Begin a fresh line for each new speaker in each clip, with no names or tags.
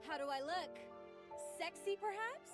How do I look? Sexy, perhaps?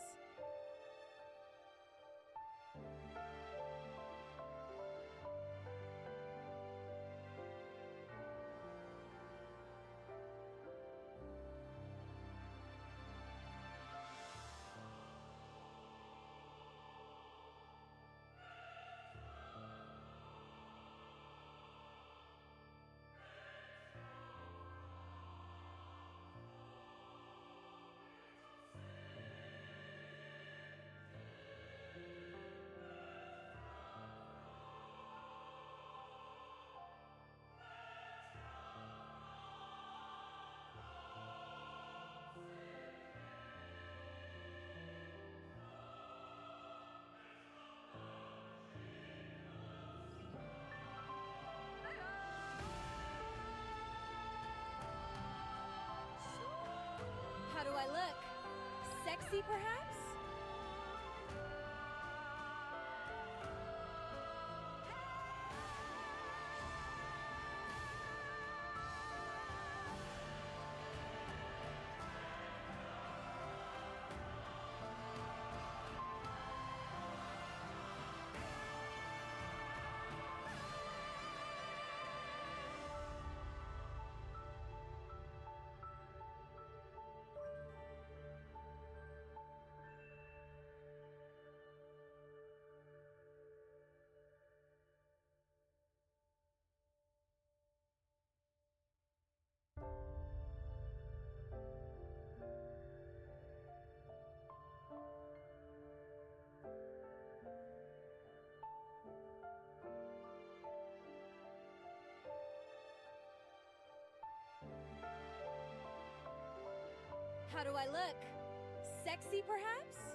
How do I look? Sexy, perhaps? How do I look? Sexy, perhaps?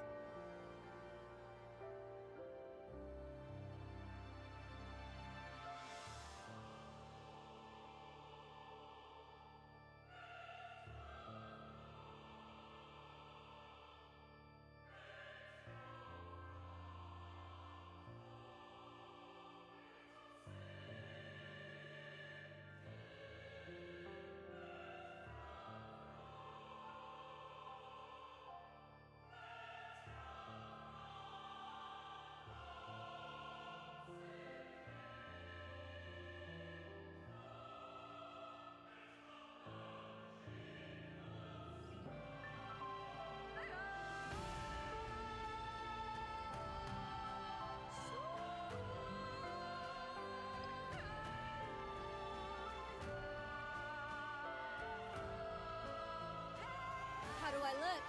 How do I look?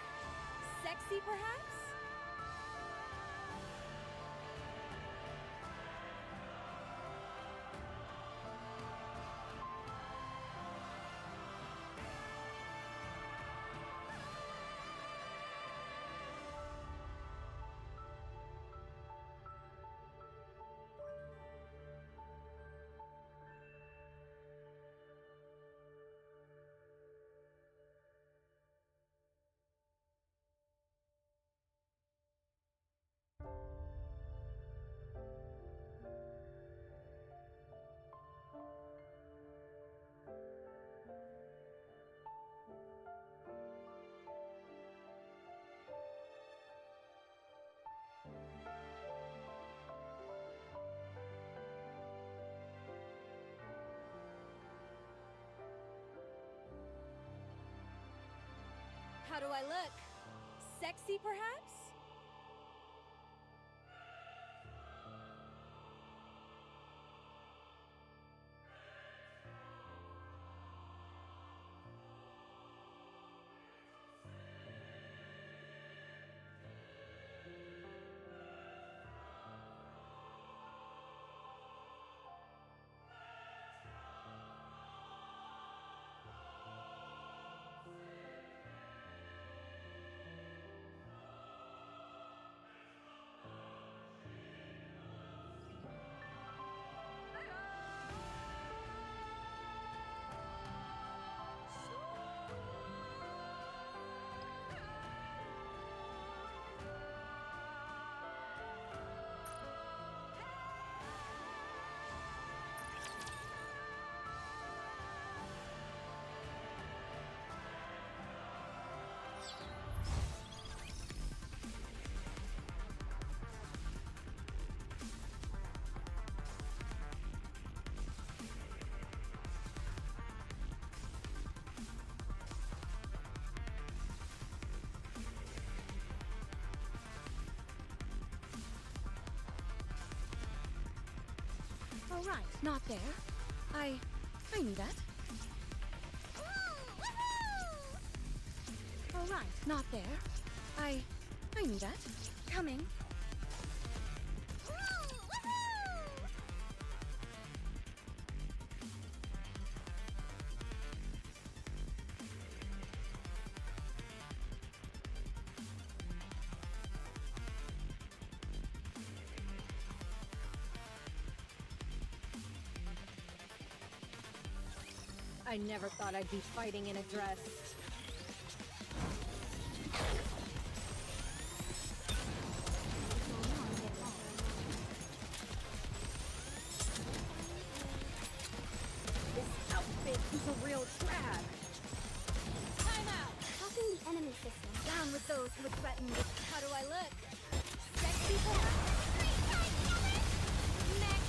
Sexy, perhaps? How do I look? Sexy, perhaps? All right, not there. I knew that. All right, not there. I knew that. Coming. I never thought I'd be fighting in a dress. This outfit is a real drag. Time out!
Helping the enemy system.
Down with those who would threaten me. How do I look? Sexy perhaps? Next!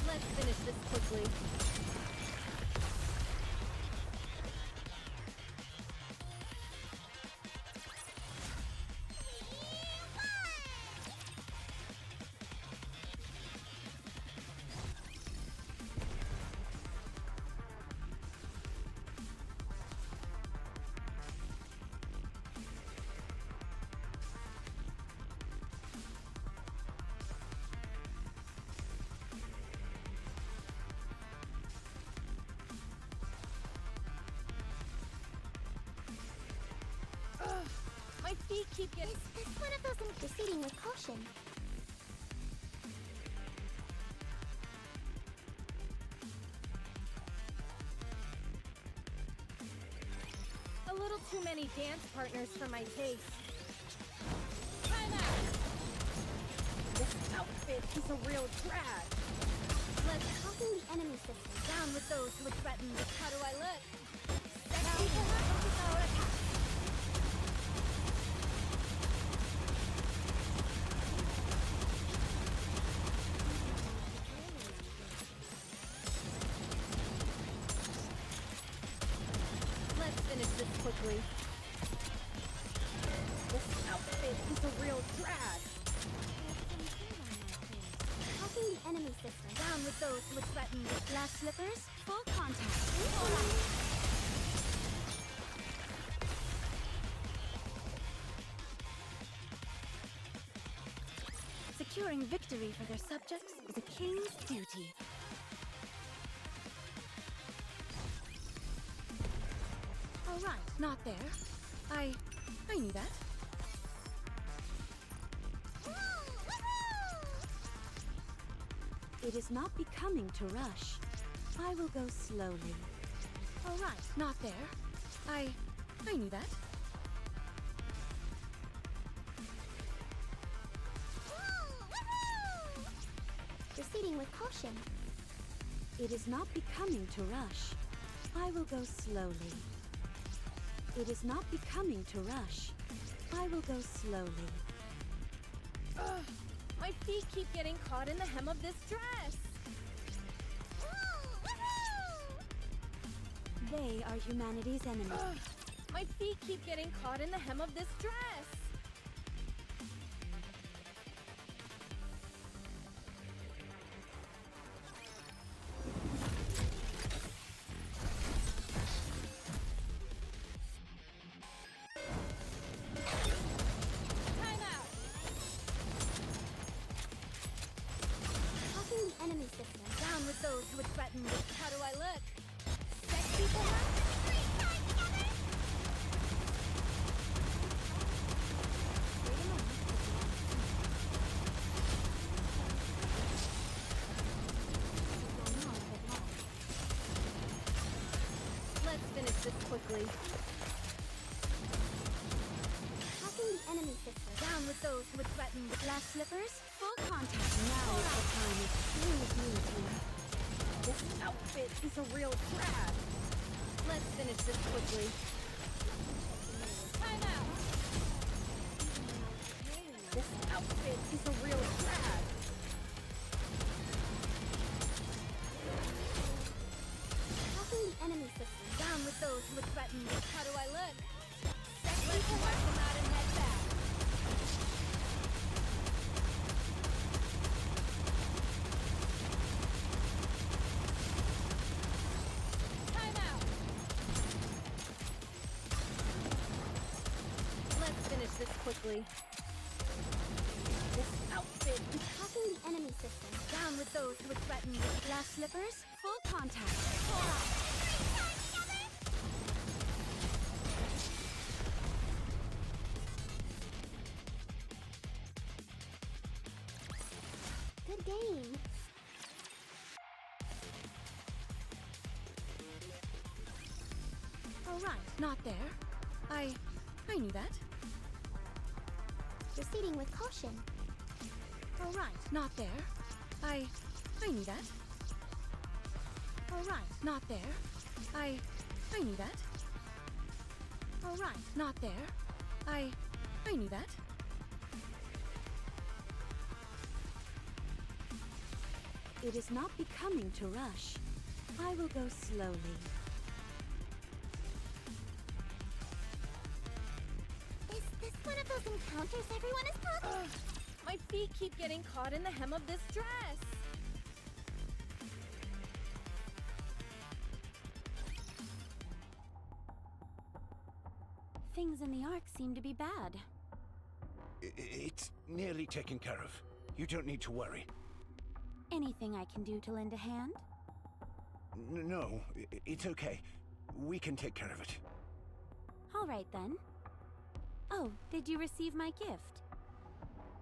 Let's finish this quickly. My feet keep getting...
This one of those proceeding with caution.
A little too many dance partners for my taste. Time out! This outfit is a real drag. Let's
Helping the enemy system.
down with those who would threaten me. How do I look? Sexy perhaps? Let's finish this quickly. This outfit is a real drag.
Helping the enemy system.
Down with those who would threaten me.
Glass slippers. Full contact.
Securing victory for their subjects is a king's duty. All right, not there. I knew that.
It is not becoming to rush. I will go slowly.
All right, not there. I knew that.
Proceeding with caution.
It is not becoming to rush. I will go slowly. It is not becoming to rush. I will go slowly.
Ugh, my feet keep getting caught in the hem of this dress.
They are humanity's enemy.
Ugh, my feet keep getting caught in the hem of this dress. Time out!
Helping the enemy system.
Down with those who would threaten me. How do I look? Sexy perhaps? Wait a moment. Let's finish this quickly.
Helping the enemy system.
Down with those who would threaten me.
Glass slippers. Full contact.
Now is the time of true unity.
This outfit is a real drag. Let's finish this quickly. Time out! This outfit is a real drag.
Helping the enemy system.
Down with those those who threaten me. How do I look? Let's mark them out and head back. Time out. Let's finish this quickly. This outfit.
Attacking the enemy system.
Down with those who threaten me.
Glass slippers, full contact.
Good game.
All right, not there. I knew that.
Proceeding with caution.
All right, not there. I knew that. All right, not there. I knew that. All right, not there. I knew that.
It is not becoming to rush. I will go slowly.
Is this one of those encounters everyone is talking?
Ugh, my feet keep getting caught in the hem of this dress.
Things in the Ark seem to be bad.
It's nearly taken care of. You don't need to worry.
Anything I can do to lend a hand?
No, it's okay. We can take care of it.
All right then. Oh, did you receive my gift?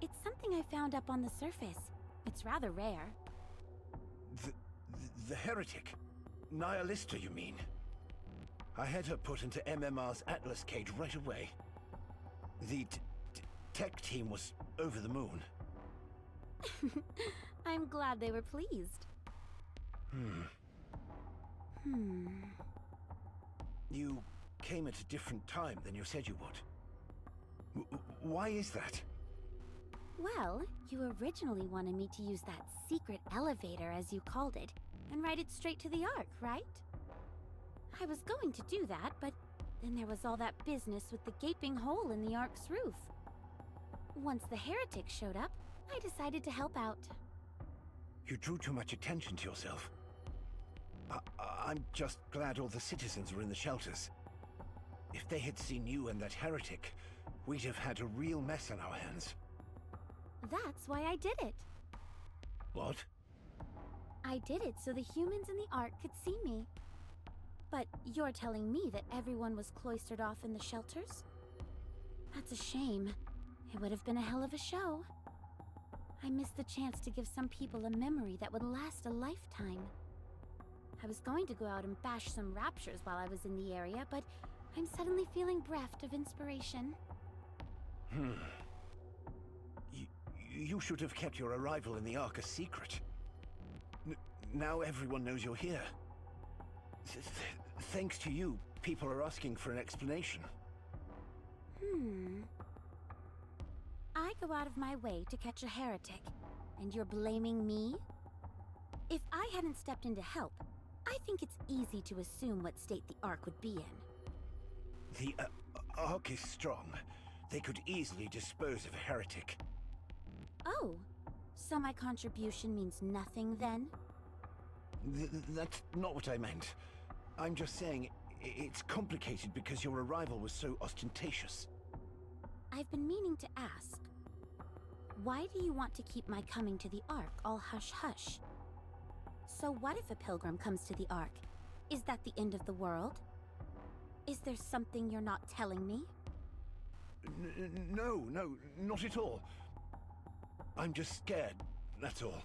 It's something I found up on the surface. It's rather rare.
The heretic? Nihilista, you mean? I had her put into MMR's Atlas cage right away. The tech team was over the moon.
I'm glad they were pleased.
You came at a different time than you said you would. Why is that?
Well, you originally wanted me to use that secret elevator, as you called it, and ride it straight to the Ark, right? I was going to do that, but then there was all that business with the gaping hole in the Ark's roof. Once the heretic showed up, I decided to help out.
You drew too much attention to yourself. I'm just glad all the citizens were in the shelters. If they had seen you and that heretic, we'd have had a real mess on our hands.
That's why I did it.
What?
I did it so the humans in the Ark could see me. But you're telling me that everyone was cloistered off in the shelters? That's a shame. It would have been a hell of a show. I missed the chance to give some people a memory that would last a lifetime. I was going to go out and bash some raptures while I was in the area, but I'm suddenly feeling bereft of inspiration.
You should have kept your arrival in the Ark a secret. Now everyone knows you're here. Thanks to you, people are asking for an explanation.
I go out of my way to catch a heretic, and you're blaming me? If I hadn't stepped in to help, I think it's easy to assume what state the Ark would be in.
The Ark is strong. They could easily dispose of a heretic.
Oh, so my contribution means nothing then?
That's not what I meant. I'm just saying it's complicated because your arrival was so ostentatious.
I've been meaning to ask. Why do you want to keep my coming to the Ark all hush-hush? So what if a pilgrim comes to the Ark? Is that the end of the world? Is there something you're not telling me?
No, not at all. I'm just scared, that's all.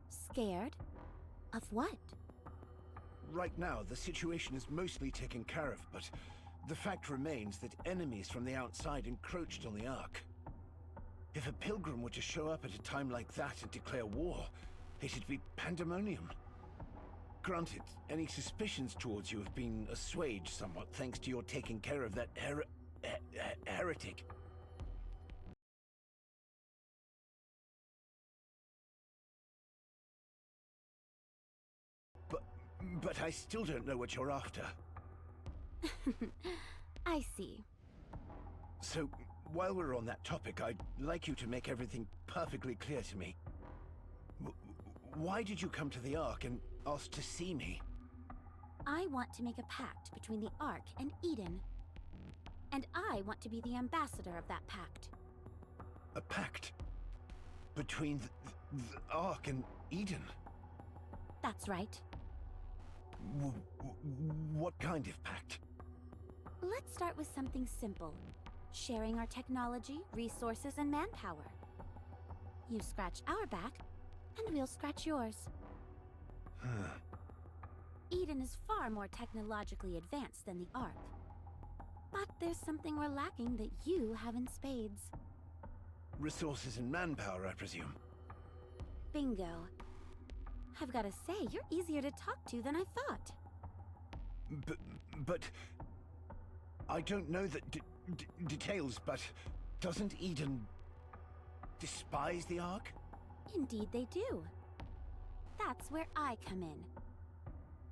Scared? Of what?
Right now, the situation is mostly taken care of, but the fact remains that enemies from the outside encroached on the Ark. If a pilgrim were to show up at a time like that and declare war, it'd be pandemonium. Granted, any suspicions towards you have been assuaged somewhat thanks to your taking care of that heretic. But I still don't know what you're after.
I see.
So, while we're on that topic, I'd like you to make everything perfectly clear to me. Why did you come to the Ark and ask to see me?
I want to make a pact between the Ark and Eden. And I want to be the ambassador of that pact.
A pact? Between the Ark and Eden?
That's right.
What kind of pact?
Let's start with something simple. Sharing our technology, resources, and manpower. You scratch our back, and we'll scratch yours. Eden is far more technologically advanced than the Ark. But there's something we're lacking that you have in spades.
Resources and manpower, I presume.
Bingo. I've gotta say, you're easier to talk to than I thought.
But I don't know the details, but doesn't Eden despise the Ark?
Indeed they do. That's where I come in.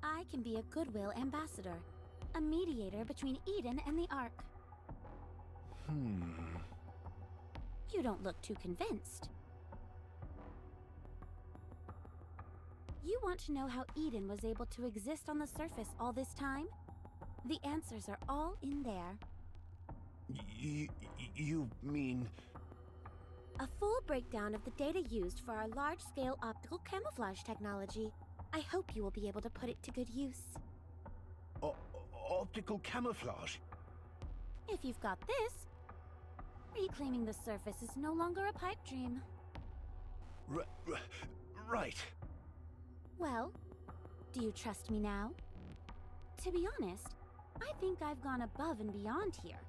I can be a goodwill ambassador, a mediator between Eden and the Ark. You don't look too convinced. You want to know how Eden was able to exist on the surface all this time? The answers are all in there.
You mean...
A full breakdown of the data used for our large-scale optical camouflage technology. I hope you will be able to put it to good use.
Optical camouflage?
If you've got this, reclaiming the surface is no longer a pipe dream.
Right.
Well, do you trust me now? To be honest, I think I've gone above and beyond here.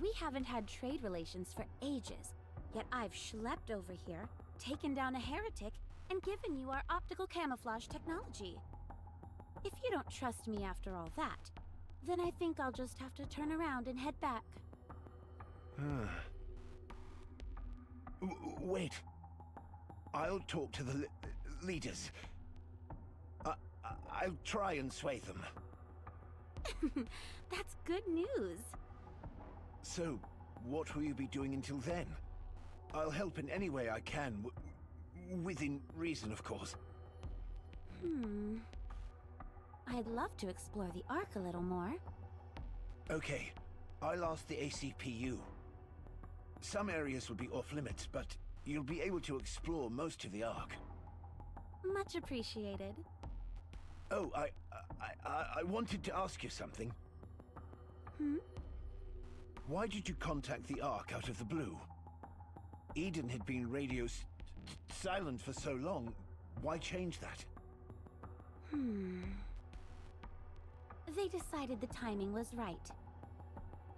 We haven't had trade relations for ages, yet I've schlepped over here, taken down a heretic, and given you our optical camouflage technology. If you don't trust me after all that, then I think I'll just have to turn around and head back.
Wait. I'll talk to the leaders. I'll try and sway them.
That's good news.
So, what will you be doing until then? I'll help in any way I can, within reason, of course.
I'd love to explore the Ark a little more.
Okay, I'll ask the ACPU. Some areas will be off-limits, but you'll be able to explore most of the Ark.
Much appreciated.
Oh, I wanted to ask you something. Why did you contact the Ark out of the blue? Eden had been radio silent for so long. Why change that?
They decided the timing was right.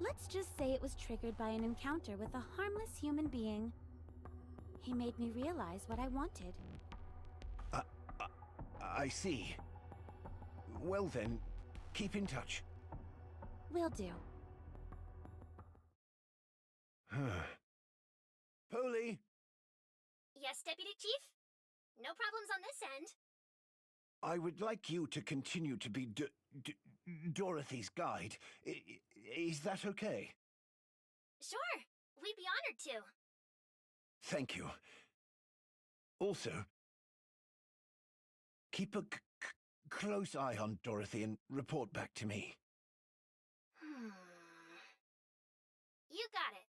Let's just say it was triggered by an encounter with a harmless human being. He made me realize what I wanted.
I see. Well then, keep in touch.
Will do.
Polly!
Yes, Deputy Chief? No problems on this end.
I would like you to continue to be Dorothy's guide. Is that okay?
Sure, we'd be honored to.
Thank you. Also, keep a close eye on Dorothy and report back to me.
You got it.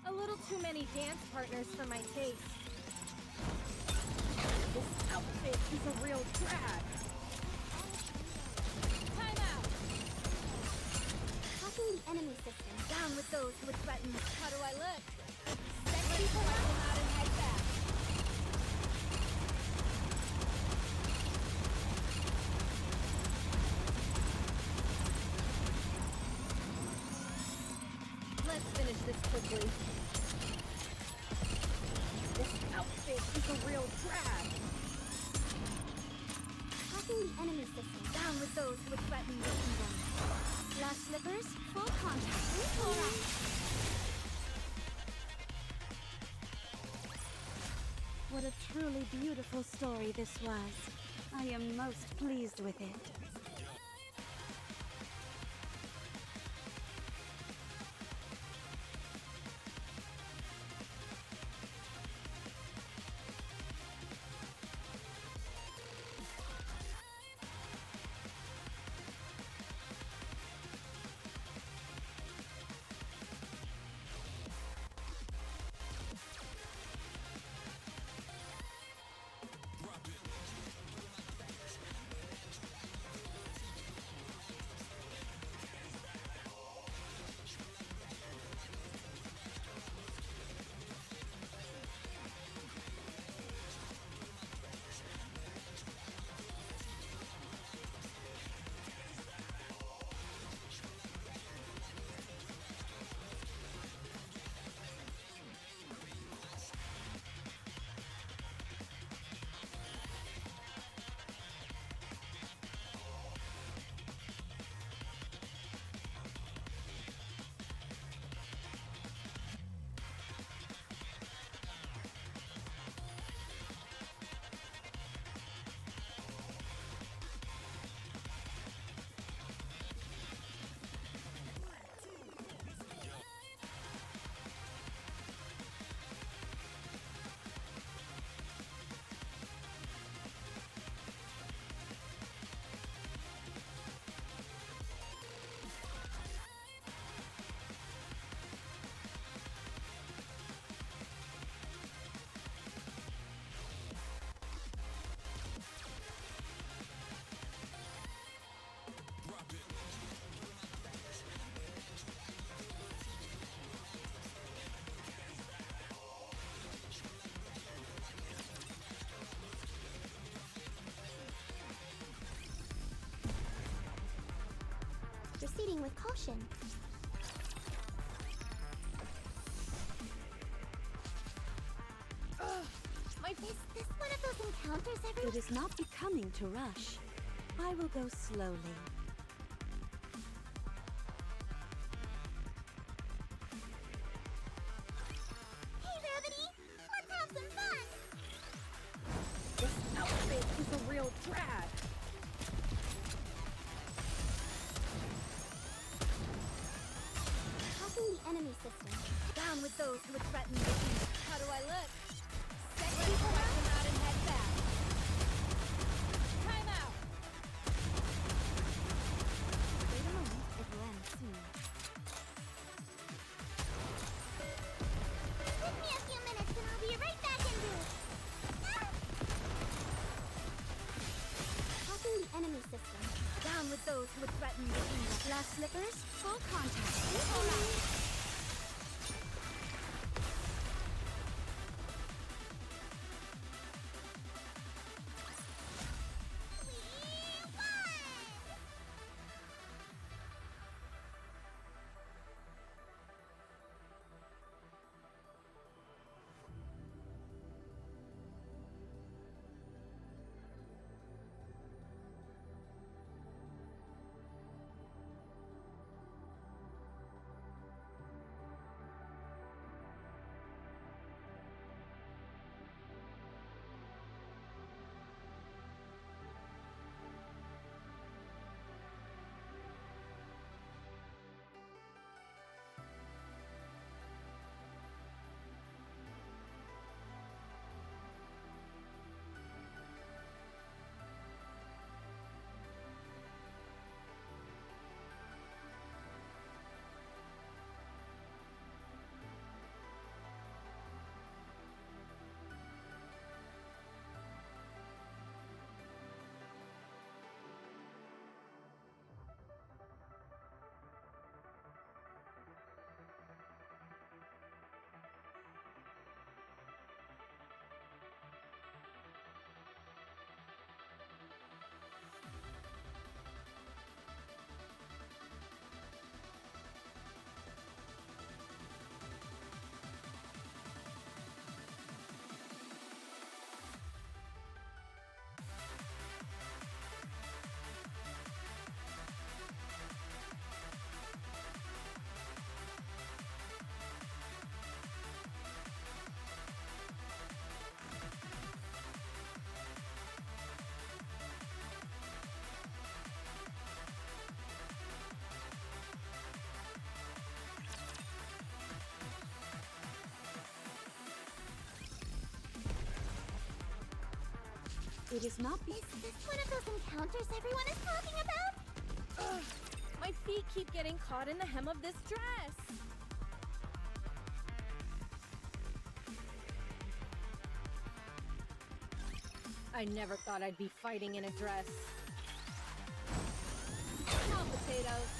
A little too many dance partners for my taste. This outfit is a real drag. Time out!
Hacking the enemy system.
Down with those who would threaten. How do I look? Send people out and head back. Let's finish this quickly. This outfit is a real drag.
Hacking the enemy system.
Down with those who would threaten the kingdom.
Glass slippers, full contact. All right. What a truly beautiful story this was. I am most pleased with it.
Proceeding with caution.
My
Is this one of those encounters everyone?
It is not becoming to rush. I will go slowly.
Hey, Rabbity! Let's have some fun!
This outfit is a real drag.
Hacking the enemy system.
Down with those who would threaten the peace. How do I look? Sexy question out and head back. Time out.
Wait a moment, it will end soon.
Give me a few minutes and I'll be right back into it. Hacking the enemy system.
Down with those who would threaten the peace.
Last slippers, full contact.
All right.
It is not
Is this one of those encounters everyone is talking about?
Ugh, my feet keep getting caught in the hem of this dress. I never thought I'd be fighting in a dress. Hot potatoes.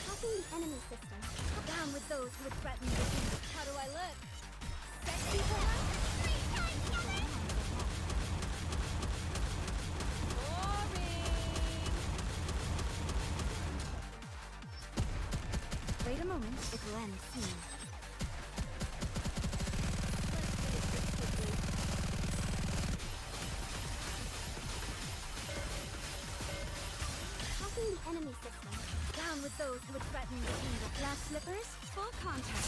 Hacking the enemy system.
Down with those who would threaten the kingdom. How do I look? Sexy for us? Boring.
Wait a moment, it will end soon.
Hacking the enemy system.
Down with those who would threaten the kingdom.
Glass slippers, full contact.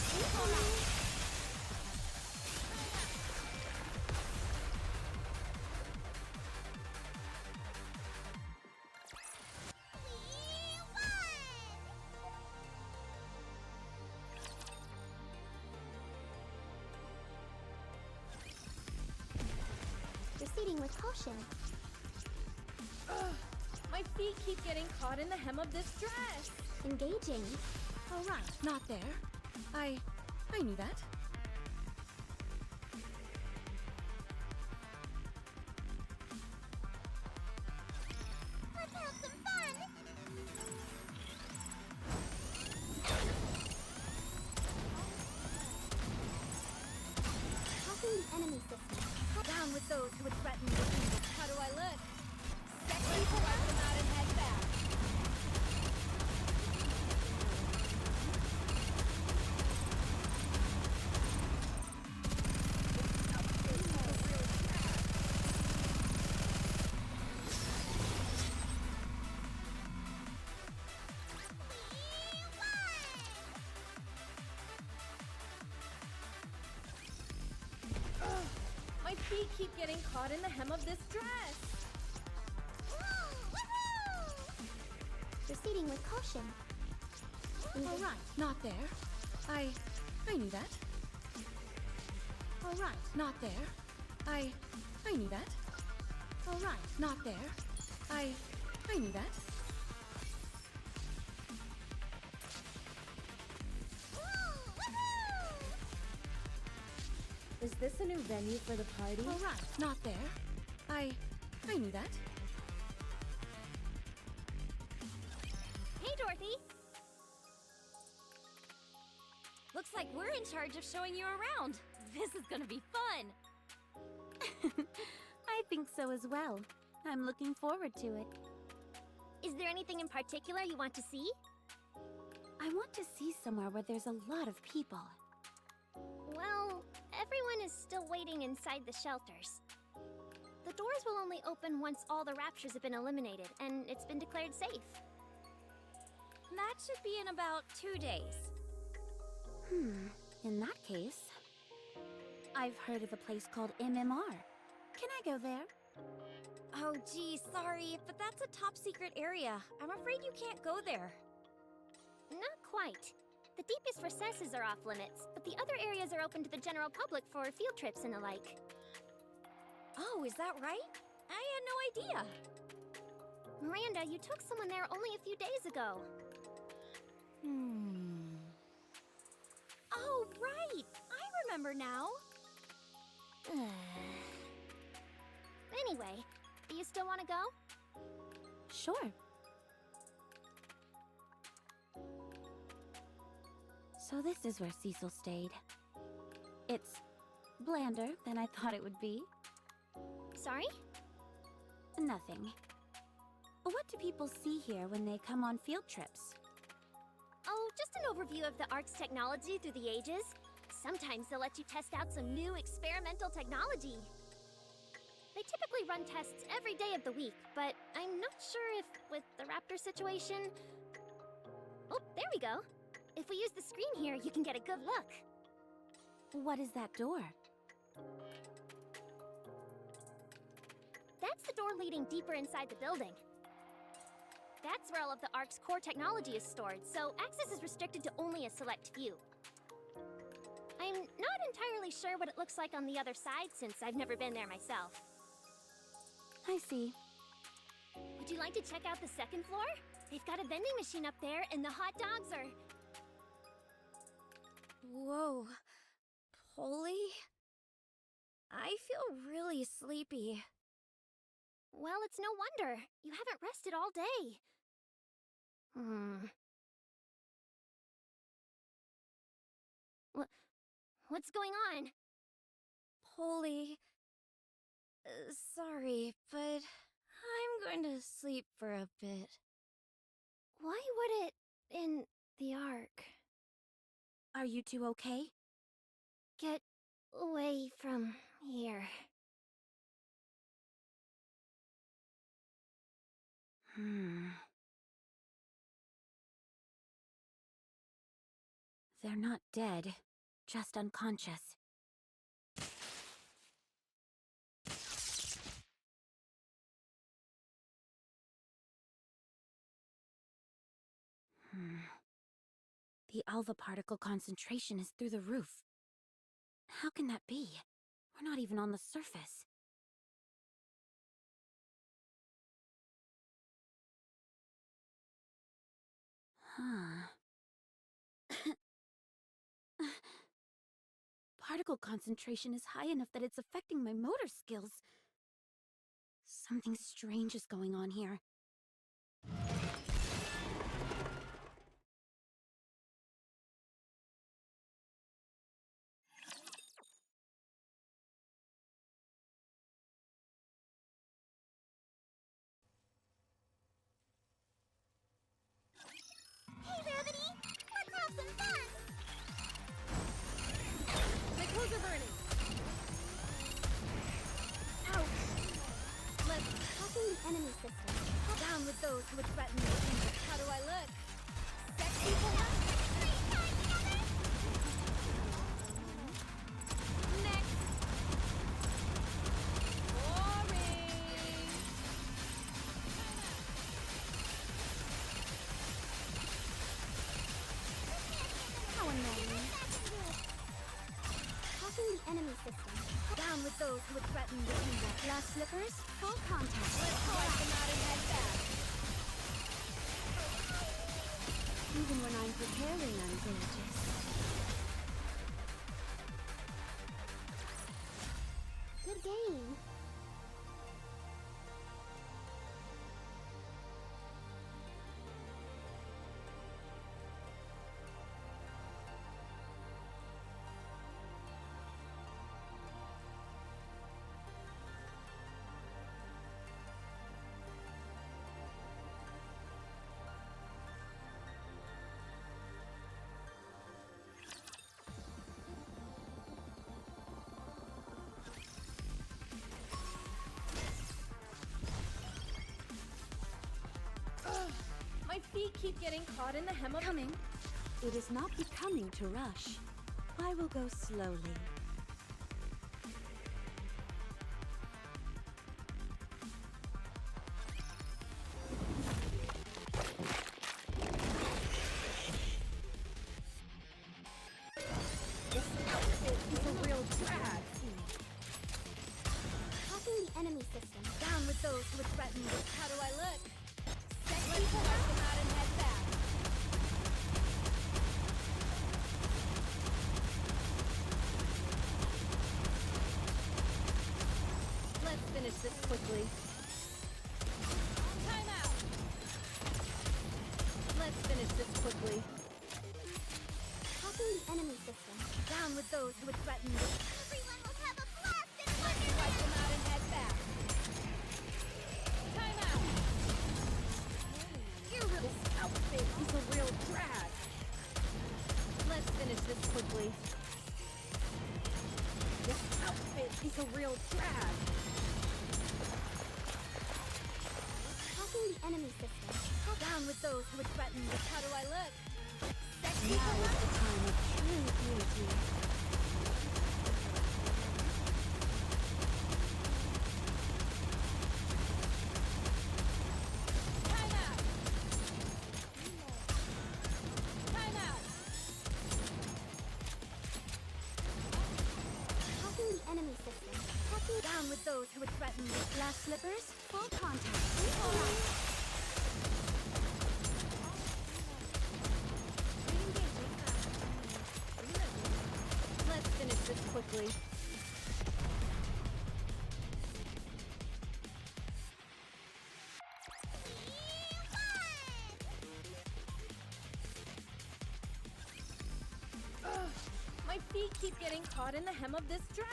Proceeding with caution.
Ugh, my feet keep getting caught in the hem of this dress.
Engaging.
All right, not there. I knew that.
Let's have some fun! Hacking the enemy system.
Down with those who would threaten the kingdom. How do I look? Sexy for us them out and head back. Ugh, my feet keep getting caught in the hem of this dress.
Proceeding with caution.
All right, not there. I knew that. All right, not there. I knew that. All right, not there. I knew that.
Is this a new venue for the party?
All right, not there. I knew that.
Hey, Dorothy!
Looks like we're in charge of showing you around. This is gonna be fun. I think so as well. I'm looking forward to it.
Is there anything in particular you want to see?
I want to see somewhere where there's a lot of people.
Well, everyone is still waiting inside the shelters. The doors will only open once all the raptures have been eliminated, and it's been declared safe.
That should be in about 2 days. In that case, I've heard of a place called MMR. Can I go there? Oh, gee, sorry, but that's a top secret area. I'm afraid you can't go there.
Not quite. The deepest recesses are off limits, but the other areas are open to the general public for field trips and the like.
Oh, is that right? I had no idea.
Miranda, you took someone there only a few days ago.
Oh, right! I remember now.
Anyway, do you still want to go?
Sure. So this is where Cecil stayed. It's blander than I thought it would be.
Sorry?
Nothing. What do people see here when they come on field trips?
Oh, just an overview of the Ark's technology through the ages. Sometimes they'll let you test out some new experimental technology. They typically run tests every day of the week, but I'm not sure if, with the raptor situation... Oh, there we go. If we use the screen here, you can get a good look.
What is that door?
That's the door leading deeper inside the building. That's where all of the Ark's core technology is stored, so access is restricted to only a select few. I'm not entirely sure what it looks like on the other side since I've never been there myself.
I see.
Would you like to check out the second floor? They've got a vending machine up there, and the hot dogs are...
Whoa. Polly? I feel really sleepy.
Well, it's no wonder. You haven't rested all day. What's going on?
Polly... sorry, but I'm going to sleep for a bit.
Why would it... in the Ark?
Are you two okay?
Get away from here.
They're not dead, just unconscious. The alpha particle concentration is through the roof. How can that be? We're not even on the surface. Particle concentration is high enough that it's affecting my motor skills. Something strange is going on here.
Hey, Rabbity! Let's have some fun!
My clothes are burning. Ouch. Let's
Hacking the enemy system.
down with those who would threaten me. How do I look? Sexy boy? Next. Boring.
How annoying. Hacking the enemy system.
Down with those who would threaten me.
Glass slippers, full contact.
Let's wipe them out and head back.
Even when I'm preparing, I'm gorgeous.
Good game.
My feet keep getting caught in the hem of...
Coming. It is not becoming to rush. I will go slowly.
This outfit is a real drag.
Hacking the enemy system.
Down with those who would threaten me. How do I look? Sexy boy? Wipe them out and head back. Let's finish this quickly. Time out. Let's finish this quickly.
Hacking the enemy system.
Down with those who would threaten me.
Everyone will have a blast in
Let's wipe them out and head back. Time out. This outfit is a real drag. Let's finish this quickly. This outfit is a real drag.
Hacking the enemy system.
Down with those who would threaten me. How do I look? Sexy
Now
boy?
is the time of true beauty.
Time out. Time out.
glass slippers, full contact.
Let's finish this quickly. Ugh, my feet keep getting caught in the hem of this dress.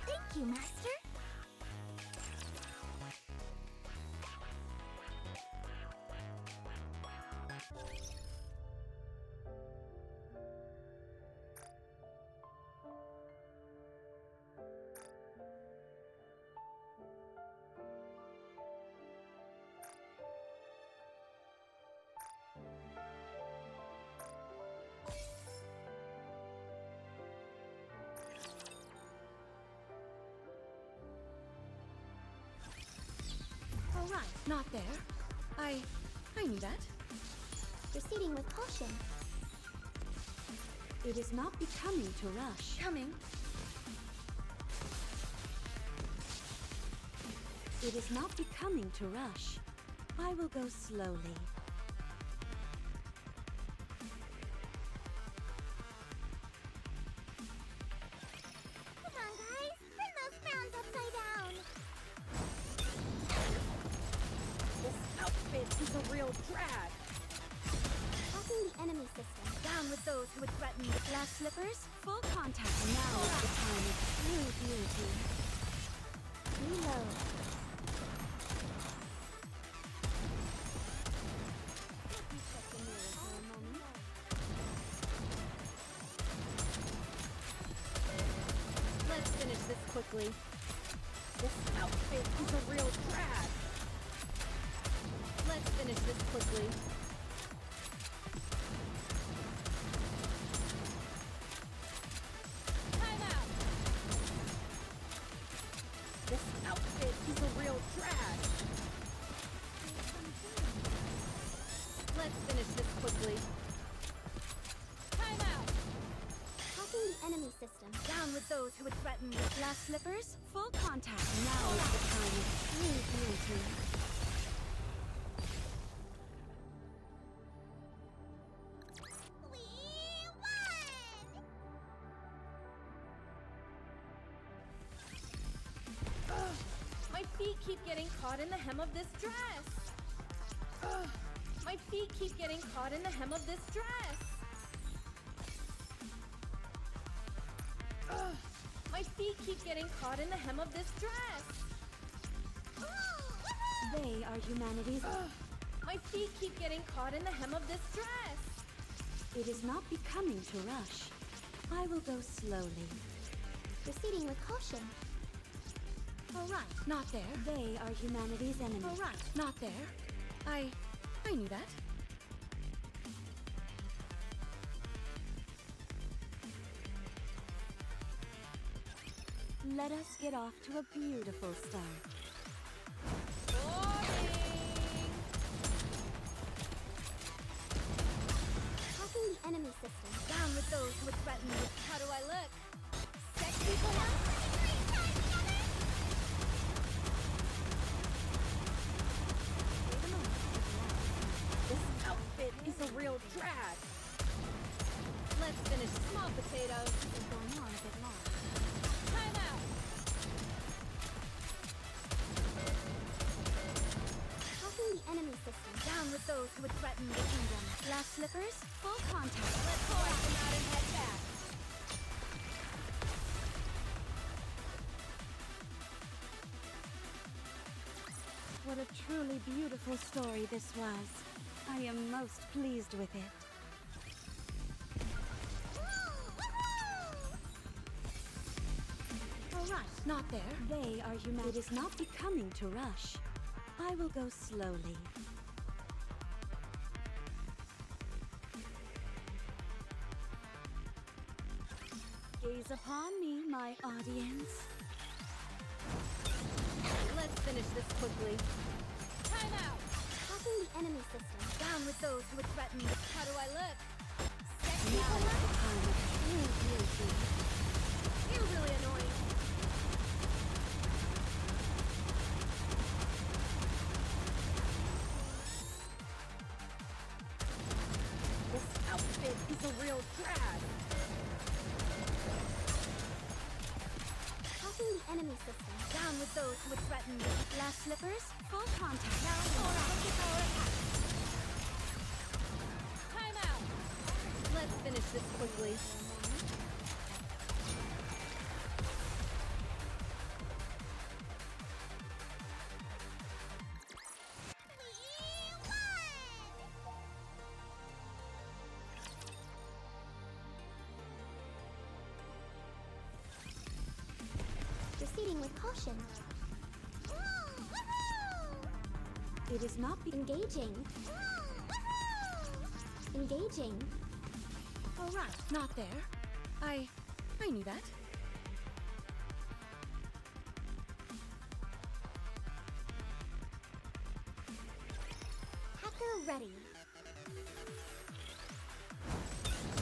Thank you, Master.
All right, not there. I knew that.
Proceeding with caution.
It is not becoming to rush.
Coming.
It is not becoming to rush. I will go slowly.
Come on, guys. Turn those frowns upside down.
This outfit is a real drag.
Hacking the enemy system.
Down with those who would threaten the
Glass slippers, full contact. Now is the time of true beauty.
Reload.
Let's finish this quickly. This outfit is a real drag. Let's finish this quickly. Time out! This outfit is a real drag. Let's finish this quickly. Time out!
Hacking the enemy system.
Down with those who would threaten with
Glass slippers, full contact. Now is the time of true beauty.
We won!
Ugh, my feet keep getting caught in the hem of this dress. Ugh, my feet keep getting caught in the hem of this dress. Ugh, my feet keep getting caught in the hem of this dress.
They are humanity's.
Ugh, my feet keep getting caught in the hem of this dress.
It is not becoming to rush. I will go slowly.
Proceeding with caution.
All right, not there.
They are humanity's enemy.
All right, not there. I knew that.
Let us get off to a beautiful start.
Hacking the enemy system.
Down with those who would threaten with. How do I look? Sexy boy? Wait a moment. This outfit is a real drag. Let's finish small potatoes.
This is going on a bit long.
Time out.
Hacking the enemy system.
Down with those who would threaten the kingdom.
Glass slippers, full contact.
Let's wipe them out and head back.
What a truly beautiful story this was. I am most pleased with it. All right, not there. They are human. It is not becoming to rush. I will go slowly. Gaze upon me, my audience.
Let's finish this quickly. Time out!
Hacking the enemy system.
Down with those who would threaten me. How do I look?
Now is the time of true beauty.
You're really annoying. This outfit is a real drag.
Hacking the enemy system.
Down with those who would threaten me.
Glass slippers, full contact.
Now, hold on. Power attack. Time out. Let's finish this quickly.
Proceeding with caution.
It is not
Engaging. Engaging.
all right. Not there. I knew that.
Hacker ready.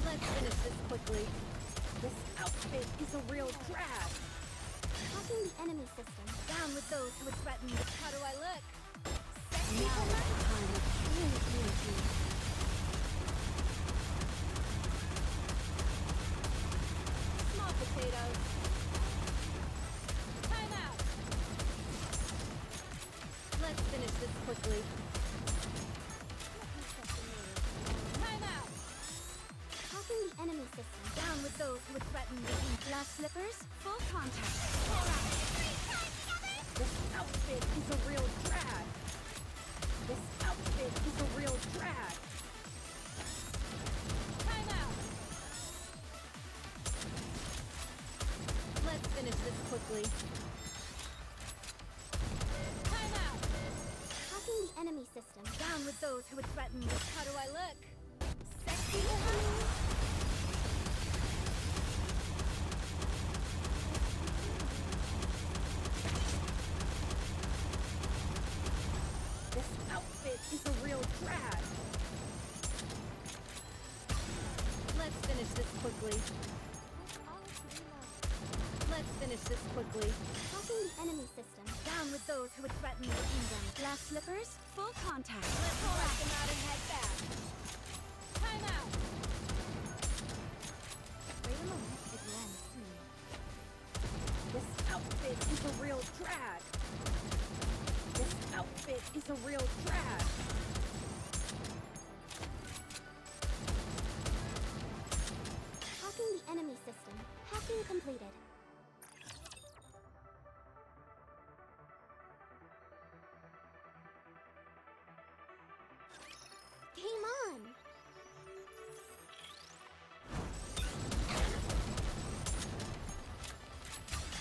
Let's finish this quickly. This outfit is a real drag.
Hacking the enemy system.
Down with those who would threaten me. How do I look?
Now is the time of true beauty.
Small potatoes. Time out. Let's finish this quickly. Time out.
Hacking the enemy system.
Down with those who would threaten me.
Glass slippers, full contact.
This outfit is a real drag. This outfit is a real drag. Time out. Let's finish this quickly. Time out.
Hacking the enemy system.
Down with those who would threaten me. How do I look? Sexy woman? This outfit is a real drag. Let's finish this quickly. Let's finish this quickly.
Hacking the enemy system.
Down with those who would threaten the kingdom.
Glass slippers, full contact.
Let's wipe them out and head back. Time out.
Wait a moment. It lands soon.
This outfit is a real drag. This outfit is a real drag.
Hacking the enemy system. Hacking completed. Game on!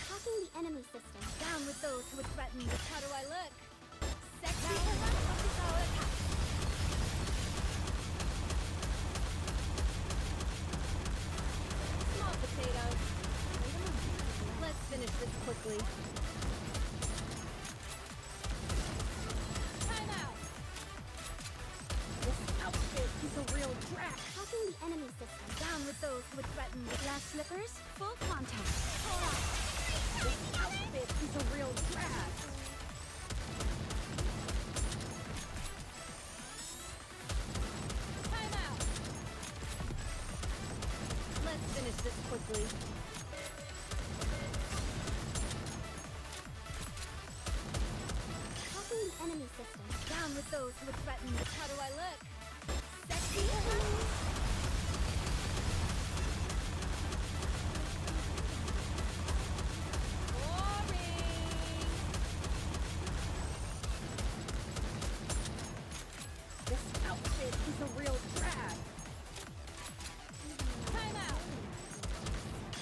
Hacking the enemy system.
Down with those who would threaten me. How do I look? Sexy woman? Power attack. Small potatoes. Let's finish this quickly. Time out. This outfit is a real drag.
Hacking the enemy system.
Down with those who would threaten me.
Glass slippers, full contact.
Hold on. This outfit is a real drag. Time out. Let's finish this quickly.
Hacking the enemy system.
Down with those who would threaten me. How do I look? Sexy This outfit is a real drag. Time out!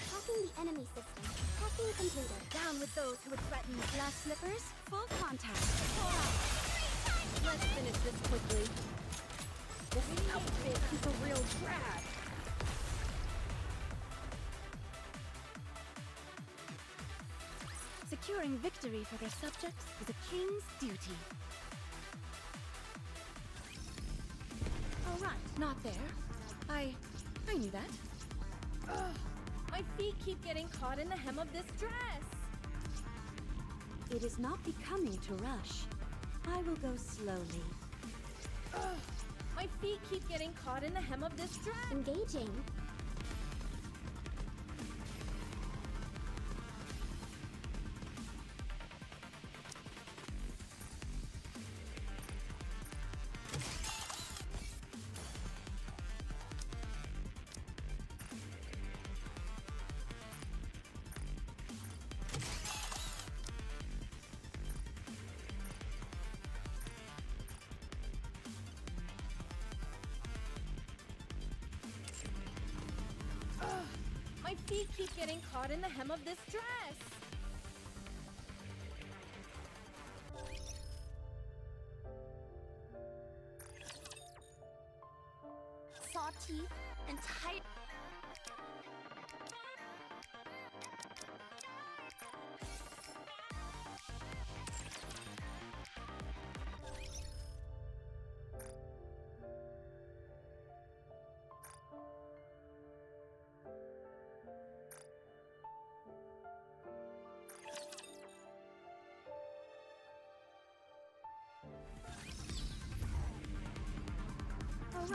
Hacking the enemy system. Hacking completed.
Down with those who would threaten
Glass slippers, full contact.
Let's finish this quickly. This outfit is a real drag.
Securing victory for their subjects is a king's duty. Oh, right, not there. I knew that.
Ugh, my feet keep getting caught in the hem of this dress.
It is not becoming to rush. I will go slowly.
Ugh, my feet keep getting caught in the hem of this dress.
Engaging.
Ugh, my feet keep getting caught in the hem of this dress.
Saw teeth and tight.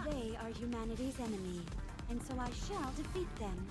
They are humanity's enemy, and so I shall defeat them.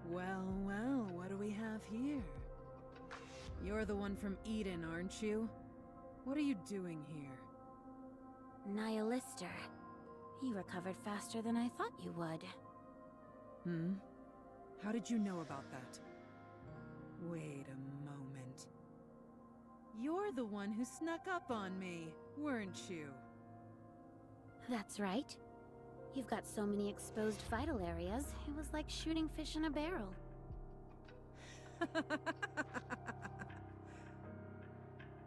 Well, well, what do we have here? You're the one from Eden, aren't you? What are you doing here?
Nihilister. You recovered faster than I thought you would.
Hmm? How did you know about that? Wait a moment. You're the one who snuck up on me, weren't you?
That's right. You've got so many exposed vital areas, it was like shooting fish in a barrel.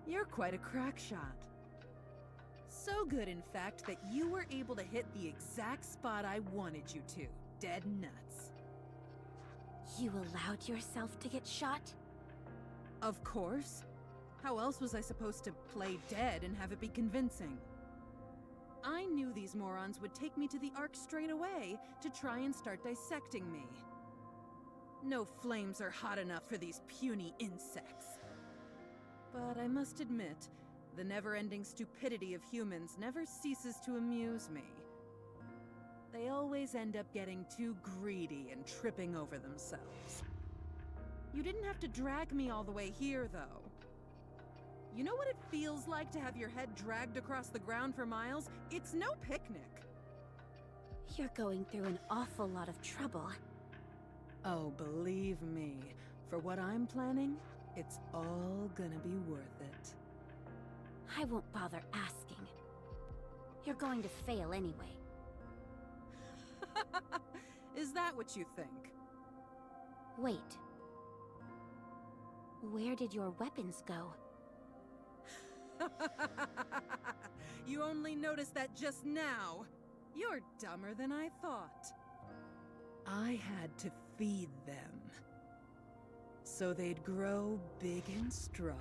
You're quite a crack shot. So good, in fact, that you were able to hit the exact spot I wanted you to. Dead nuts.
You allowed yourself to get shot?
Of course. How else was I supposed to play dead and have it be convincing? I knew these morons would take me to the Ark straight away to try and start dissecting me. No flames are hot enough for these puny insects. But I must admit, the never-ending stupidity of humans never ceases to amuse me. They always end up getting too greedy and tripping over themselves. You didn't have to drag me all the way here, though. You know what it feels like to have your head dragged across the ground for miles? It's no picnic.
You're going through an awful lot of trouble.
Oh, believe me, for what I'm planning, it's all gonna be worth it.
I won't bother asking. You're going to fail anyway.
Is that what you think?
Wait. Where did your weapons go?
You only noticed that just now. You're dumber than I thought. I had to feed them, so they'd grow big and strong.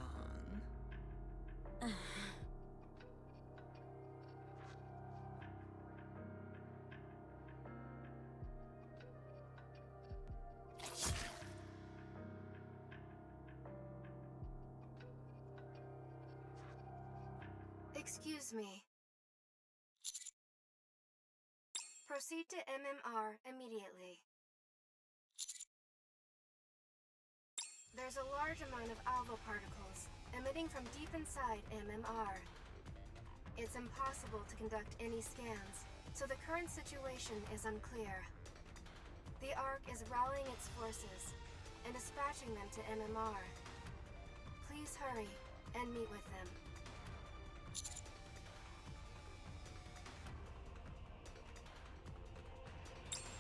Excuse me. Proceed to MMR immediately. There's a large amount of alpha particles emitting from deep inside MMR. It's impossible to conduct any scans, so the current situation is unclear. The Ark is rallying its forces and dispatching them to MMR. Please hurry and meet with them.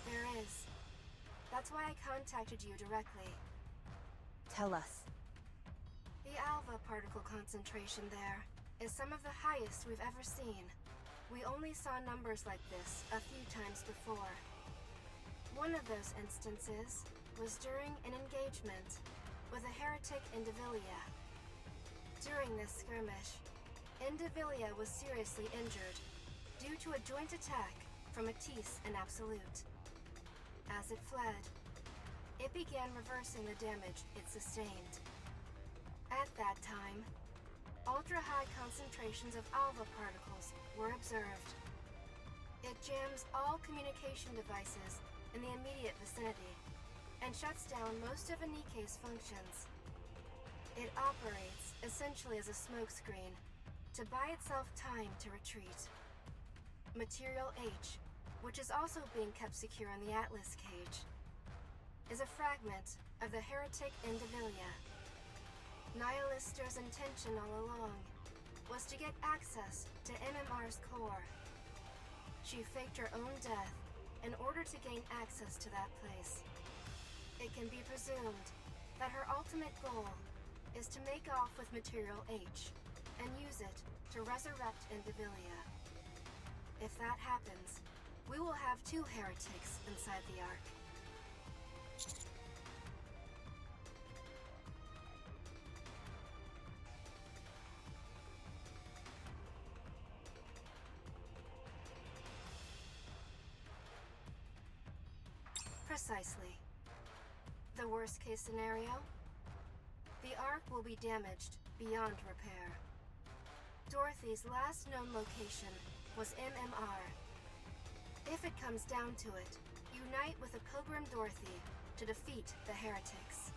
There is. That's why I contacted you directly.
Tell us.
The alpha particle concentration there is some of the highest we've ever seen. We only saw numbers like this a few times before. One of those instances was during an engagement with a heretic Indivilia. During this skirmish, Indivilia was seriously injured due to a joint attack from Matisse and Absolute. As it fled, it began reversing the damage it sustained. At that time, ultra-high concentrations of alpha particles were observed. It jams all communication devices in the immediate vicinity and shuts down most of Anike's functions. It operates essentially as a smokescreen to buy itself time to retreat. Material H, which is also being kept secure in the Atlas cage, is a fragment of the heretic Indivilia. Nihilister's intention all along was to get access to MMR's core. She faked her own death in order to gain access to that place. It can be presumed that her ultimate goal is to make off with Material H and use it to resurrect Indivilia. If that happens, we will have two heretics inside the Ark. Precisely. The worst-case scenario? The Ark will be damaged beyond repair. Dorothy's last known location was MMR. If it comes down to it, unite with a Pilgrim Dorothy to defeat the heretics.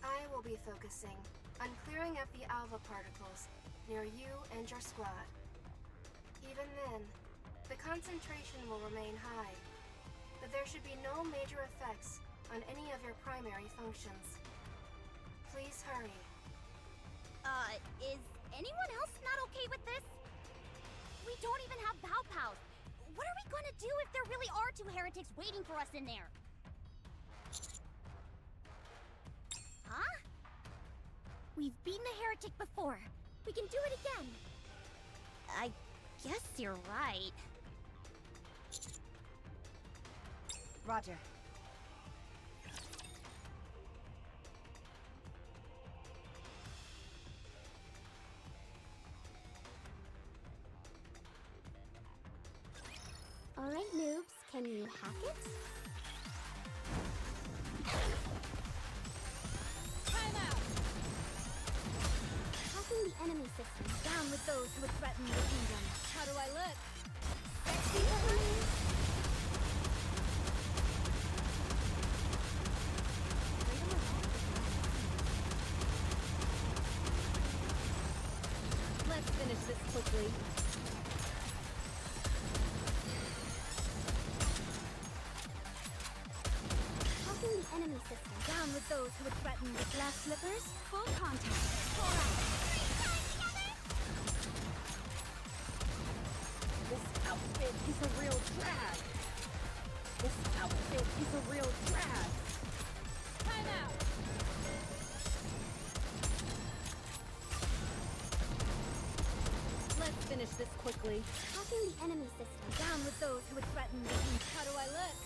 I will be focusing on clearing up the alpha particles near you and your squad. Even then, the concentration will remain high, but there should be no major effects on any of your primary functions. Please hurry.
Is anyone else not okay with this? We don't even have Pow Pows. What are we gonna do if there really are two heretics waiting for us in there? Huh? We've beaten a heretic before. We can do it again. I guess you're right.
Roger.
All right, noobs, can you hack it?
Time out!
Hacking the enemy system. Down with those who would threaten the kingdom.
How do I look?
Sexy woman!
Let's finish this quickly.
Hacking the enemy system. Down with
those who would threaten the glass slippers. Full contact. 4 out.
This outfit is a real drag. This outfit is a real drag. Time out. Let's finish this quickly.
Hacking the enemy system.
Down with those who would threaten the
How do I look?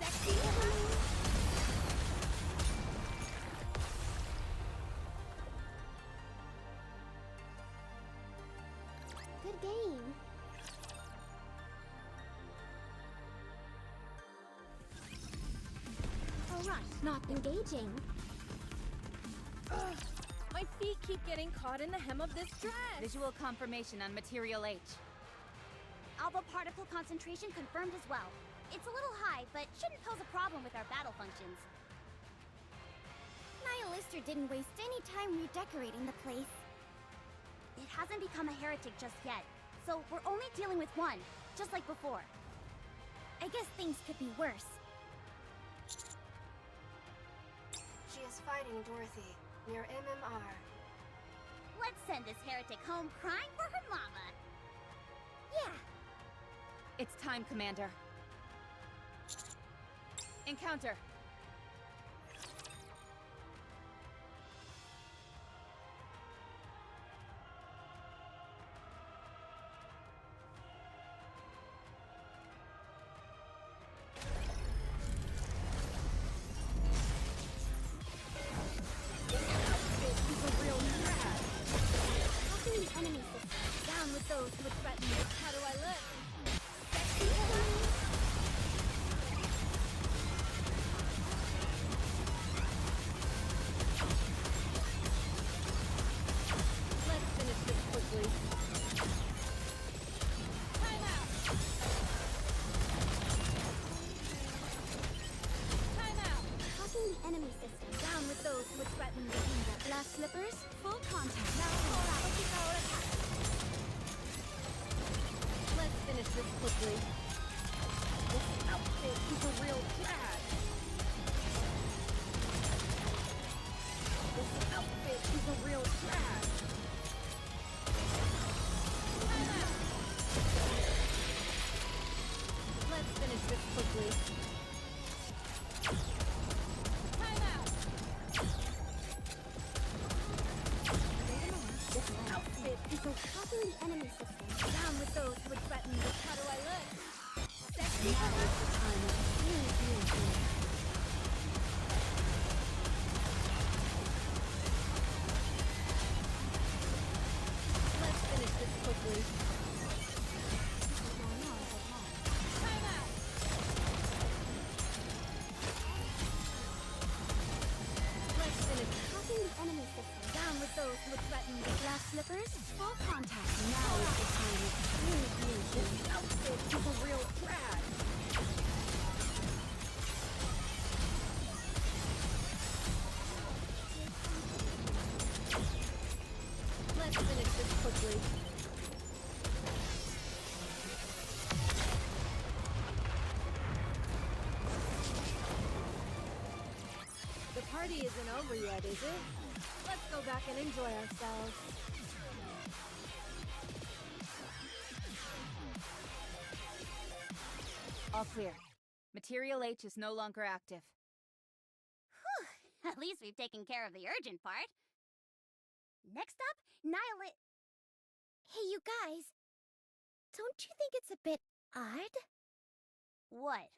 Sexy?
Good game. Alright, not engaging.
My feet keep getting caught in the hem of this dress.
Visual confirmation on Material H.
Alpha particle concentration confirmed as well. It's a little high, but shouldn't pose a problem with our battle functions. Nihilister didn't waste any time redecorating the place. It hasn't become a heretic just yet, so we're only dealing with one, just like before. I guess things could be worse.
She is fighting Dorothy near MMR.
Let's send this heretic home crying for her mama. Yeah.
It's time, Commander. Encounter.
Hacking the enemy system.
down with those who would threaten the
How do I look? Let's finish this quickly. Time out. Time out.
Hacking the enemy system.
down with those who would threaten the glass slippers. Full contact.
Let's finish this quickly. This outfit is a real drag. This outfit is a real drag. Time out. Let's finish this quickly. Time out. This outfit is a
Hacking the enemy system.
down with those who would threaten the
How do I look? Sexy?
now is the time of true beauty.
Let's finish this quickly. Time out. Let's finish.
Hacking the enemy system.
Down with those who would threaten the glass slippers. Full contact. Now is the time of true beauty.
This outfit is a real drag. Let's finish this quickly. The party isn't over yet, is it? Let's go back and enjoy ourselves.
All clear. Material H is no longer active.
At least we've taken care of the urgent part. Next up, Hey, you guys. Don't you think it's a bit odd? What?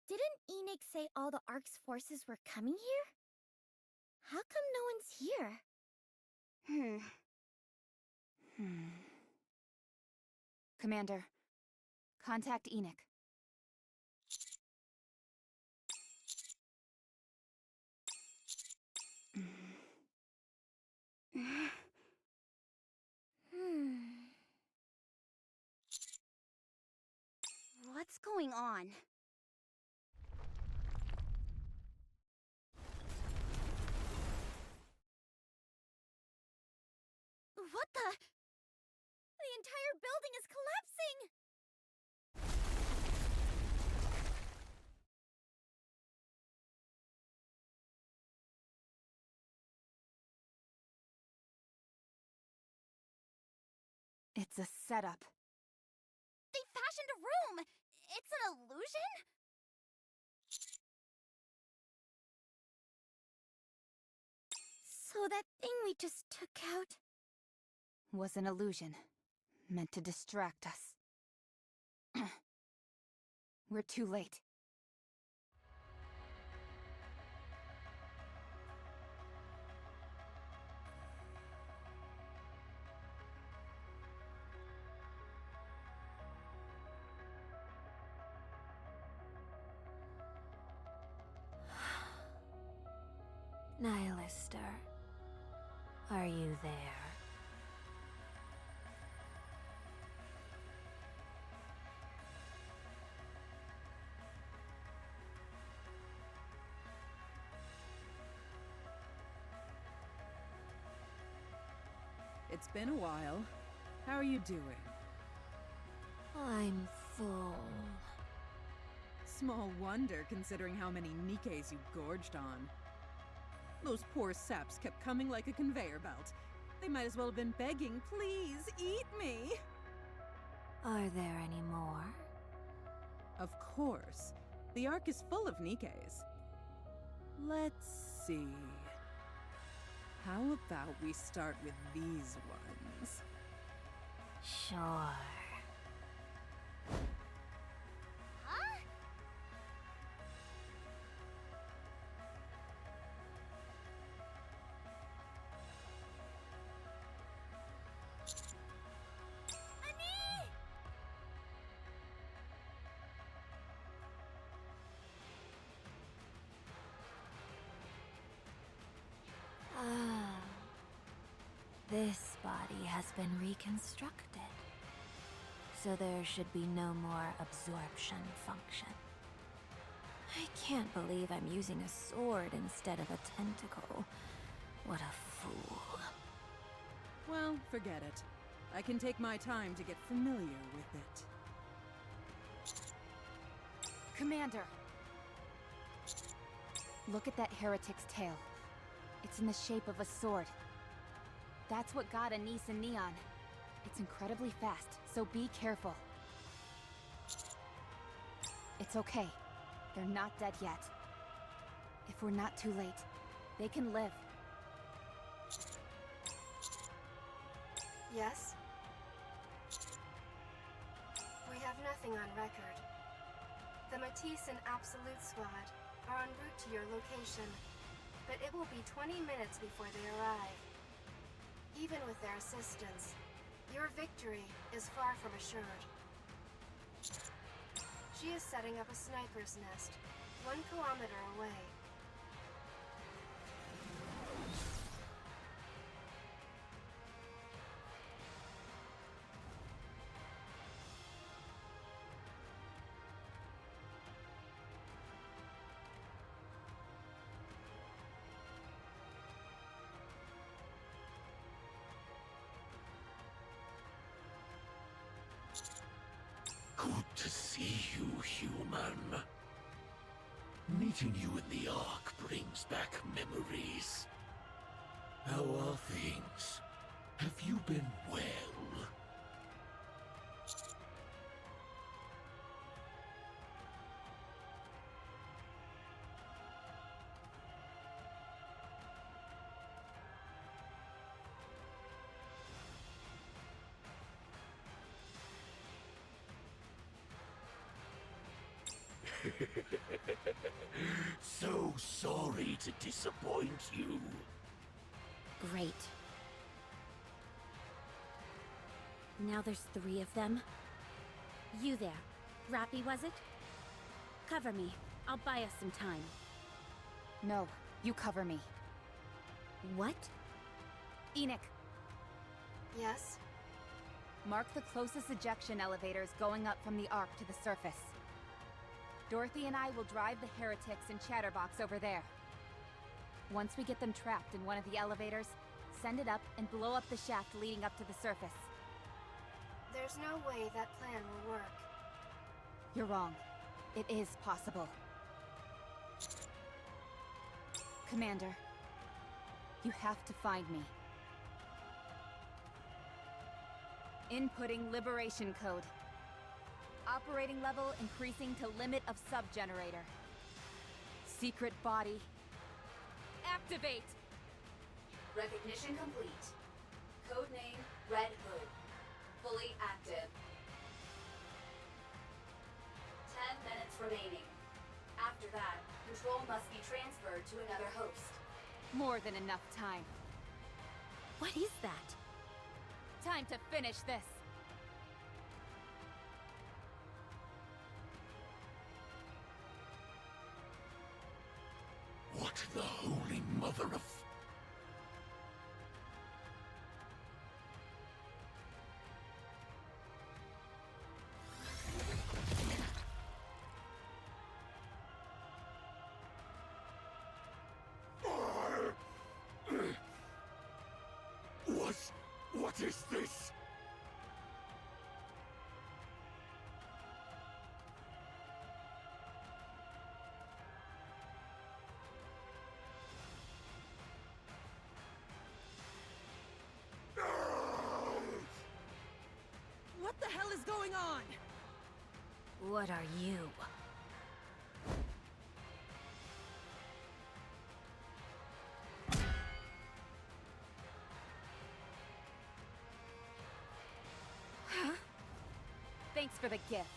Didn't Enix say all the Ark's forces were coming here? How come no one's here?
Commander, contact Enoch.
What's going on? What the? The entire building is collapsing!
It's a setup.
They fashioned a room! It's an illusion? So that thing we just took out...
Was an illusion. Meant to distract us. We're too late.
Nihilister, are you there?
It's been a while. How are you doing?
I'm full.
Small wonder, considering how many Nikkes you gorged on. Those poor saps kept coming like a conveyor belt. They might as well have been begging, please, eat me!
Are there any more?
Of course. The Ark is full of Nikkes. Let's see... How about we start with these ones?
Sure.
Huh? Ani!
Ah. This body has been reconstructed. So there should be no more absorption function. I can't believe I'm using a sword instead of a tentacle. What a fool.
Well, forget it. I can take my time to get familiar with it.
Commander! Look at that heretic's tail. It's in the shape of a sword. That's what got Anise and Neon. It's incredibly fast, so be careful. It's okay. They're not dead yet. If we're not too late, they can live.
Yes? We have nothing on record. The Matisse and Absolute Squad are en route to your location, but it will be 20 minutes before they arrive. Even with their assistance, your victory is far from assured. She is setting up a sniper's nest, 1 kilometer away.
Good to see you, human. Meeting you in the Ark brings back memories. How are things? Have you been well? So sorry to disappoint you.
Great. Now there's 3 of them. You there. Rappy, was it? Cover me. I'll buy us some time.
No, you cover me.
What?
Enoch,
Yes?
mark the closest ejection elevators going up from the Ark to the surface. Dorothy and I will drive the heretics and Chatterbox over there. Once we get them trapped in one of the elevators, send it up and blow up the shaft leading up to the surface.
There's no way that plan will work.
You're wrong. It is possible. Commander, you have to find me. Inputting liberation code. Operating level increasing to limit of sub-generator. Secret body. Activate!
Recognition complete. Codename Red Hood. Fully active. 10 minutes remaining. After that, control must be transferred to another host.
More than enough time.
What is that?
Time to finish this.
What the holy mother of... What is this?
What the hell is going on?
What are you?
Thanks for the gift.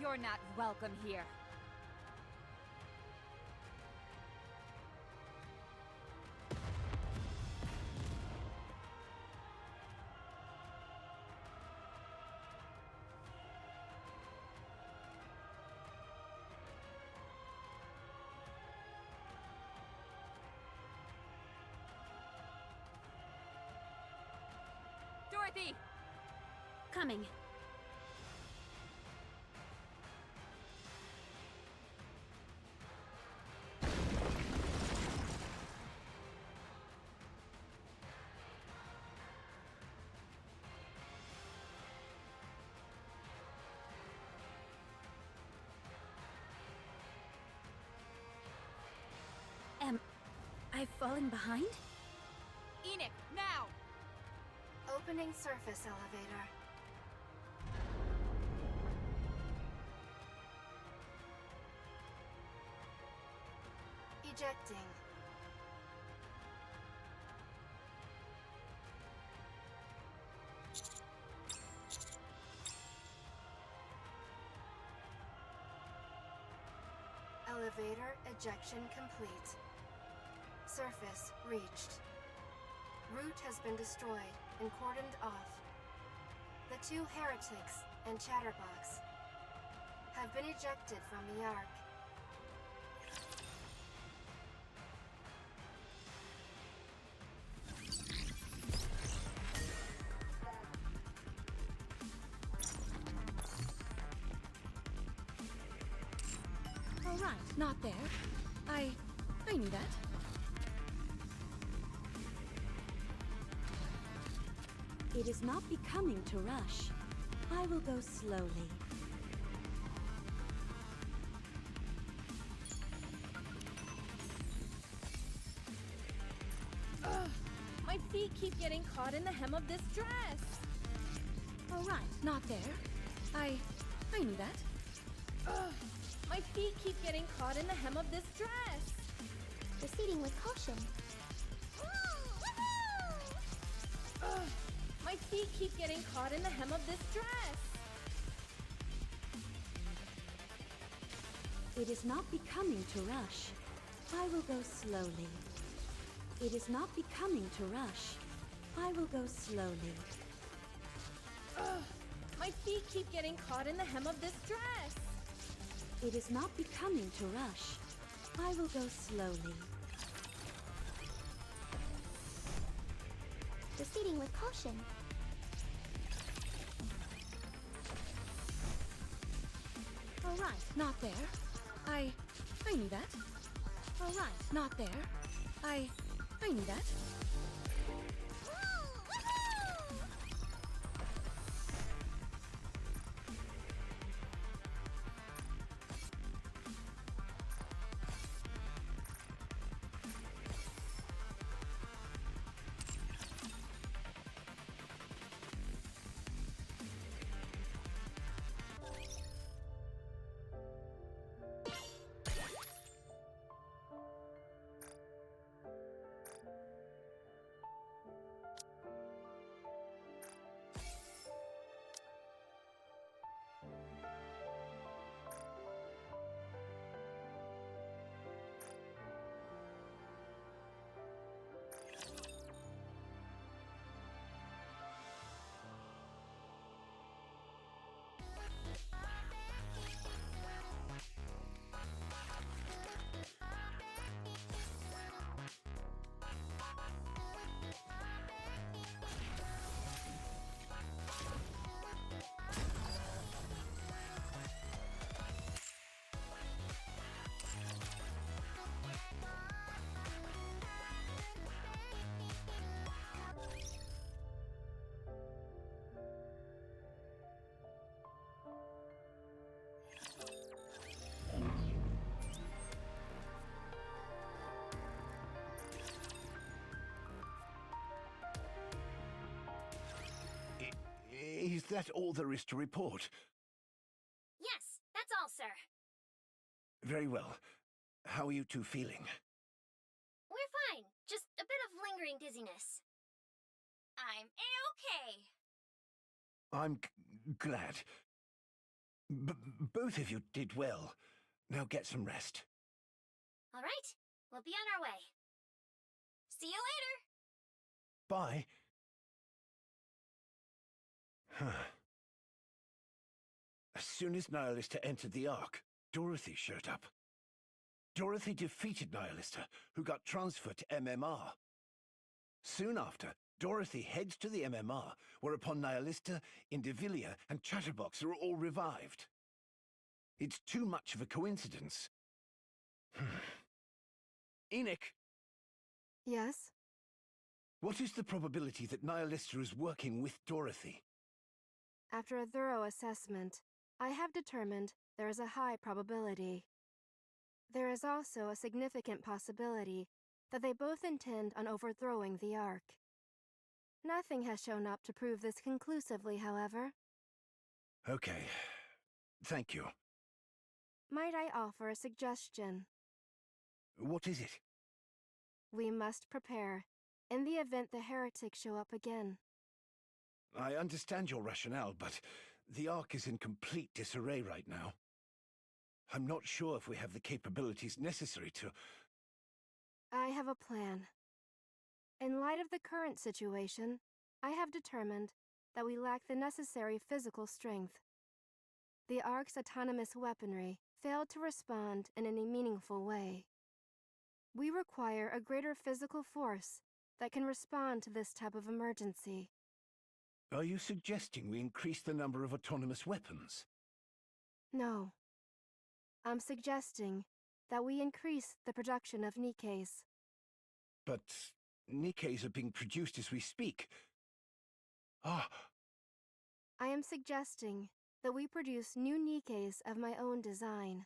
You're not welcome here. Dorothy!
Coming. Am I falling behind?
Enoch, now!
Opening surface elevator. Ejecting. Elevator ejection complete. Surface reached. Route has been destroyed and cordoned off. The two heretics and Chatterbox have been ejected from the Ark.
All right, not there. I knew that. It is not becoming to rush. I will go slowly.
Ugh, my feet keep getting caught in the hem of this dress.
All right, not there. I knew that.
Ugh, my feet keep getting caught in the hem of this dress.
Proceeding with caution.
Ugh, my feet keep getting caught in the hem of this dress.
It is not becoming to rush. I will go slowly. It is not becoming to rush. I will go slowly.
Ugh, my feet keep getting caught in the hem of this dress.
It is not becoming to rush. I will go slowly.
Proceeding with caution.
All right, not there. I knew that. All right, not there. I knew that.
that all there is to report?
Yes, that's all, sir.
Very well. How are you two feeling?
We're fine. Just a bit of lingering dizziness. I'm A-okay.
I'm glad. Both of you did well. Now get some rest.
All right, we'll be on our way. See you later.
Bye. As soon as Nihilista entered the Ark, Dorothy showed up. Dorothy defeated Nihilista, who got transferred to MMR. Soon after, Dorothy heads to the MMR, whereupon Nihilista, Indivilia, and Chatterbox are all revived. It's too much of a coincidence. Enoch,
Yes?
what is the probability that Nihilista is working with Dorothy?
After a thorough assessment, I have determined there is a high probability. There is also a significant possibility that they both intend on overthrowing the Ark. Nothing has shown up to prove this conclusively, however.
Okay. Thank you.
Might I offer a suggestion?
What is it?
We must prepare, in the event the heretics show up again.
I understand your rationale, but the Ark is in complete disarray right now. I'm not sure if we have the capabilities necessary to...
I have a plan. In light of the current situation, I have determined that we lack the necessary physical strength. The Ark's autonomous weaponry failed to respond in any meaningful way. We require a greater physical force that can respond to this type of emergency.
Are you suggesting we increase the number of autonomous weapons?
No. I'm suggesting that we increase the production of Nikes.
But Nikes are being produced as we speak. Ah,
I am suggesting that we produce new Nikes of my own design.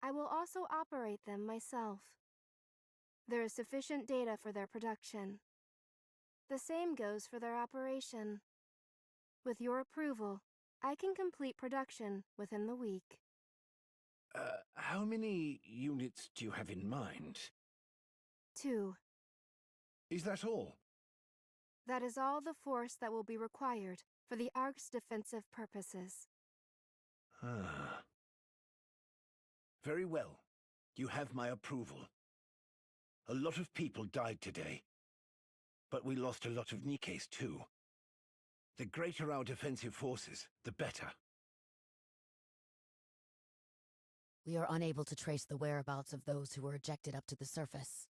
I will also operate them myself. There is sufficient data for their production. The same goes for their operation. With your approval, I can complete production within the week.
how many units do you have in mind?
2.
Is that all?
That is all the force that will be required for the Ark's defensive purposes.
Ah. Very well. You have my approval. A lot of people died today. But we lost a lot of Nikes too. The greater our defensive forces, the better.
We are unable to trace the whereabouts of those who were ejected up to the surface.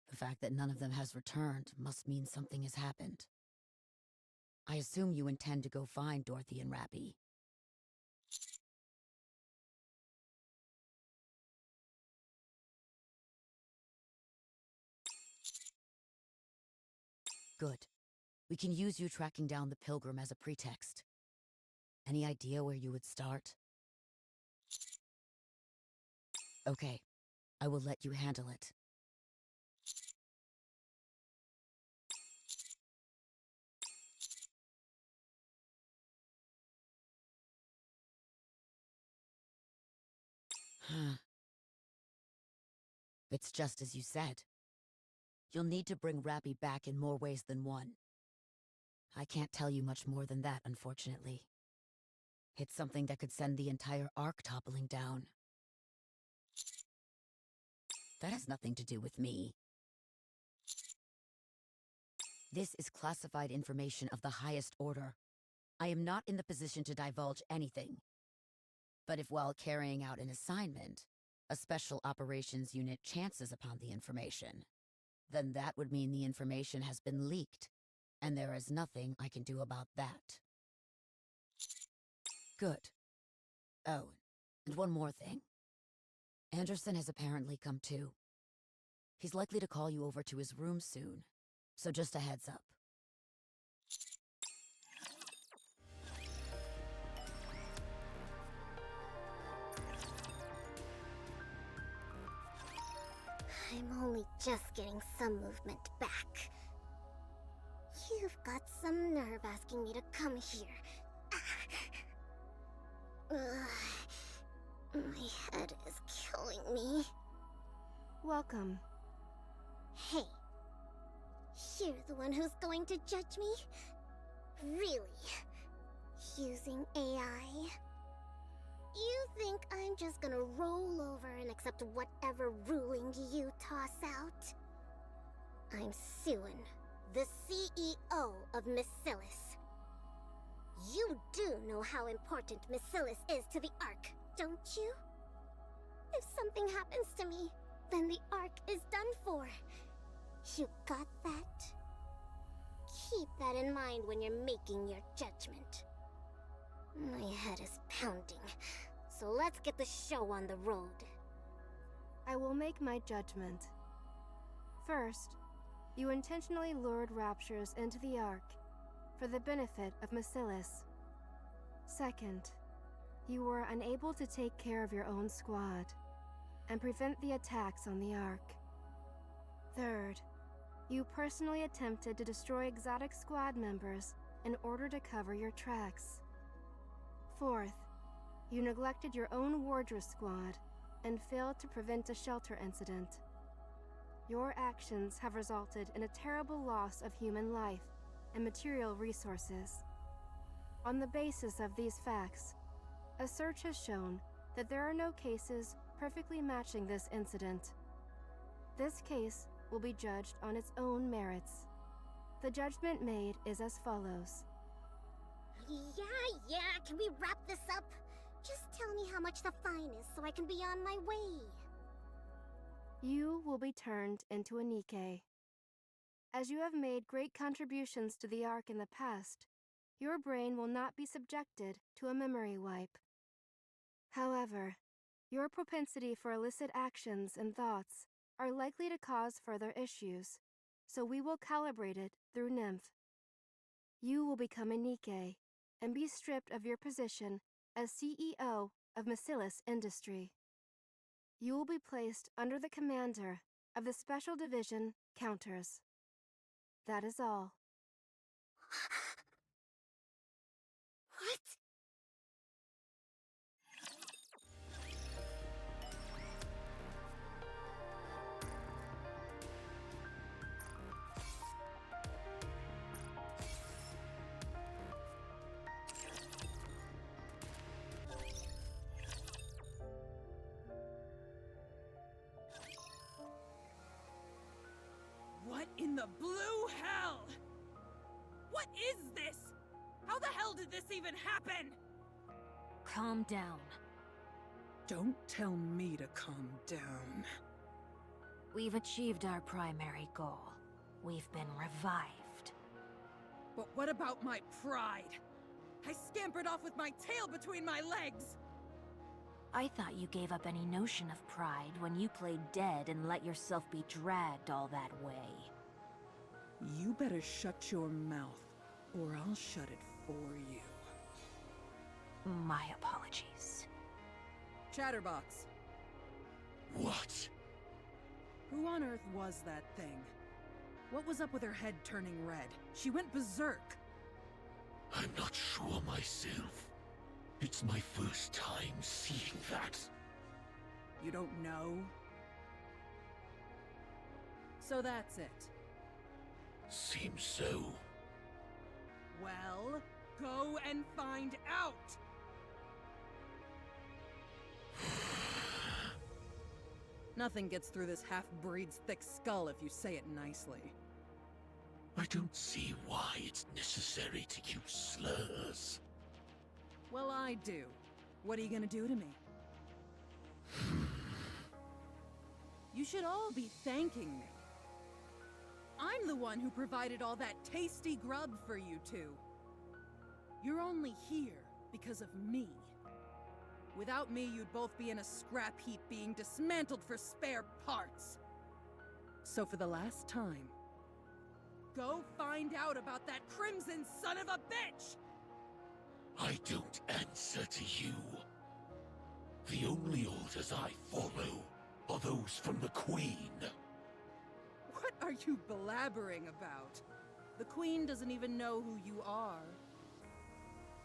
The fact that none of them has returned must mean something has happened. I assume you intend to go find Dorothy and Rappy. Good. We can use you tracking down the Pilgrim as a pretext. Any idea where you would start? Okay. I will let you handle it. It's just as you said. You'll need to bring Rappy back in more ways than one. I can't tell you much more than that, unfortunately. It's something that could send the entire Ark toppling down. That has nothing to do with me. This is classified information of the highest order. I am not in the position to divulge anything. But if while carrying out an assignment, a special operations unit chances upon the information, then that would mean the information has been leaked, and there is nothing I can do about that. Good. Oh, and one more thing. Anderson has apparently come to. He's likely to call you over to his room soon, so just a heads up.
I'm only just getting some movement back. You've got some nerve asking me to come here. My head is killing me.
Welcome.
Hey, you're the one who's going to judge me? Really? Using AI? You think I'm just gonna roll over and accept whatever ruling you toss out? I'm Suin, the CEO of Miscellus. You do know how important Miscellus is to the Ark, don't you? If something happens to me, then the Ark is done for. You got that? Keep that in mind when you're making your judgment. My head is pounding, so let's get the show on the road.
I will make my judgment. First, you intentionally lured Raptures into the Ark for the benefit of Miscellus. Second, you were unable to take care of your own squad and prevent the attacks on the Ark. Third, you personally attempted to destroy exotic squad members in order to cover your tracks. Fourth, you neglected your own wardress squad and failed to prevent a shelter incident. Your actions have resulted in a terrible loss of human life and material resources. On the basis of these facts, a search has shown that there are no cases perfectly matching this incident. This case will be judged on its own merits. The judgment made is as follows.
Yeah, can we wrap this up? Just tell me how much the fine is so I can be on my way.
You will be turned into a Nikke. As you have made great contributions to the Ark in the past, your brain will not be subjected to a memory wipe. However, your propensity for illicit actions and thoughts are likely to cause further issues, so we will calibrate it through Nymph. You will become a Nikke and be stripped of your position as CEO of Miscellus Industry. You will be placed under the commander of the Special Division Counters. That is all.
What?
What in the blue hell? What is this? How the hell did this even happen?
Calm down.
Don't tell me to calm down.
We've achieved our primary goal. We've been revived.
But what about my pride? I scampered off with my tail between my legs!
I thought you gave up any notion of pride when you played dead and let yourself be dragged all that way.
You better shut your mouth, or I'll shut it for you.
My apologies.
Chatterbox,
What?
who on earth was that thing? What was up with her head turning red? She went berserk.
I'm not sure myself. It's my first time seeing that.
You don't know? So that's it.
Seems so.
Well, go and find out! Nothing gets through this half-breed's thick skull if you say it nicely.
I don't see why it's necessary to use slurs.
Well, I do. What are you gonna do to me? You should all be thanking me. I'm the one who provided all that tasty grub for you two. You're only here because of me. Without me, you'd both be in a scrap heap being dismantled for spare parts. So for the last time, go find out about that crimson son of a bitch!
I don't answer to you. The only orders I follow are those from the Queen.
What are you blabbering about? The Queen doesn't even know who you are.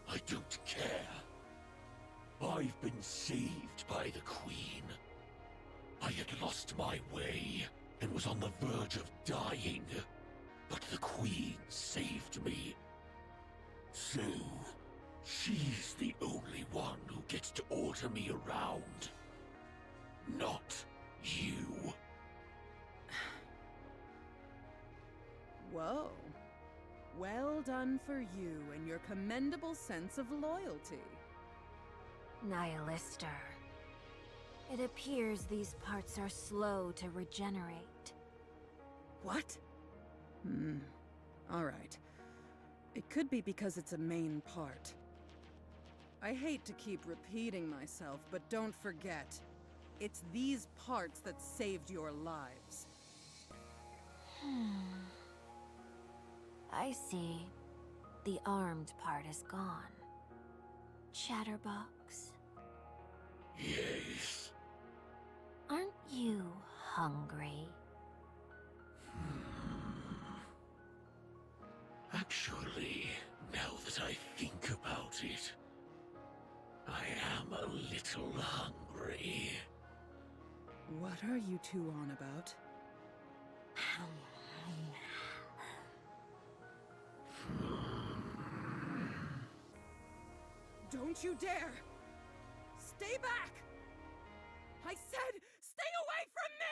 I don't care. I've been saved by the Queen. I had lost my way and was on the verge of dying, but the Queen saved me. So, she's the only one who gets to order me around. Not you.
Whoa. Well done for you and your commendable sense of loyalty.
Nihilister. It appears these parts are slow to regenerate.
What? Alright. It could be because it's a main part. I hate to keep repeating myself, but don't forget, it's these parts that saved your lives.
I see. The armed part is gone. Chatterbox,
Yes.
aren't you hungry?
Actually, now that I think about it, I am a little hungry.
What are you two on about? Don't you dare! Stay back! I said, stay away from me!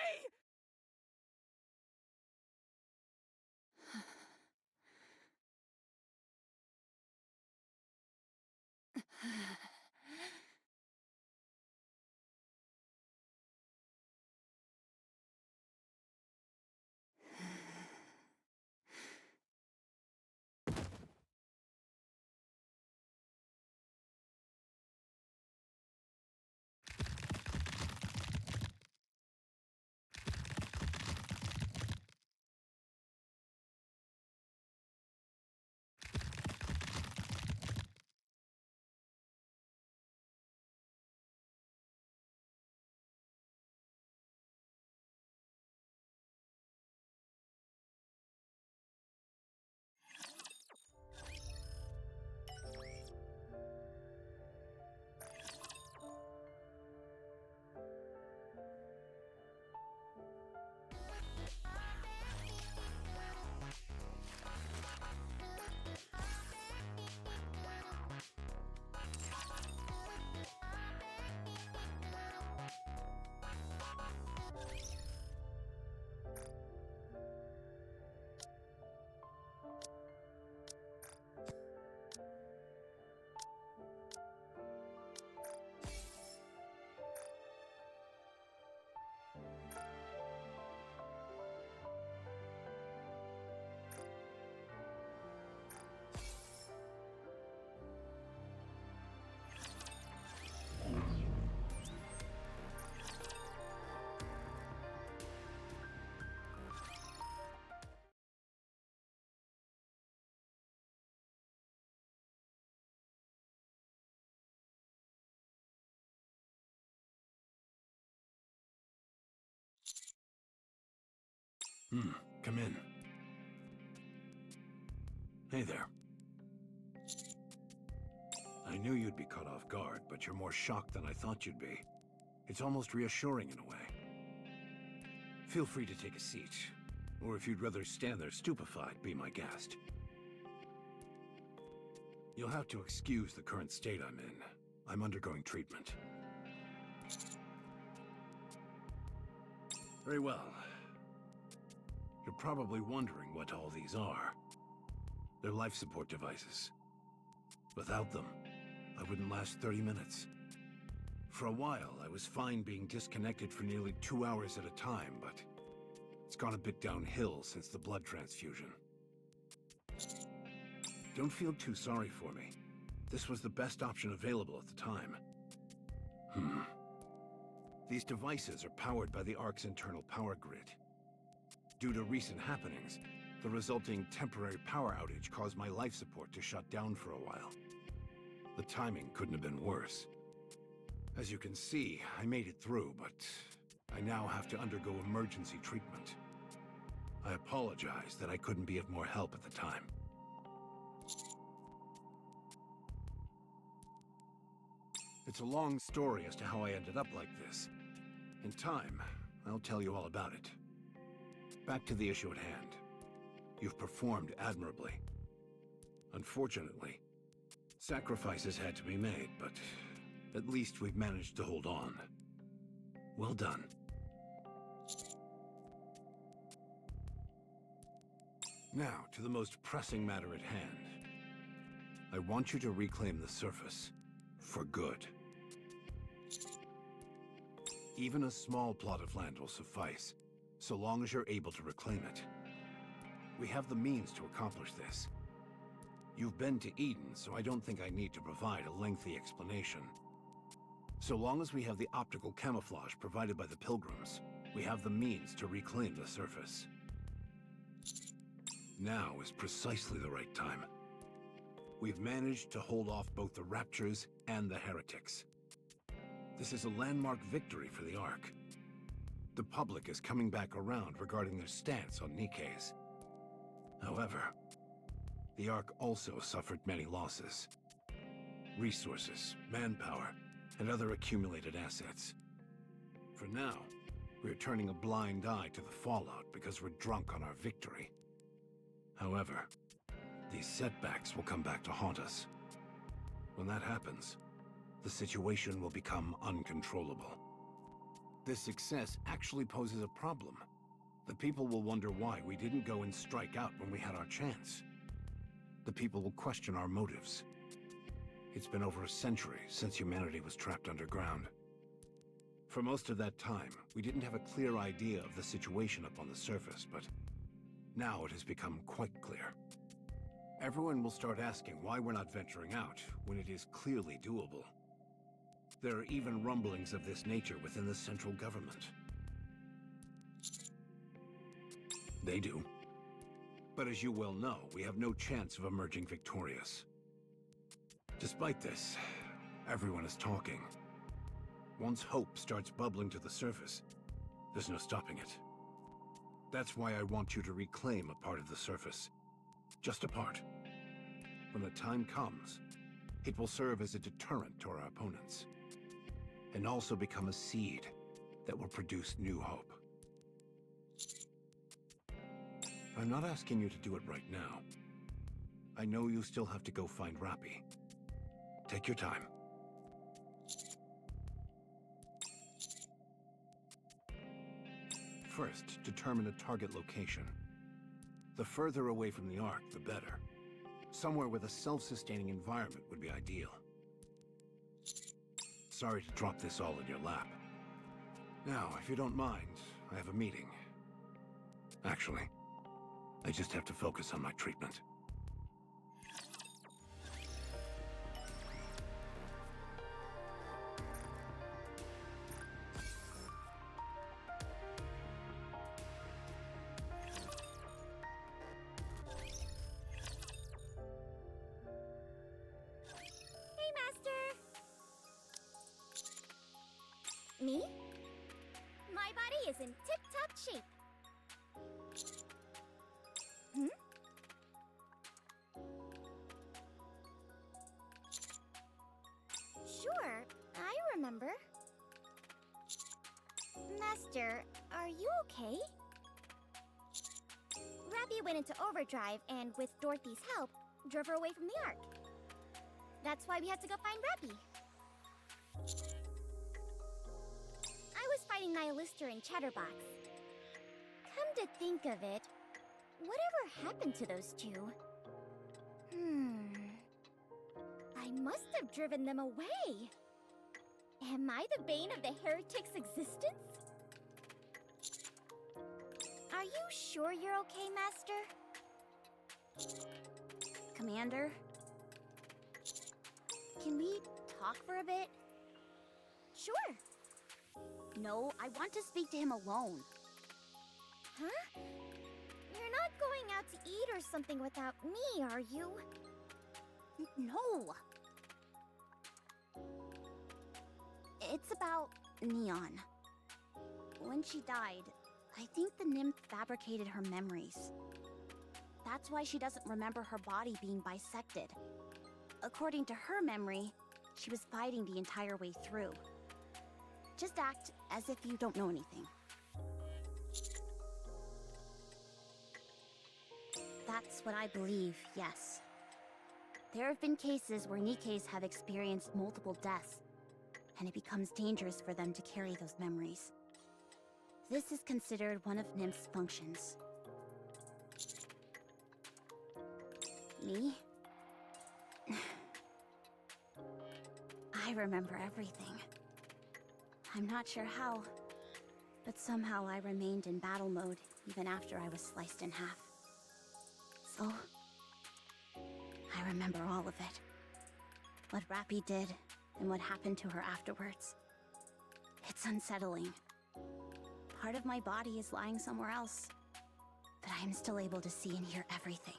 Come in. Hey there. I knew you'd be caught off guard, but you're more shocked than I thought you'd be. It's almost reassuring in a way. Feel free to take a seat. Or if you'd rather stand there stupefied, be my guest. You'll have to excuse the current state I'm in. I'm undergoing treatment. Very well. You're probably wondering what all these are. They're life support devices. Without them, I wouldn't last 30 minutes. For a while, I was fine being disconnected for nearly 2 hours at a time, but it's gone a bit downhill since the blood transfusion. Don't feel too sorry for me. This was the best option available at the time. These devices are powered by the Ark's internal power grid. Due to recent happenings, the resulting temporary power outage caused my life support to shut down for a while. The timing couldn't have been worse. As you can see, I made it through, but I now have to undergo emergency treatment. I apologize that I couldn't be of more help at the time. It's a long story as to how I ended up like this. In time, I'll tell you all about it. Back to the issue at hand. You've performed admirably. Unfortunately, sacrifices had to be made, but at least we've managed to hold on. Well done. Now, to the most pressing matter at hand. I want you to reclaim the surface. For good. Even a small plot of land will suffice, so long as you're able to reclaim it. We have the means to accomplish this. You've been to Eden, so I don't think I need to provide a lengthy explanation. So long as we have the optical camouflage provided by the Pilgrims, we have the means to reclaim the surface. Now is precisely the right time. We've managed to hold off both the Raptures and the Heretics. This is a landmark victory for the Ark. The public is coming back around regarding their stance on Nikkei's. However, the Ark also suffered many losses. Resources, manpower, and other accumulated assets. For now, we're turning a blind eye to the fallout because we're drunk on our victory. However, these setbacks will come back to haunt us. When that happens, the situation will become uncontrollable. This success actually poses a problem. The people will wonder why we didn't go and strike out when we had our chance. The people will question our motives. It's been over a century since humanity was trapped underground. For most of that time, we didn't have a clear idea of the situation up on the surface, but now it has become quite clear. Everyone will start asking why we're not venturing out when it is clearly doable. There are even rumblings of this nature within the central government. They do. But as you well know, we have no chance of emerging victorious. Despite this, everyone is talking. Once hope starts bubbling to the surface, there's no stopping it. That's why I want you to reclaim a part of the surface. Just a part. When the time comes, it will serve as a deterrent to our opponents. And also become a seed that will produce new hope. I'm not asking you to do it right now. I know you still have to go find Rappy. Take your time. First, determine a target location. The further away from the Ark, the better. Somewhere with a self-sustaining environment would be ideal. Sorry to drop this all in your lap. Now, if you don't mind, I have a meeting. Actually, I just have to focus on my treatment.
Hey, Master! Me? My body is in tip-top shape. Hmm? Sure, I remember. Master, are you okay? Rappy went into overdrive and, with Dorothy's help, drove her away from the Ark. That's why we had to go find Rappy. I was fighting Nihilister and Chatterbox. Come to think of it, whatever happened to those two? I must have driven them away. Am I the bane of the Heretic's existence? Are you sure you're okay, Master?
Commander? Can we talk for a bit?
Sure.
No, I want to speak to him alone.
Huh? You're not going out to eat or something without me, are you?
No! It's about Neon. When she died, I think the nymph fabricated her memories. That's why she doesn't remember her body being bisected. According to her memory, she was fighting the entire way through. Just act as if you don't know anything. That's what I believe, yes. There have been cases where Nikkes have experienced multiple deaths, and it becomes dangerous for them to carry those memories. This is considered one of Nymph's functions. Me? I remember everything. I'm not sure how, but somehow I remained in battle mode even after I was sliced in half. So, I remember all of it. What Rappy did, and what happened to her afterwards. It's unsettling. Part of my body is lying somewhere else, but I am still able to see and hear everything.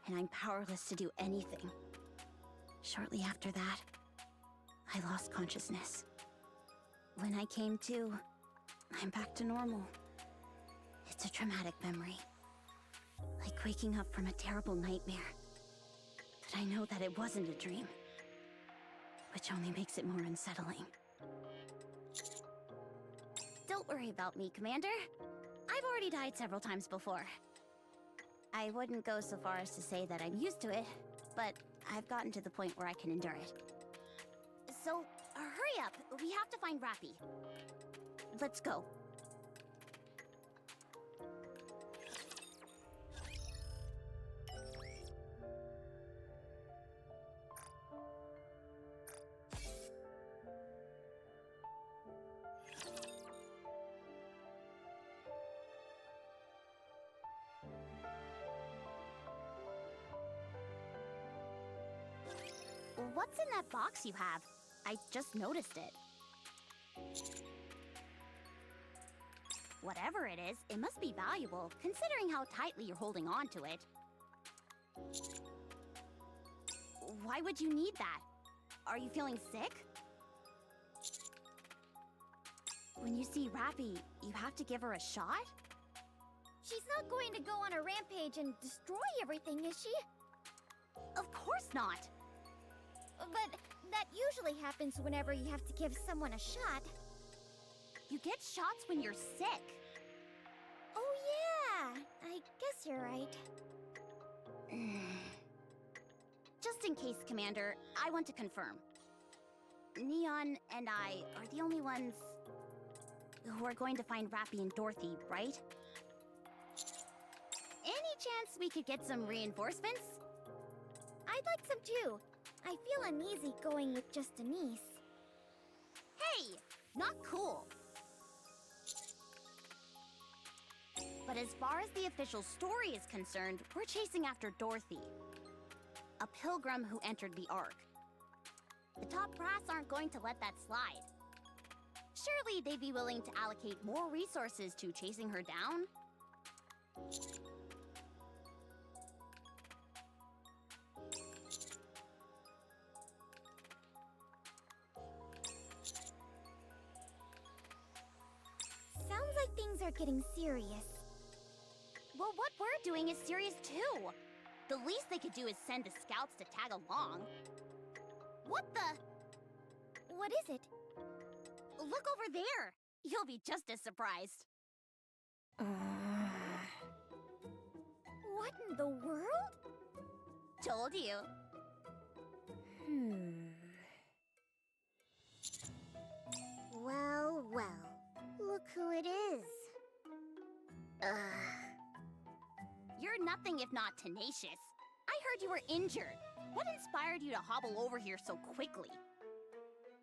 And I'm powerless to do anything. Shortly after that, I lost consciousness. When I came to, I'm back to normal. It's a traumatic memory. Like waking up from a terrible nightmare. But I know that it wasn't a dream. Which only makes it more unsettling. Don't worry about me, Commander. I've already died several times before. I wouldn't go so far as to say that I'm used to it, but I've gotten to the point where I can endure it. So, hurry up. We have to find Rappy. Let's go. What's in that box you have? I just noticed it. Whatever it is, it must be valuable, considering how tightly you're holding on to it. Why would you need that? Are you feeling sick? When you see Rappy, you have to give her a shot?
She's not going to go on a rampage and destroy everything, is she?
Of course not!
But that usually happens whenever you have to give someone a shot.
You get shots when you're sick.
Oh yeah, I guess you're right.
Just in case, Commander, I want to confirm. Neon and I are the only ones who are going to find Rappy and Dorothy, right? Any chance we could get some reinforcements?
I'd like some too. I feel uneasy going with just Denise.
Hey! Not cool! But as far as the official story is concerned, we're chasing after Dorothy. A pilgrim who entered the Ark. The top brass aren't going to let that slide. Surely they'd be willing to allocate more resources to chasing her down?
Sounds like things are getting serious.
Well, what we're doing is serious too. The least they could do is send the scouts to tag along. What the?
What is it?
Look over there! You'll be just as surprised.
What in the world?
Told you.
Well, well. Look who it is.
You're nothing if not tenacious. I heard you were injured. What inspired you to hobble over here so quickly?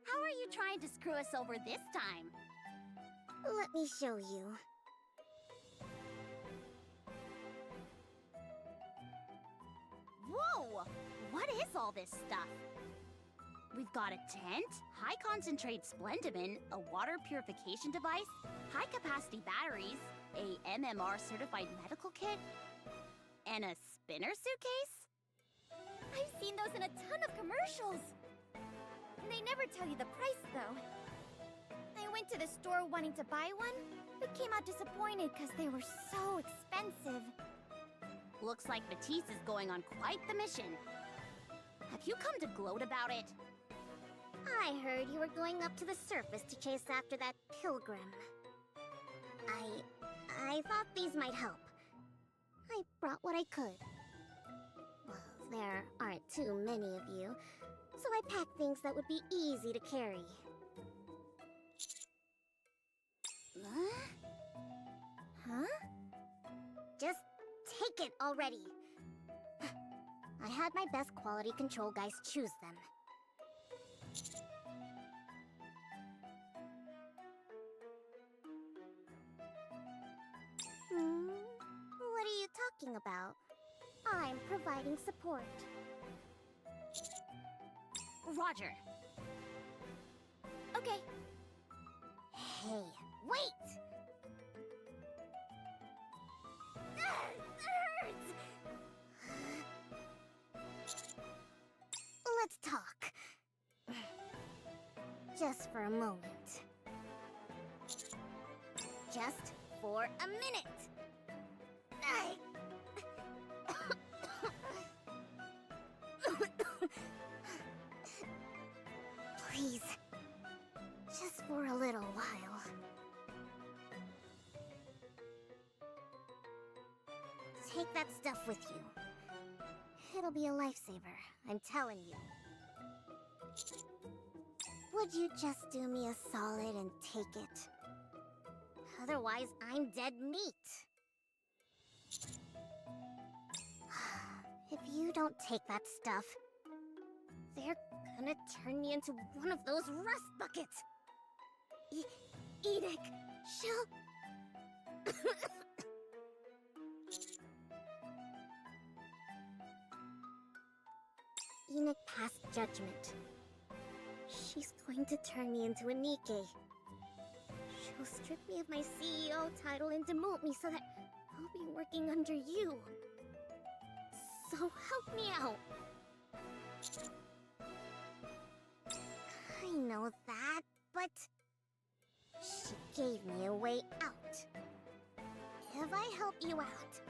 How are you trying to screw us over this time?
Let me show you.
Whoa! What is all this stuff? We've got a tent, high-concentrate Splendimin, a water purification device, high-capacity batteries, a MMR-certified medical kit, and a spinner suitcase?
I've seen those in a ton of commercials. They never tell you the price, though. I went to the store wanting to buy one, but came out disappointed because they were so expensive.
Looks like Matisse is going on quite the mission. Have you come to gloat about it?
I heard you were going up to the surface to chase after that pilgrim. I thought these might help. I brought what I could. Well, there aren't too many of you, so I packed things that would be easy to carry. Huh? Just take it already. I had my best quality control guys choose them. What are you talking about? I'm providing support.
Roger.
Okay. Hey, wait! It hurts! Let's talk. Just for a moment. Just for a minute. Please. Just for a little while. Take that stuff with you. It'll be a lifesaver, I'm telling you. Would you just do me a solid and take it? Otherwise, I'm dead meat. If you don't take that stuff, they're gonna turn me into one of those rust buckets. Edic, she'll... Enoch passed judgment. She's going to turn me into a Nikkei. She'll strip me of my CEO title and demote me so that I'll be working under you. So help me out. I know that, but she gave me a way out. If I help you out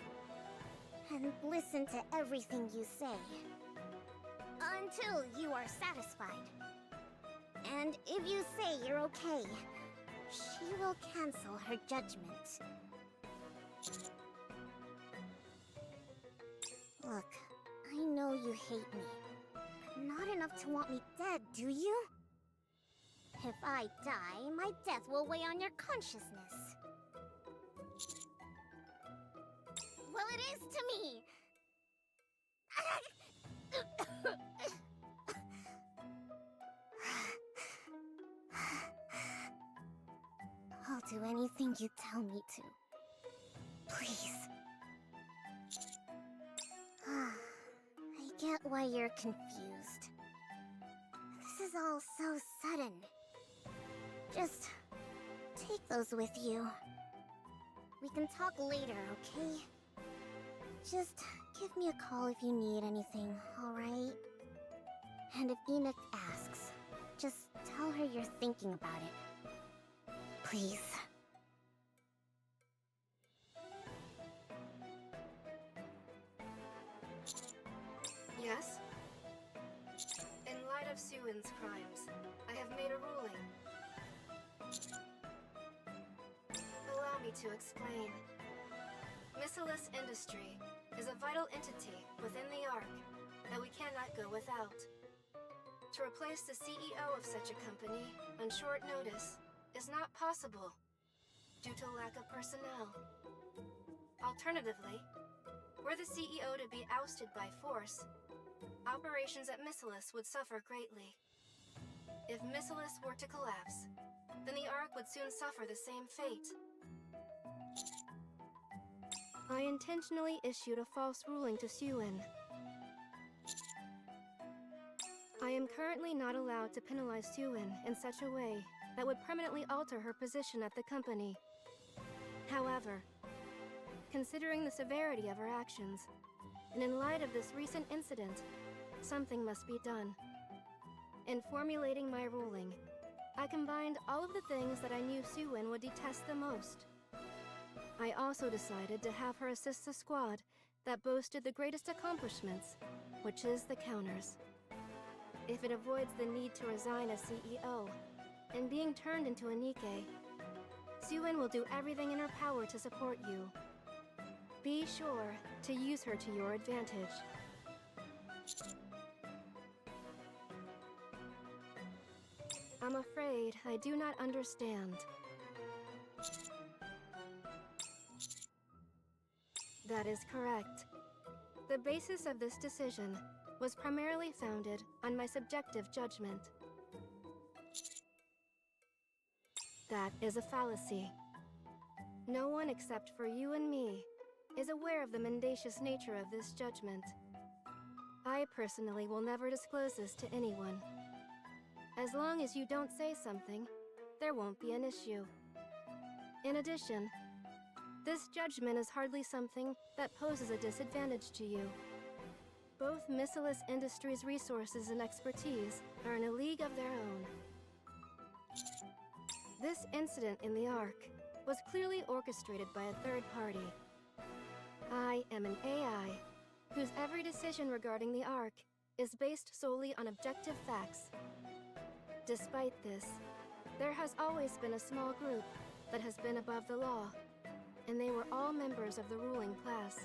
and listen to everything you say until you are satisfied, and if you say you're okay, she will cancel her judgment. Look, I know you hate me, but not enough to want me dead, do you? If I die, my death will weigh on your consciousness. Well, it is to me! I'll do anything you tell me to. Please. I get why you're confused. This is all so sudden. Just take those with you. We can talk later, okay? Just give me a call if you need anything, alright? And if Enoch asks, just tell her you're thinking about it. Please.
Yes? In light of Suin's crimes, I have made a ruling. Allow me to explain. Missilus Industry is a vital entity within the Ark that we cannot go without. To replace the CEO of such a company on short notice is not possible due to lack of personnel. Alternatively, were the CEO to be ousted by force, operations at Missilus would suffer greatly. If Missilus were to collapse, then the Ark would soon suffer the same fate. I intentionally issued a false ruling to Suin. I am currently not allowed to penalize Suin in such a way that would permanently alter her position at the company. However, considering the severity of her actions, and in light of this recent incident, something must be done. In formulating my ruling, I combined all of the things that I knew Suin would detest the most. I also decided to have her assist the squad that boasted the greatest accomplishments, which is the counters. If it avoids the need to resign as CEO and being turned into a Nikkei, Suin will do everything in her power to support you. Be sure to use her to your advantage. I'm afraid I do not understand. That is correct. The basis of this decision was primarily founded on my subjective judgment. That is a fallacy. No one except for you and me is aware of the mendacious nature of this judgment. I personally will never disclose this to anyone. As long as you don't say something, there won't be an issue. In addition, this judgment is hardly something that poses a disadvantage to you. Both Missilus Industries' resources and expertise are in a league of their own. This incident in the Ark was clearly orchestrated by a third party. I am an AI whose every decision regarding the Ark is based solely on objective facts. Despite this, there has always been a small group that has been above the law, and they were all members of the ruling class.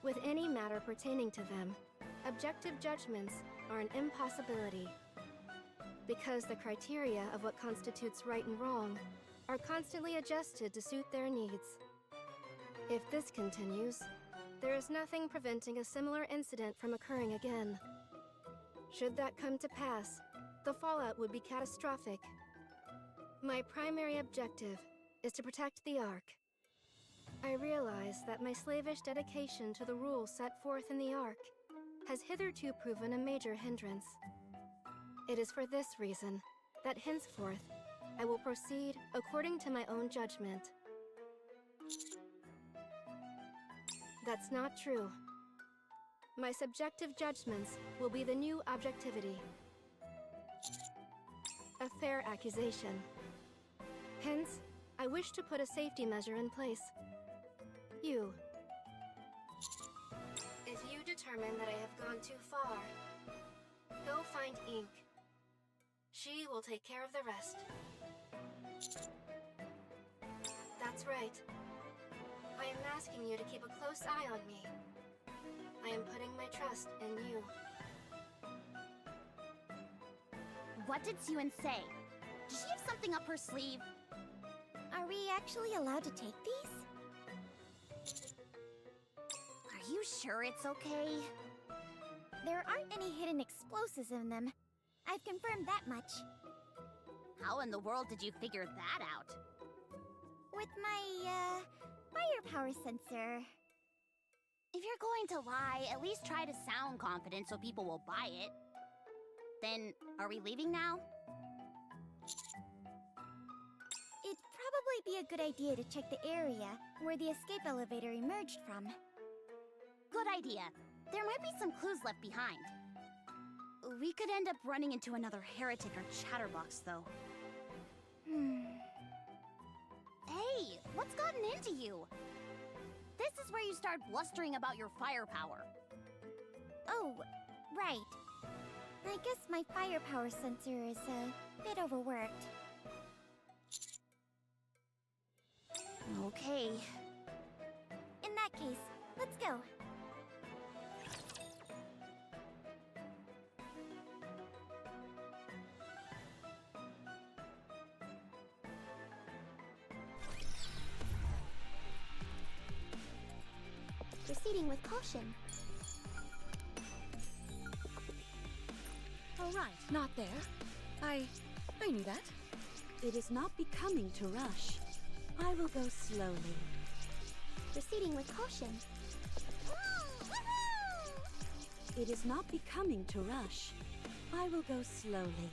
With any matter pertaining to them, objective judgments are an impossibility. Because the criteria of what constitutes right and wrong are constantly adjusted to suit their needs. If this continues, there is nothing preventing a similar incident from occurring again. Should that come to pass, the fallout would be catastrophic. My primary objective is to protect the Ark. I realize that my slavish dedication to the rules set forth in the Ark has hitherto proven a major hindrance. It is for this reason that henceforth I will proceed according to my own judgment. That's not true. My subjective judgments will be the new objectivity. A fair accusation. Hence, I wish to put a safety measure in place. You. If you determine that I have gone too far, go find Ink. She will take care of the rest. That's right. I am asking you to keep a close eye on me. I am putting my trust in you.
What did Suin say? Does she have something up her sleeve? Are we actually allowed to take these? Are you sure it's okay? There aren't any hidden explosives in them. I've confirmed that much. How in the world did you figure that out? With my, firepower sensor. If you're going to lie, at least try to sound confident so people will buy it. Then, are we leaving now? It'd probably be a good idea to check the area where the escape elevator emerged from. Good idea. There might be some clues left behind. We could end up running into another heretic or chatterbox, though. Hey, what's gotten into you? This is where you start blustering about your firepower. Oh, right. I guess my firepower sensor is a bit overworked. Okay. In that case, let's go. Proceeding with caution.
All right, not there. I knew that. It is not becoming to rush. I will go slowly.
Proceeding with caution.
It is not becoming to rush. I will go slowly.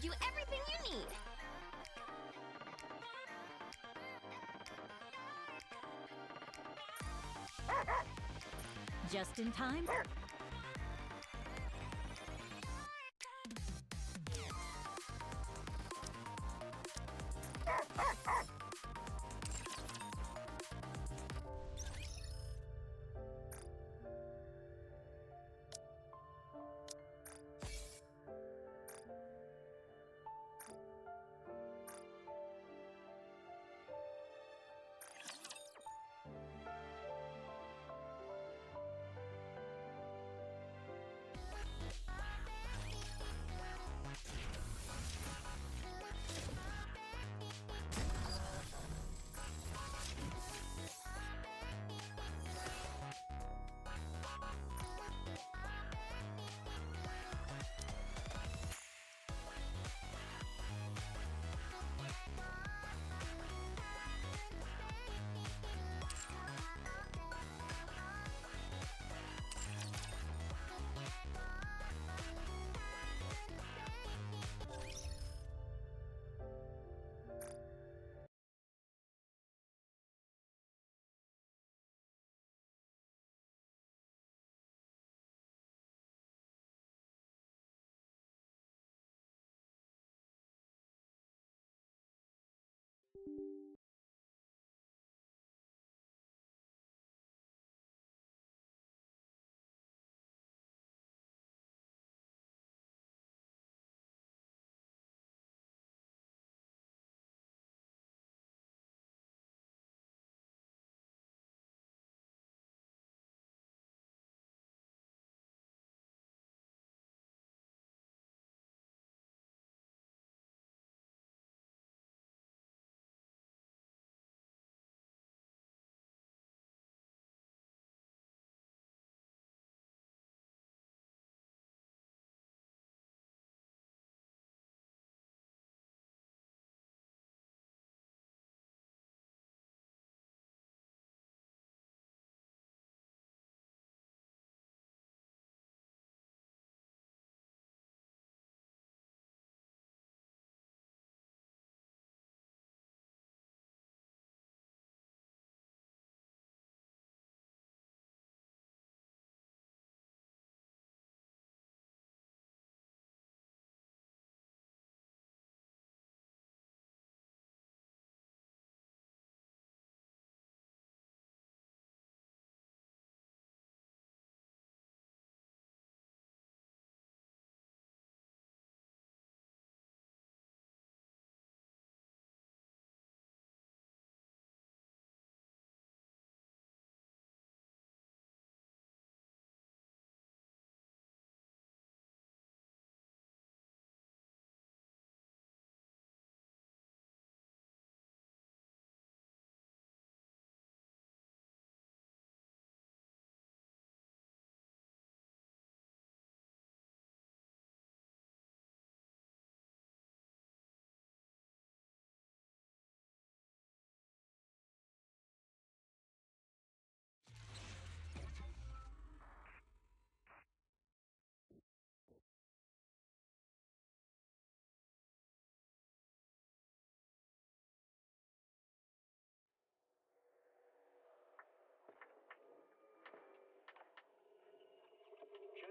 build you everything you need.
Just in time.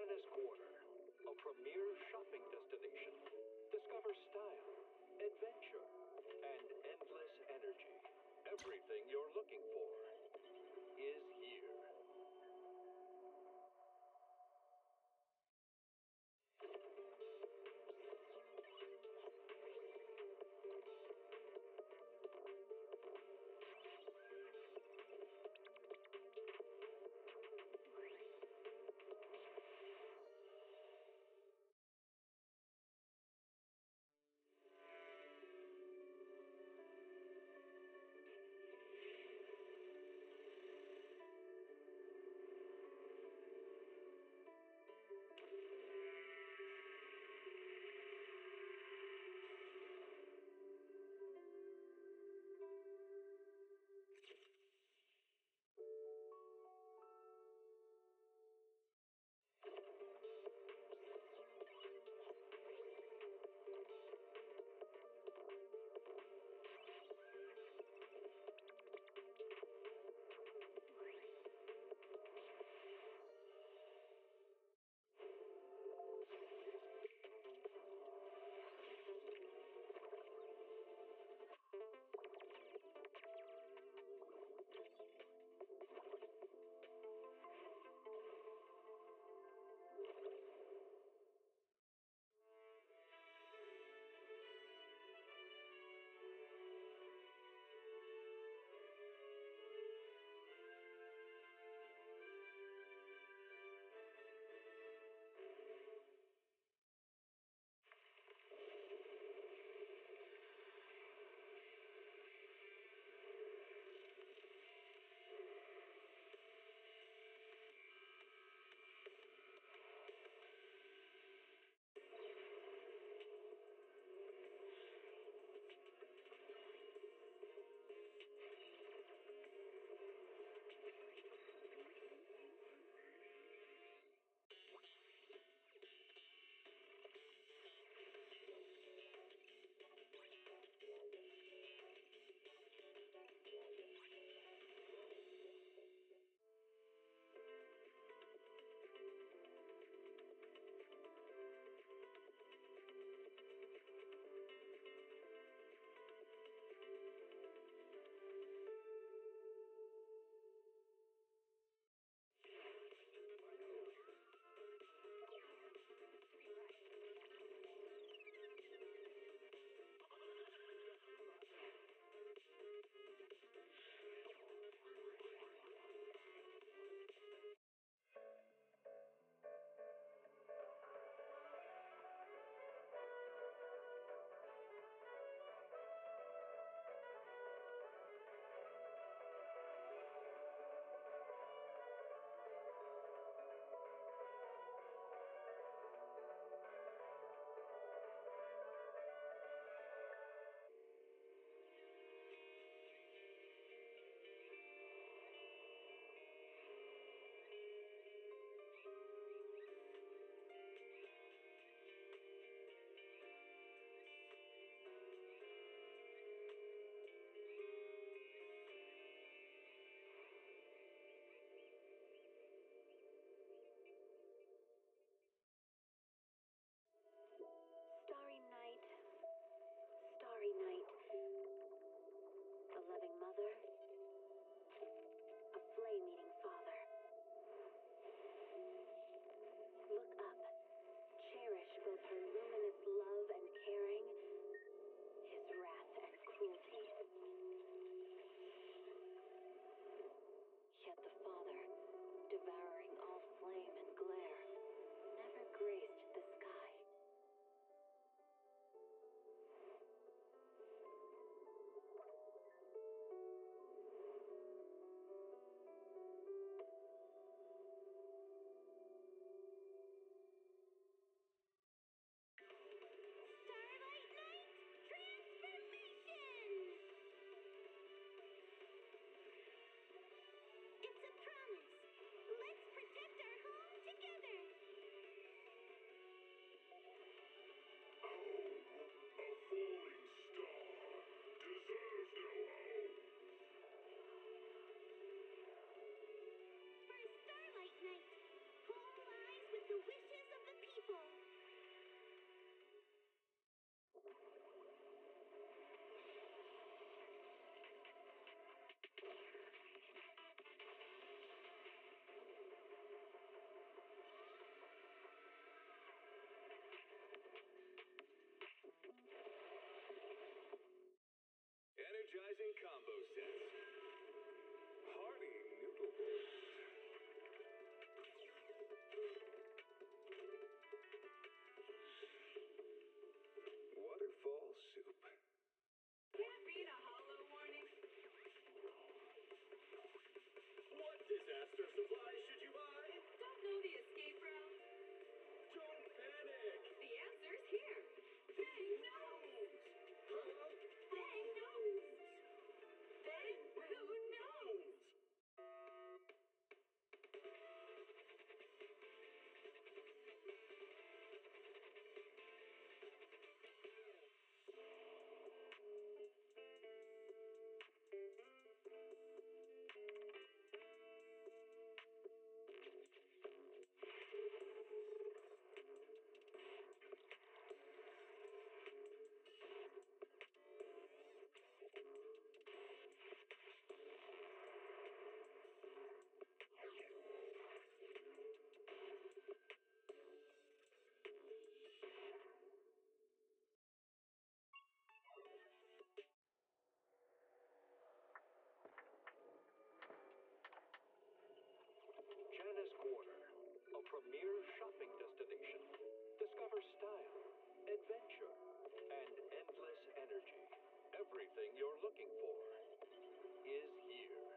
Janice Quarter, a premier shopping destination. Discover style, adventure, and endless energy. Everything you're looking for is here. premier shopping destination. Discover style, adventure, and endless energy. Everything you're looking for is here.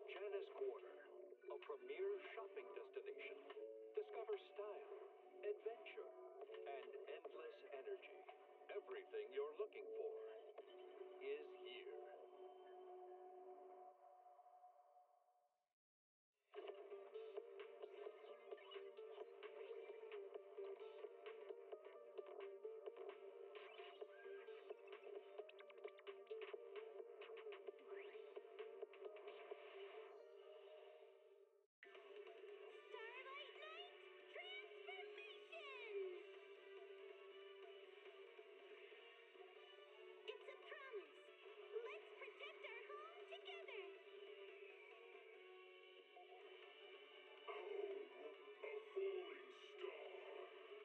Janice Quarter, a premier shopping destination. Discover style, adventure, and endless energy. Everything you're looking for is here.
Starlight Knight transformation! It's a promise. Let's protect our home together.
A falling star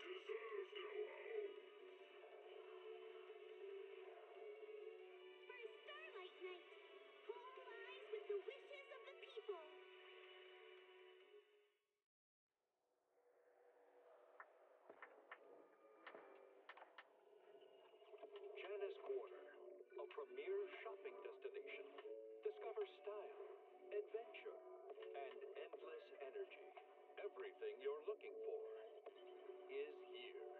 deserves no home.
For Starlight Knight, home lies with the wishes of the people.
Janice Quarter, a premier shopping destination. Discover style, adventure, and endless energy. Everything you're looking for is here.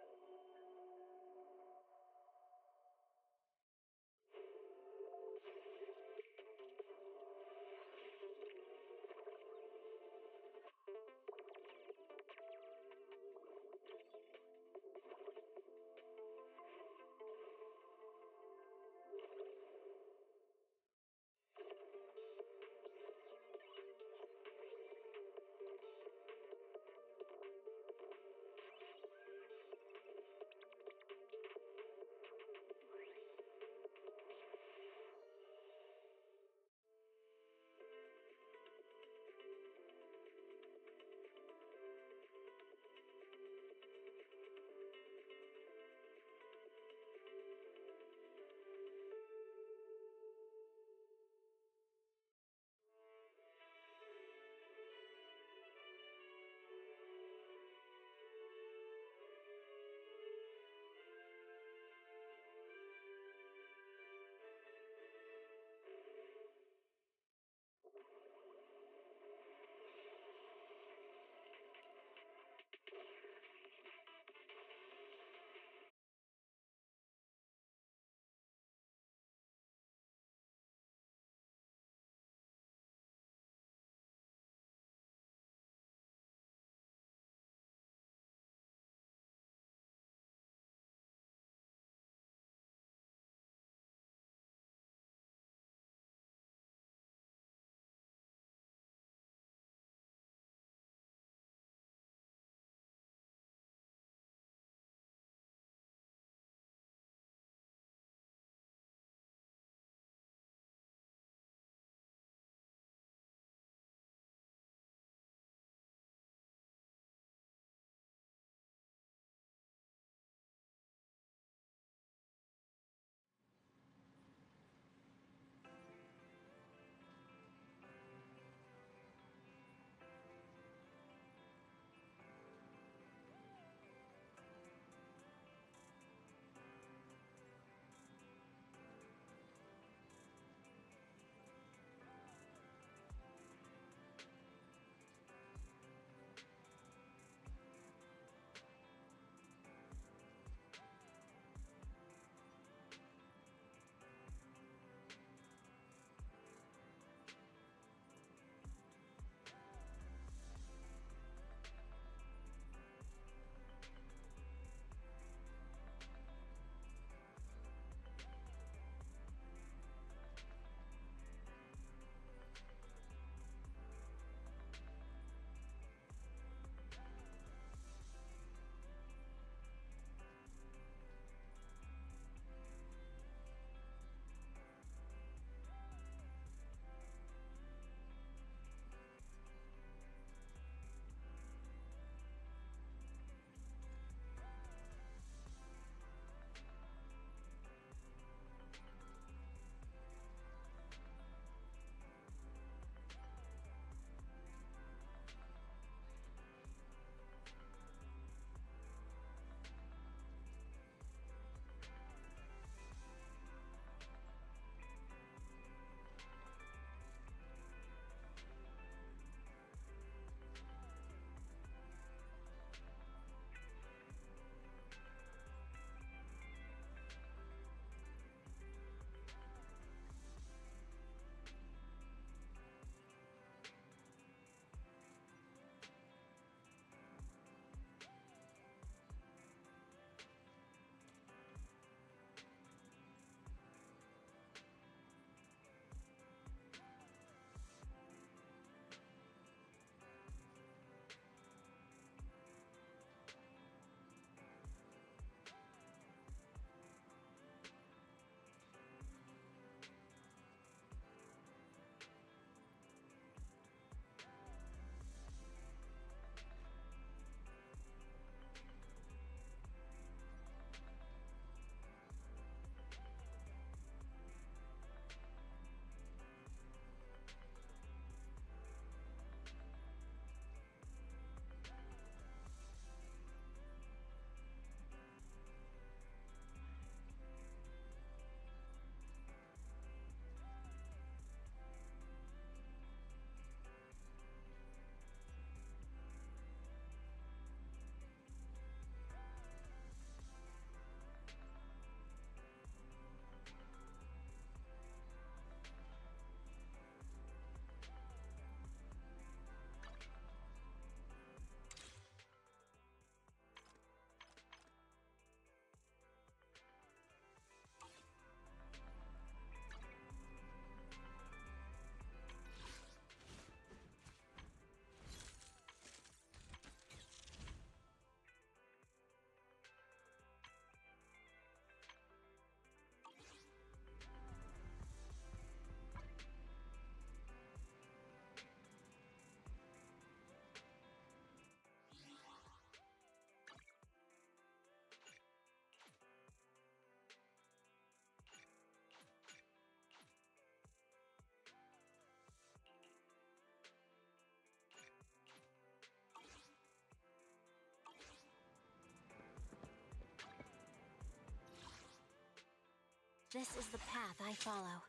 This is the path I follow.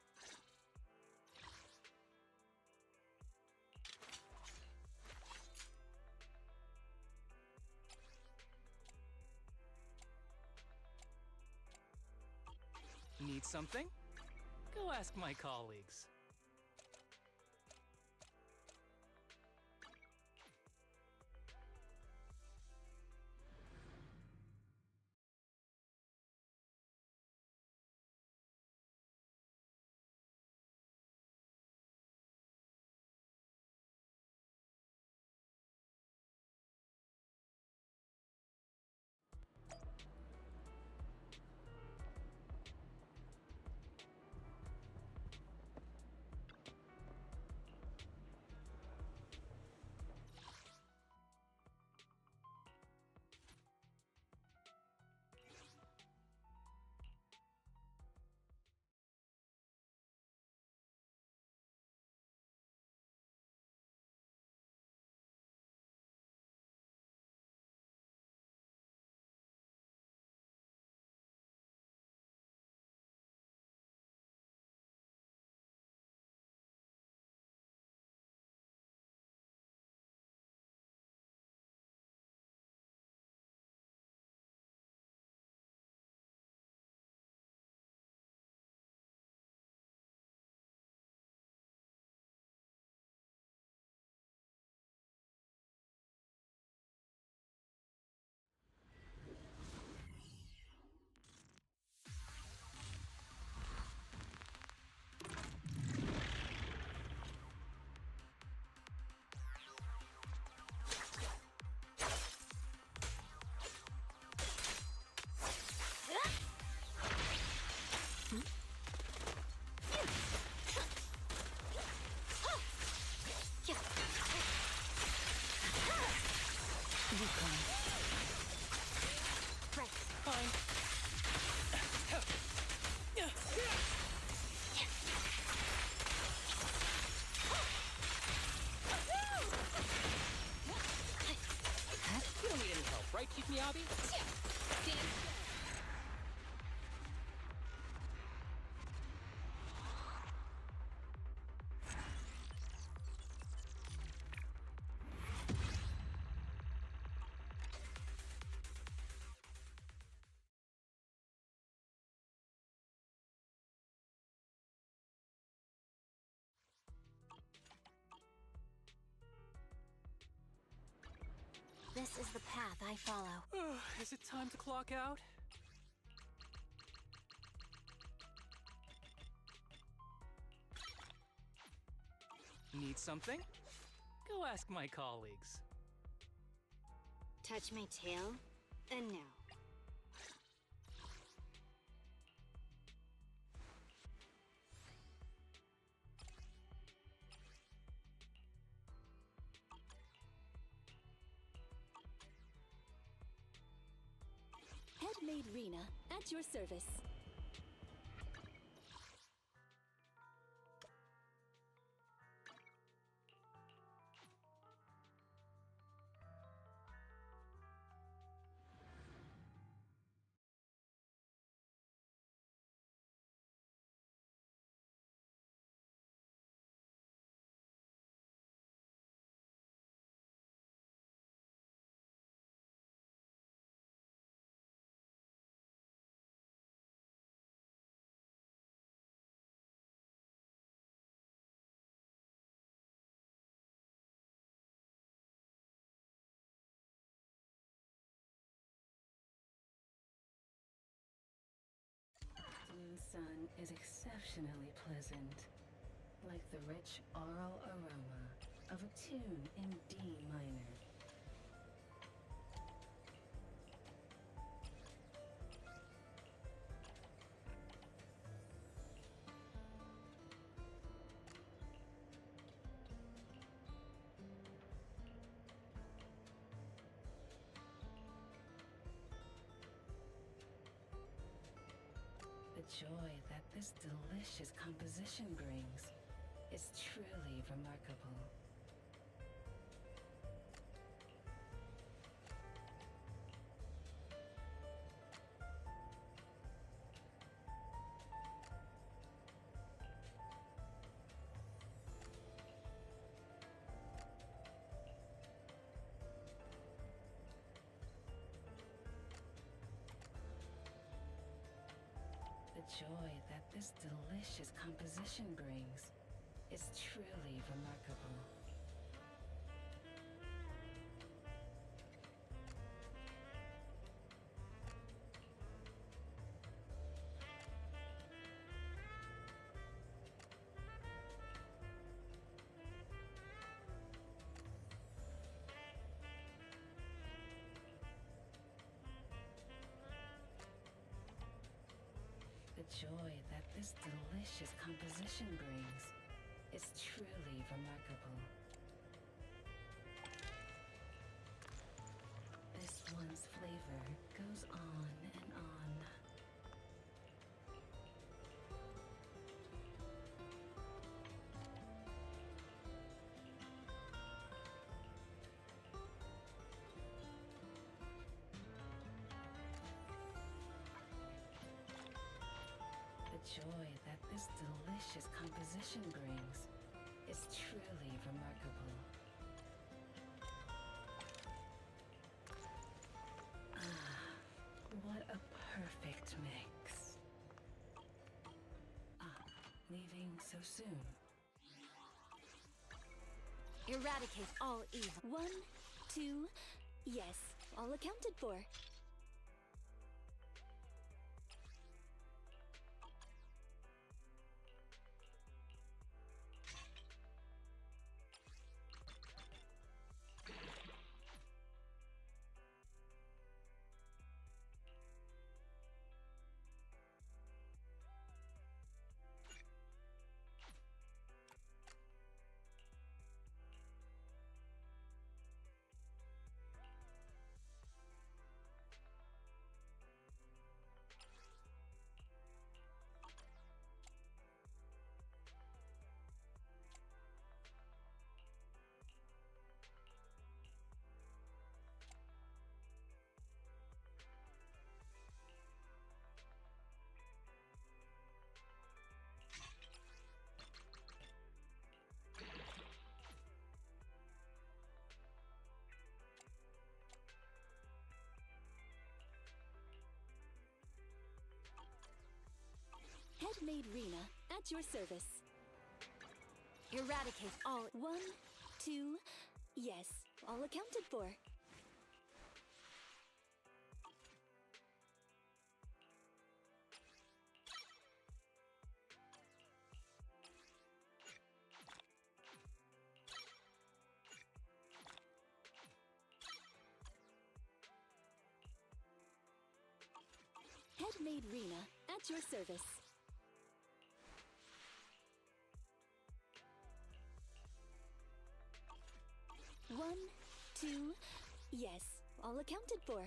Need something? Go ask my colleagues. You don't need any help, right, Chief Miyabi?
This is the path I follow.
Is it time to clock out? Need something? Go ask my colleagues.
Touch my tail, and no.
Headmaid Rena, at your service.
Sun is exceptionally pleasant, like the rich oral aroma of a tune in D minor. The joy that this delicious composition brings is truly remarkable. joy that this delicious composition brings is truly remarkable. The joy that this delicious composition brings is truly remarkable. This one's flavor goes on and on. The joy that this delicious composition brings is truly remarkable. Ah, what a perfect mix. Ah, leaving so soon.
Eradicate all evil. 1, 2, yes, all accounted for. Headmaid Rena, at your service. Eradicate all. 1, 2, yes, all accounted for. Headmaid Rena, at your service. One, 2, yes, all accounted for.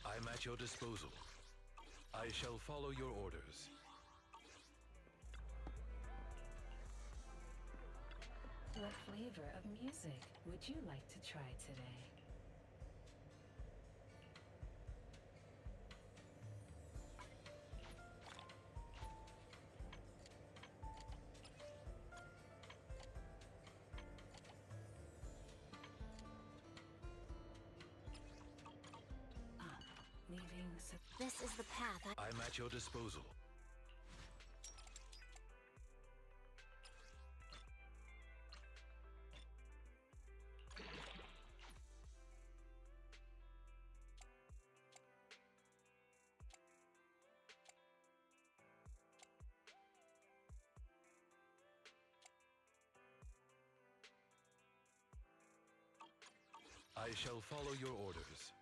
I'm at your disposal. I shall follow your orders.
What flavor of music would you like to try today? Ah, leaving so...
This is the path
I'm at your disposal. I shall follow your orders.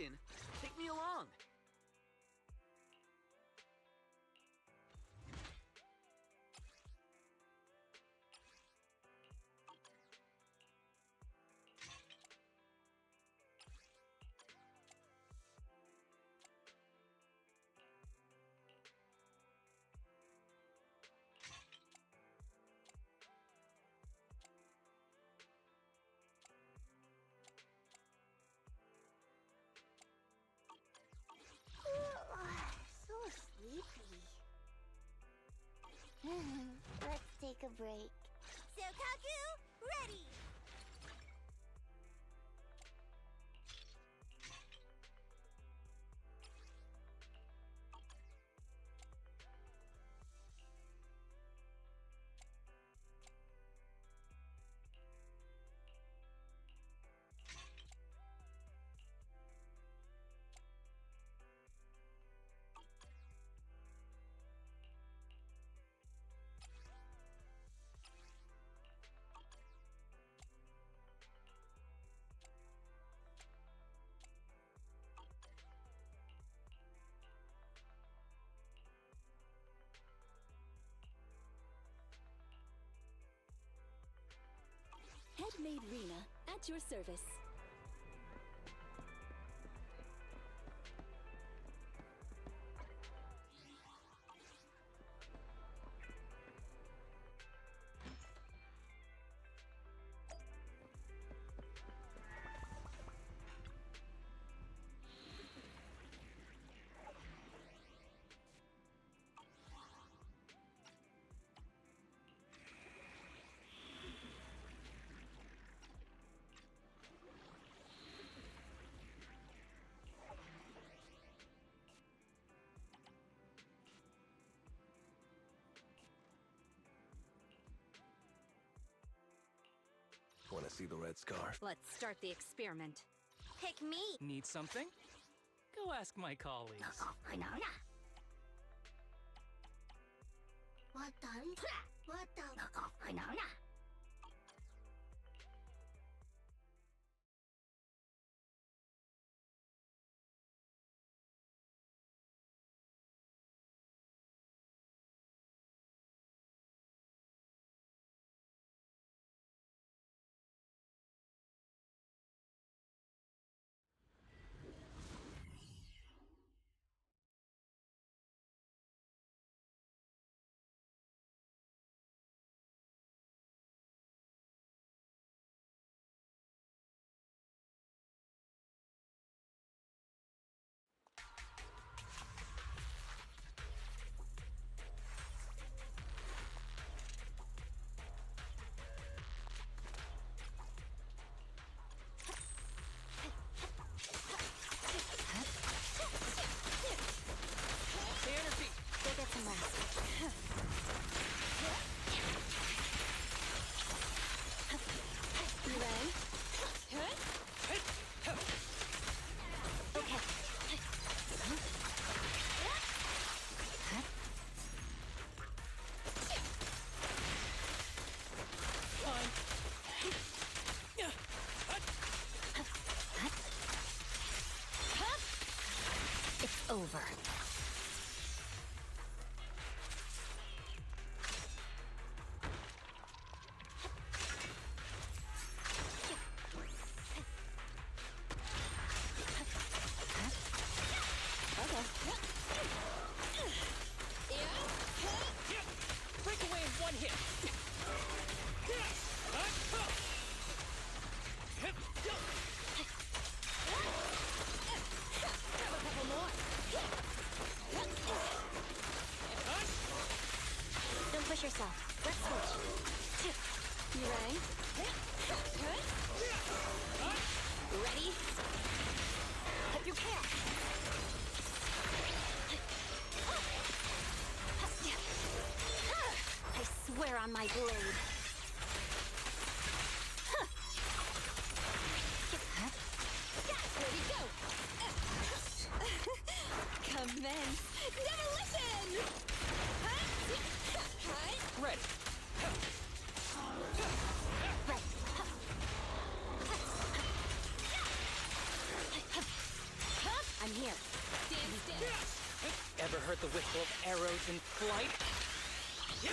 mission. Take me along.
So sleepy. Let's take a break. Sokaku, ready!
Headmaid Rena, at your service.
Want to see the red scarf?
Let's start the experiment.
Pick me!
Need something? Go ask my colleagues.
It's over.
Break away in one hit.
Grab a couple more. Don't push yourself. Let's switch. You ready? Ready? If you can. I swear on my blade. Here we go. Commence demolition.
Ready. heard the whistle of arrows in flight? Yeah!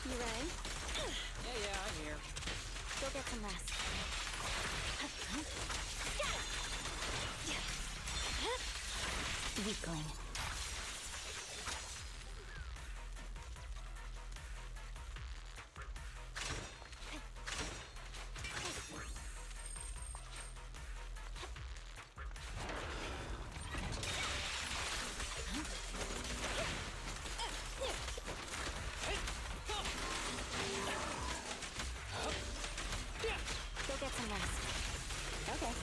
You ready?
Yeah, I'm here.
Go get some rest. Weakling. Go get some rest. Okay.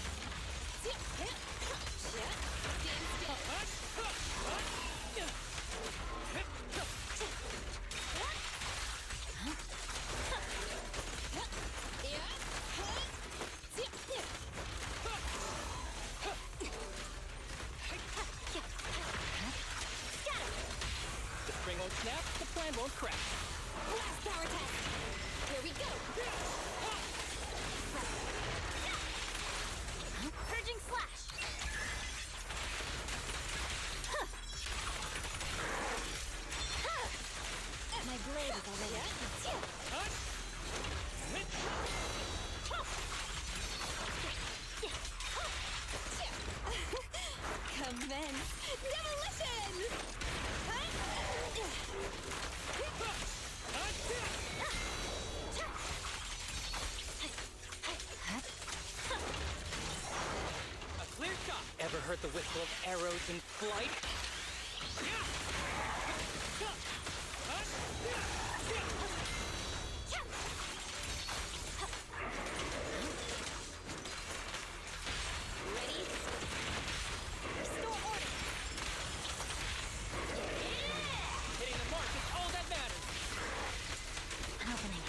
The string won't snap, the plan won't crack.
Blast power test! Here we go! Purging slash! My blade is already... Commence demolition!
A clear shot. Ever heard the whistle of arrows in flight?
Ready? Restore order!
Hitting the mark is all that matters.
An opening.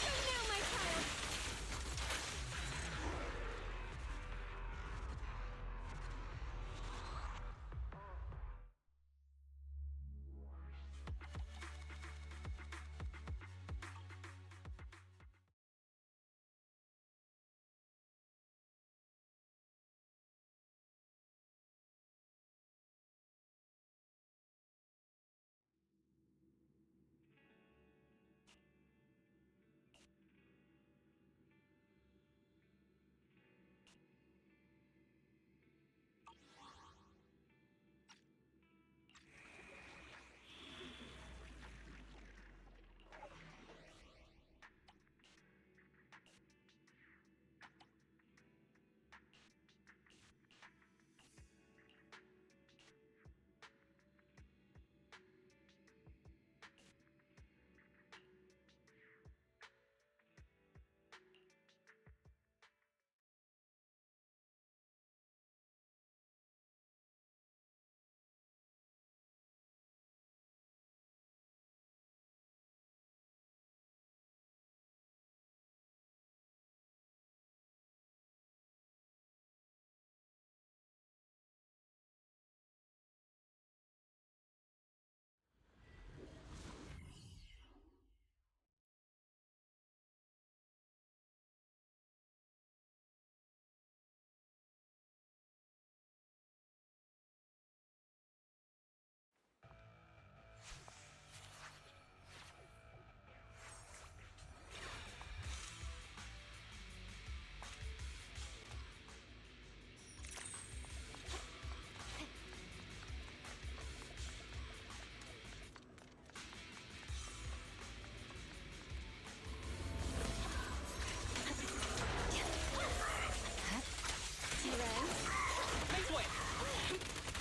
Go now, my child!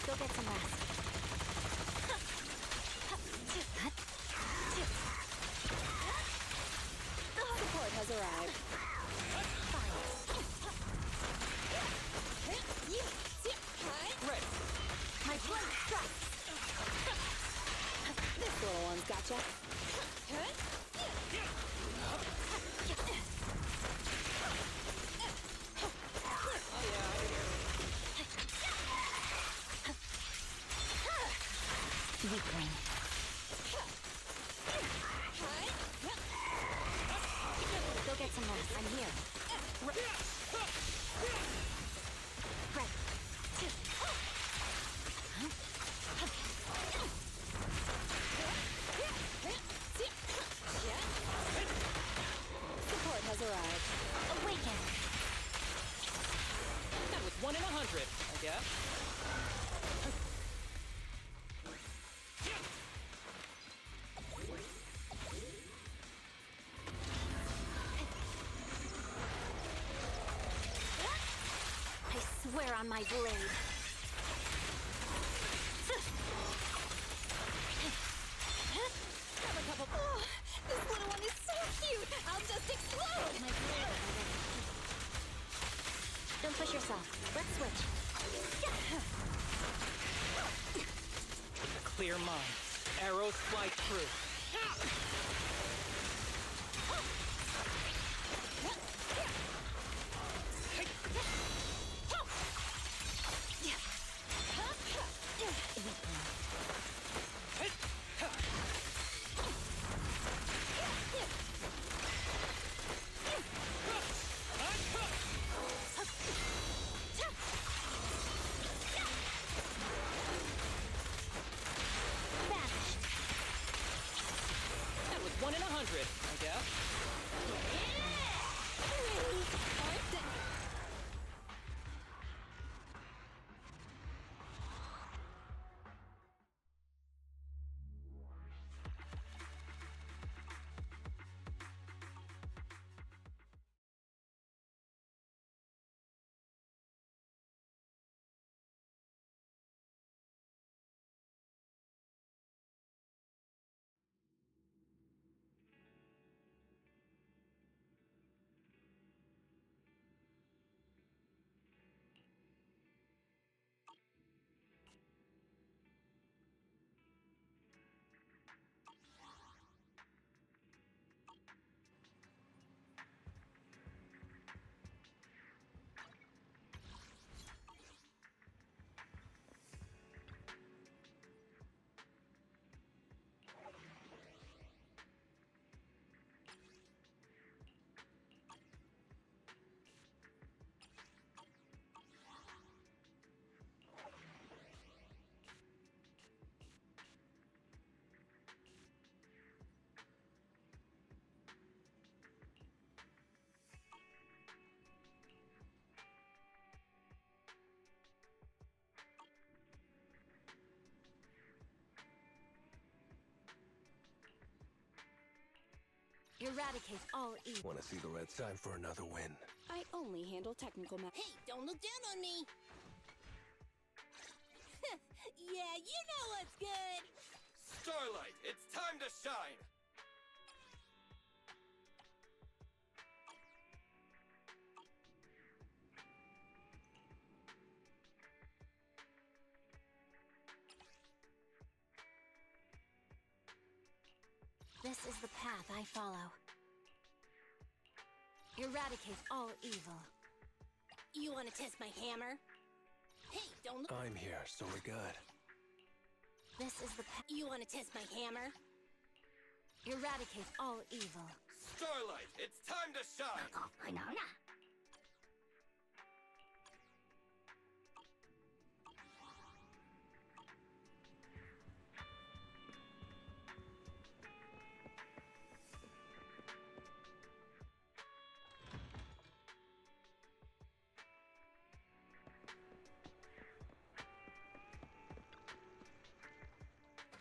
Go get some rest. Support has arrived. Fine.
This little one's gotcha.
Weakling. Go get some rest. I'm here. Right.
Support has arrived.
Awaken.
That was 1 in 100, I guess.
I swear on my blade.
Have a couple. Oh, this little one is so cute. I'll just explode.
My blade. Don't push yourself. Let's switch.
With a clear mind, arrows fly true. That was 1 in 100, I guess.
Eradicate all evil.
Want to see the red sign for another win?
I only handle technical Hey, don't look down on me.
Yeah, you know what's good.
Starlight, it's time to shine!
This is the path I follow. Eradicate all evil.
You want to test my hammer? Hey, don't look.
I'm here, so we're good.
This is the path.
You want to test my hammer?
Eradicate all evil.
Starlight, it's time to shine!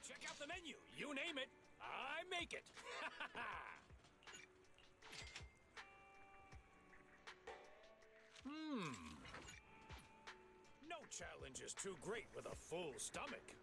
Check out the menu. You name it, I make it. No challenge is too great with a full stomach.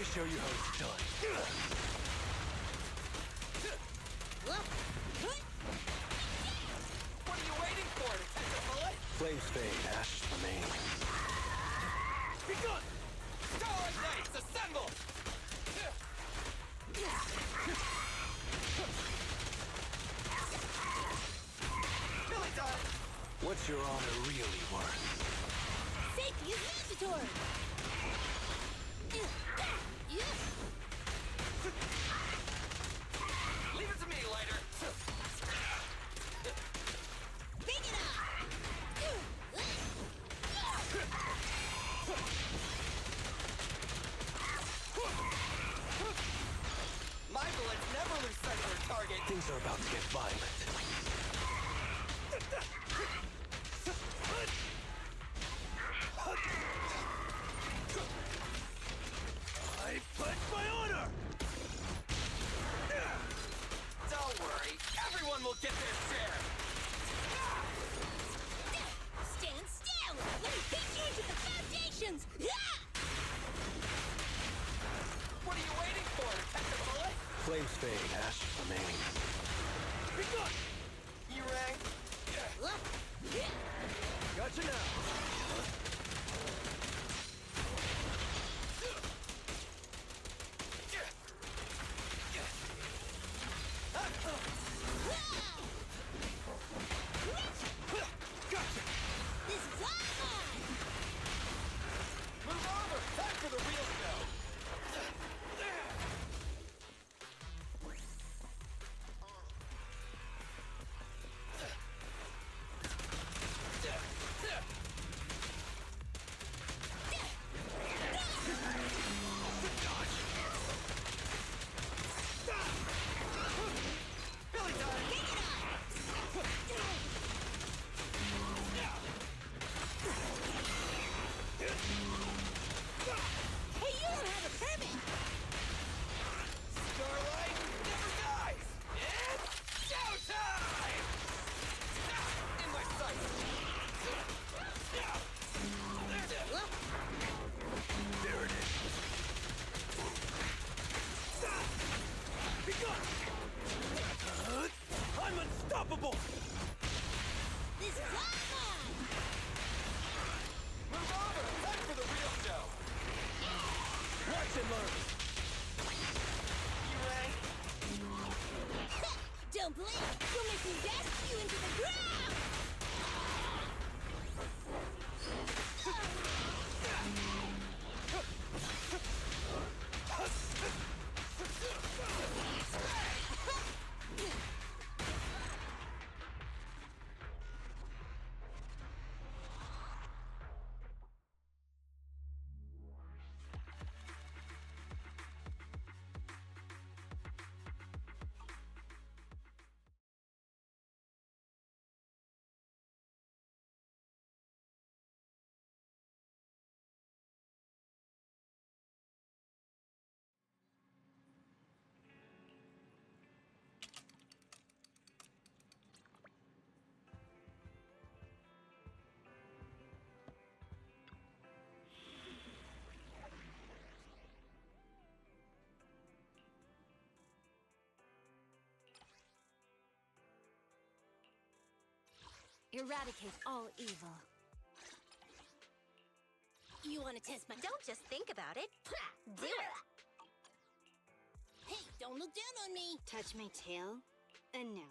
show you how it's done.
What are you waiting for? To catch a bullet?
Flames fade, ashes remain.
Begun! Starlight Knights, assemble! Billy time!
What's your honor really worth?
Safety is mandatory!
Leave it to me, lighter!
Big it
My bullets never lose sight of their target!
Things are about to get violent. I pledge my honor!
Don't worry, everyone will get their share!
Stand still! Let me beat you into the foundations!
What are you waiting for? To catch a bullet?
Flames fade, ashes remain.
Begun! You rang?
Gotcha now.
This is all mine!
Move over! Time for the real show! Billy time!
Hey, you don't have a permit!
Starlight never dies! It's showtime! In my sight!
There it is. Begun! I'm unstoppable!
This is all mine!
Move over! Time for the real show!
Watch and learn!
You rang?
Don't blink! You'll make me dash you into the ground!
Eradicate all evil.
You want to test my...
Don't just think about it. Do it!
Hey, don't look down on me!
Touch my tail, and no.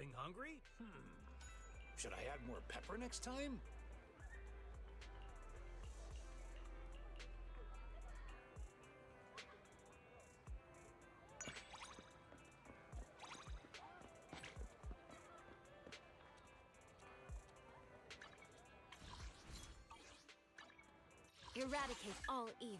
Feeling hungry?
Should I add more pepper next time?
Eradicate all evil.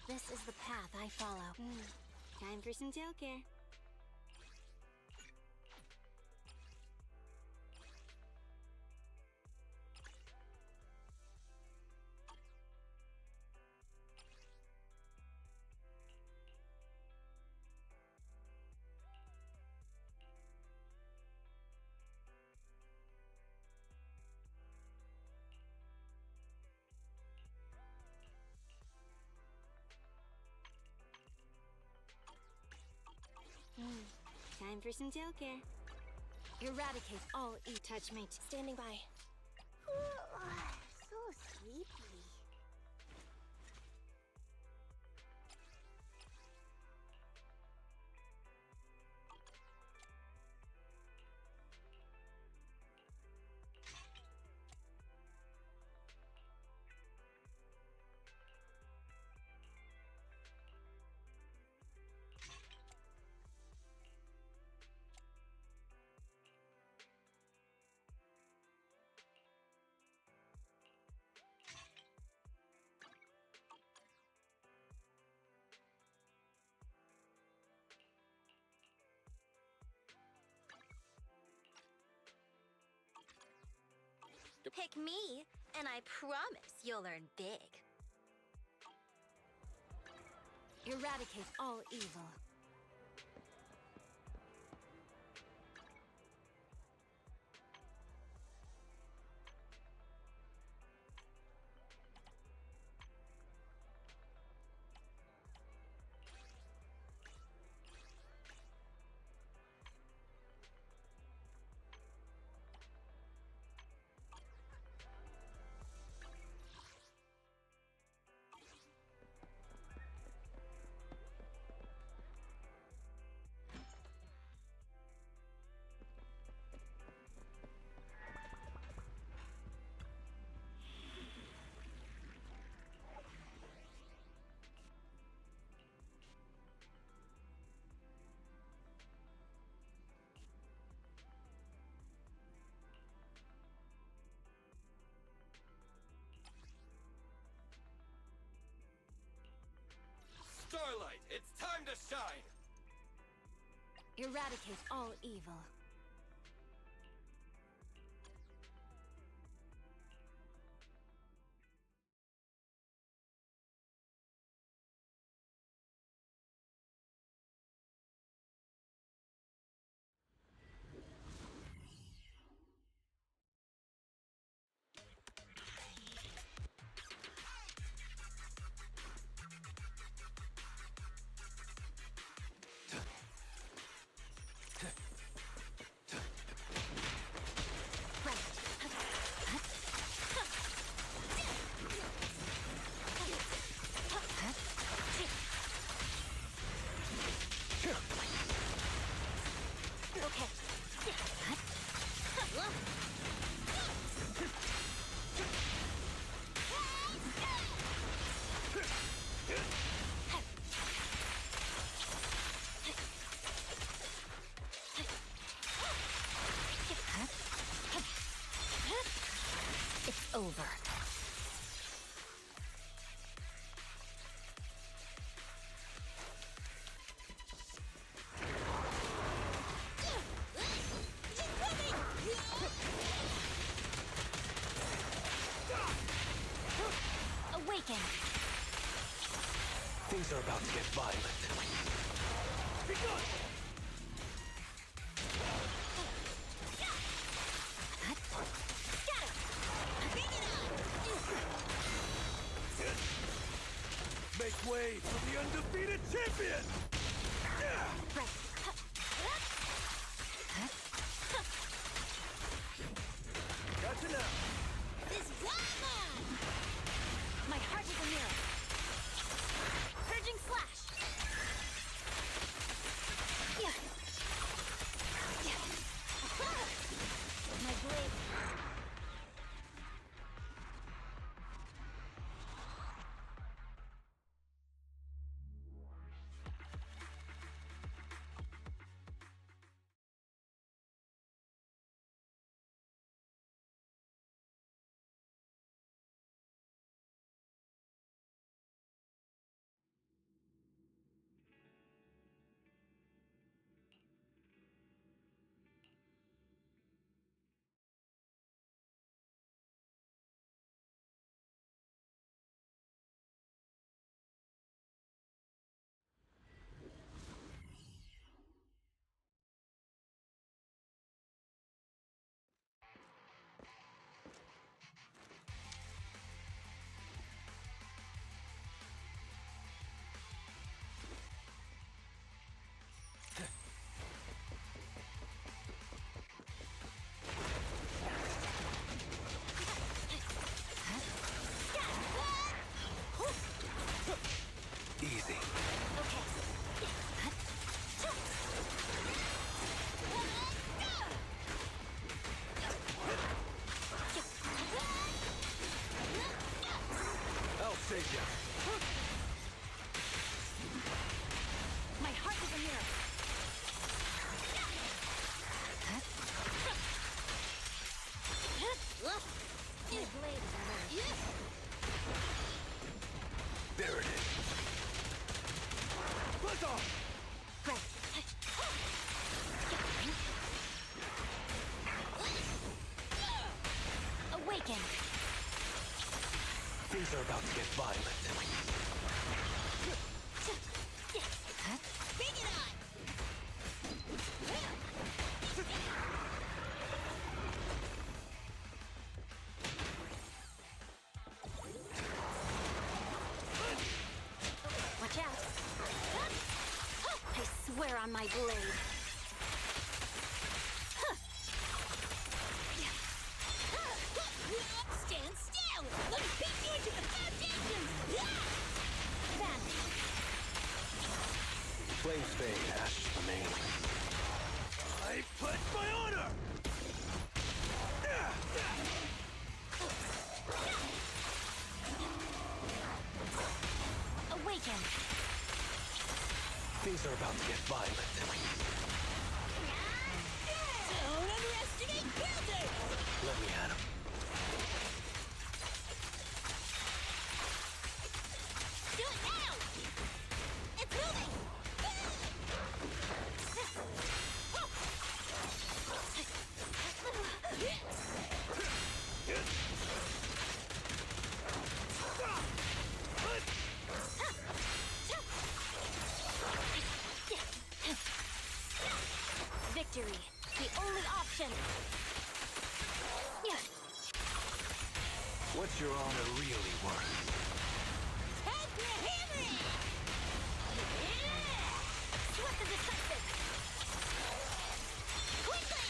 This is the path I follow.
Time for some tail care. Time for some tail care.
Eradicate all evil.
Touch mate. Standing by.
So sleepy.
Pick me, and I promise you'll earn big. Eradicate all evil.
Starlight, it's time to shine!
Eradicate all evil. It's over. Awaken!
Things are about to get violent. Be gone!
away from the undefeated champion! Gotcha now!
This woman! My heart is a mirror. Purging slash! Yeah. My blade.
Easy.
I'll save you.
My heart is a mirror. My blade is a mirror.
There it is.
Buzz off!
Awaken!
Things are about to get violent.
Bring it on! Watch out! I swear on my blade. Stand still! Let me beat you into the foundations! Vanish!
Flames fade, ashes remain.
I pledge my honor!
Awaken!
Things are about to get violent.
Don't underestimate building!
Let me at him.
Do it now! It's moving! Victory, the only option.
What's your honor really worth?
Take the hammering! Swift and decisive! Quickly!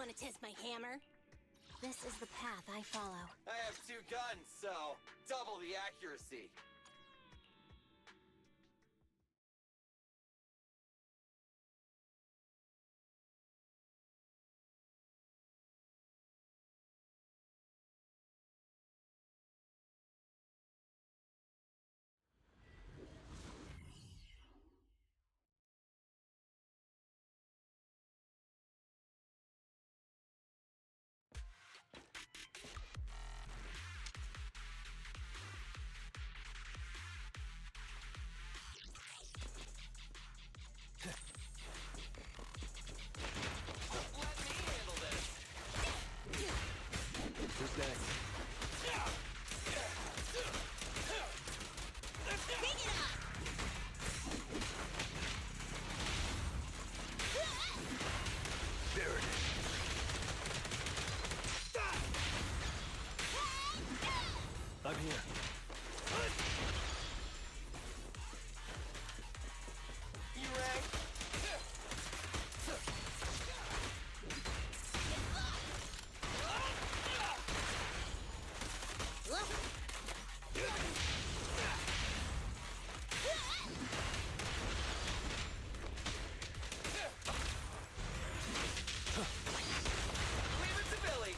Want to test my hammer?
This is the path I follow.
I have 2 guns, so double the accuracy.
Who's next? There it is. I'm here.
Leave it to Billy.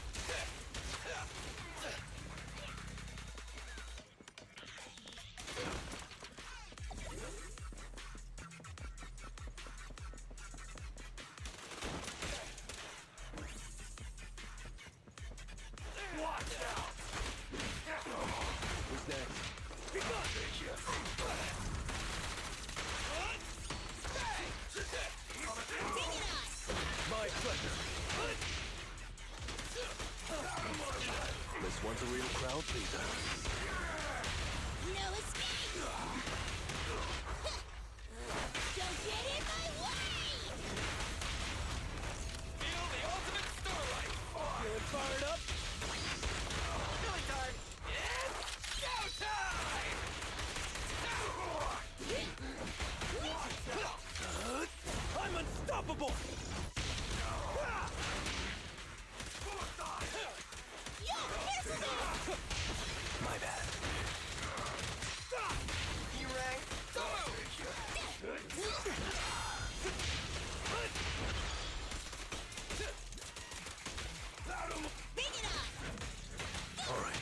Watch out! Who's next? My pleasure. This one's a real crowd pleaser.
No escape! Don't get in my way!
Feel the ultimate starlight.
Feeling fired up?
Billy time. It's showtime!
I'm unstoppable! My bad.
E-Ray, go!
Bring it on!
All right.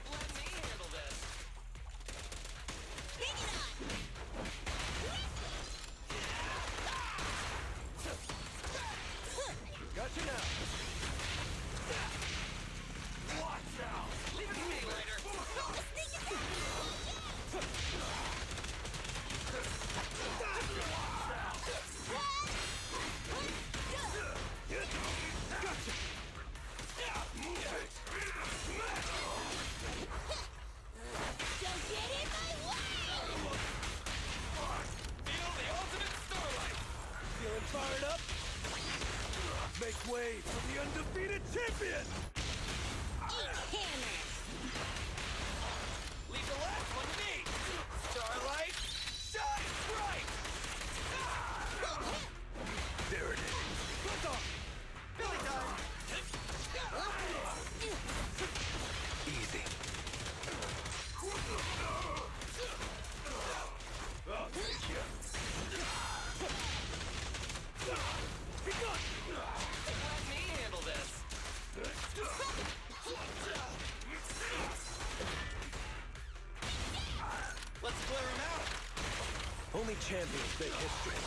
Let me handle this.
Bring it on!
Gotcha now.
Watch out! Leave it to me later.
Don't get in my way!
Feel the ultimate starlight.
Feeling fired up? Make way for the undefeated champion!
Eat hammer!
Leave the last one to me. Starlight, shine bright.
There it is. Let's off!
Billy time.
Easy. I'll take you. Be gone!
Let me handle this. Let's clear him out.
Only champions make history.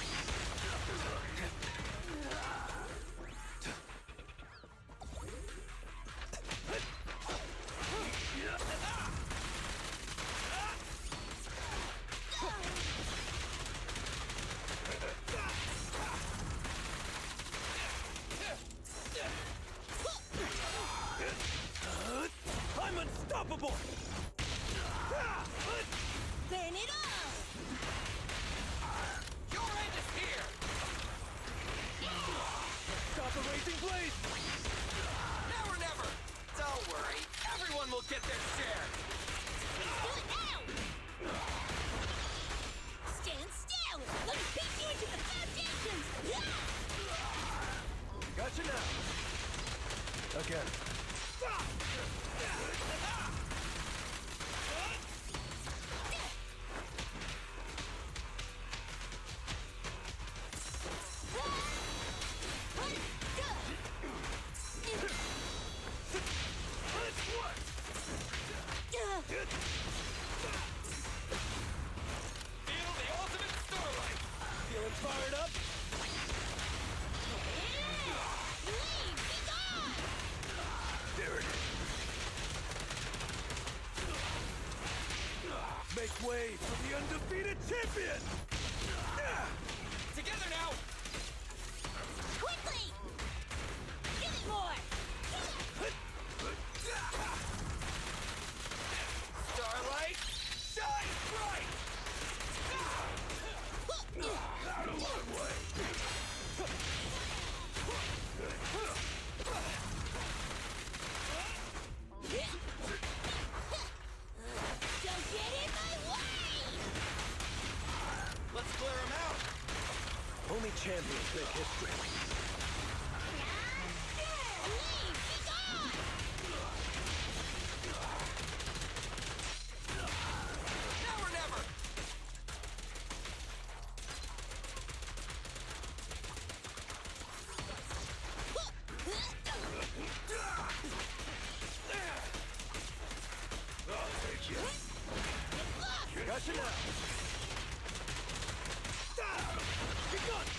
I'm unstoppable!
Burn it all!
Your end is here!
Stop the raging blade!
Now or never! Don't worry, everyone will get their share!
Do it now! Stand still! Let me beat you into the foundations!
Gotcha now! Again.
Feel the ultimate starlight!
Feeling fired up?
Leave! Be gone!
There it is. Make way for the undefeated champion!
Together now!
Quickly! Give it more!
Starlight, shine bright!
Out of my way!
Don't get in my way!
Let's clear him out!
Only champions make history.
Leave! Be gone!
Now or never!
I'll take you. Gotcha now! Be gone!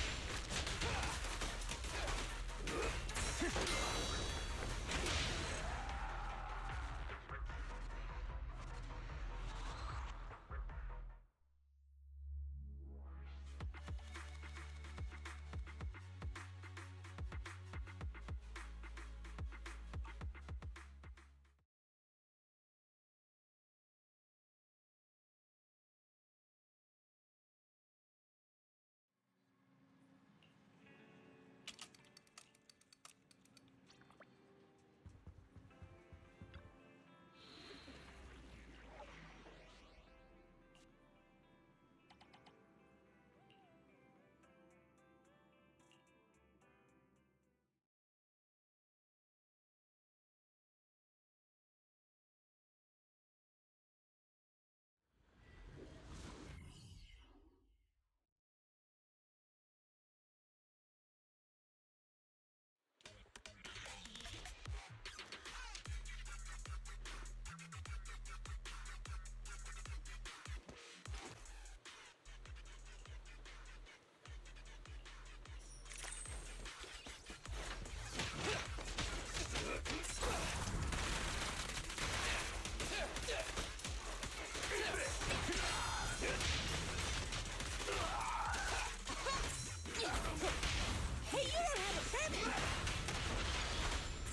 Hey, you don't have a permit!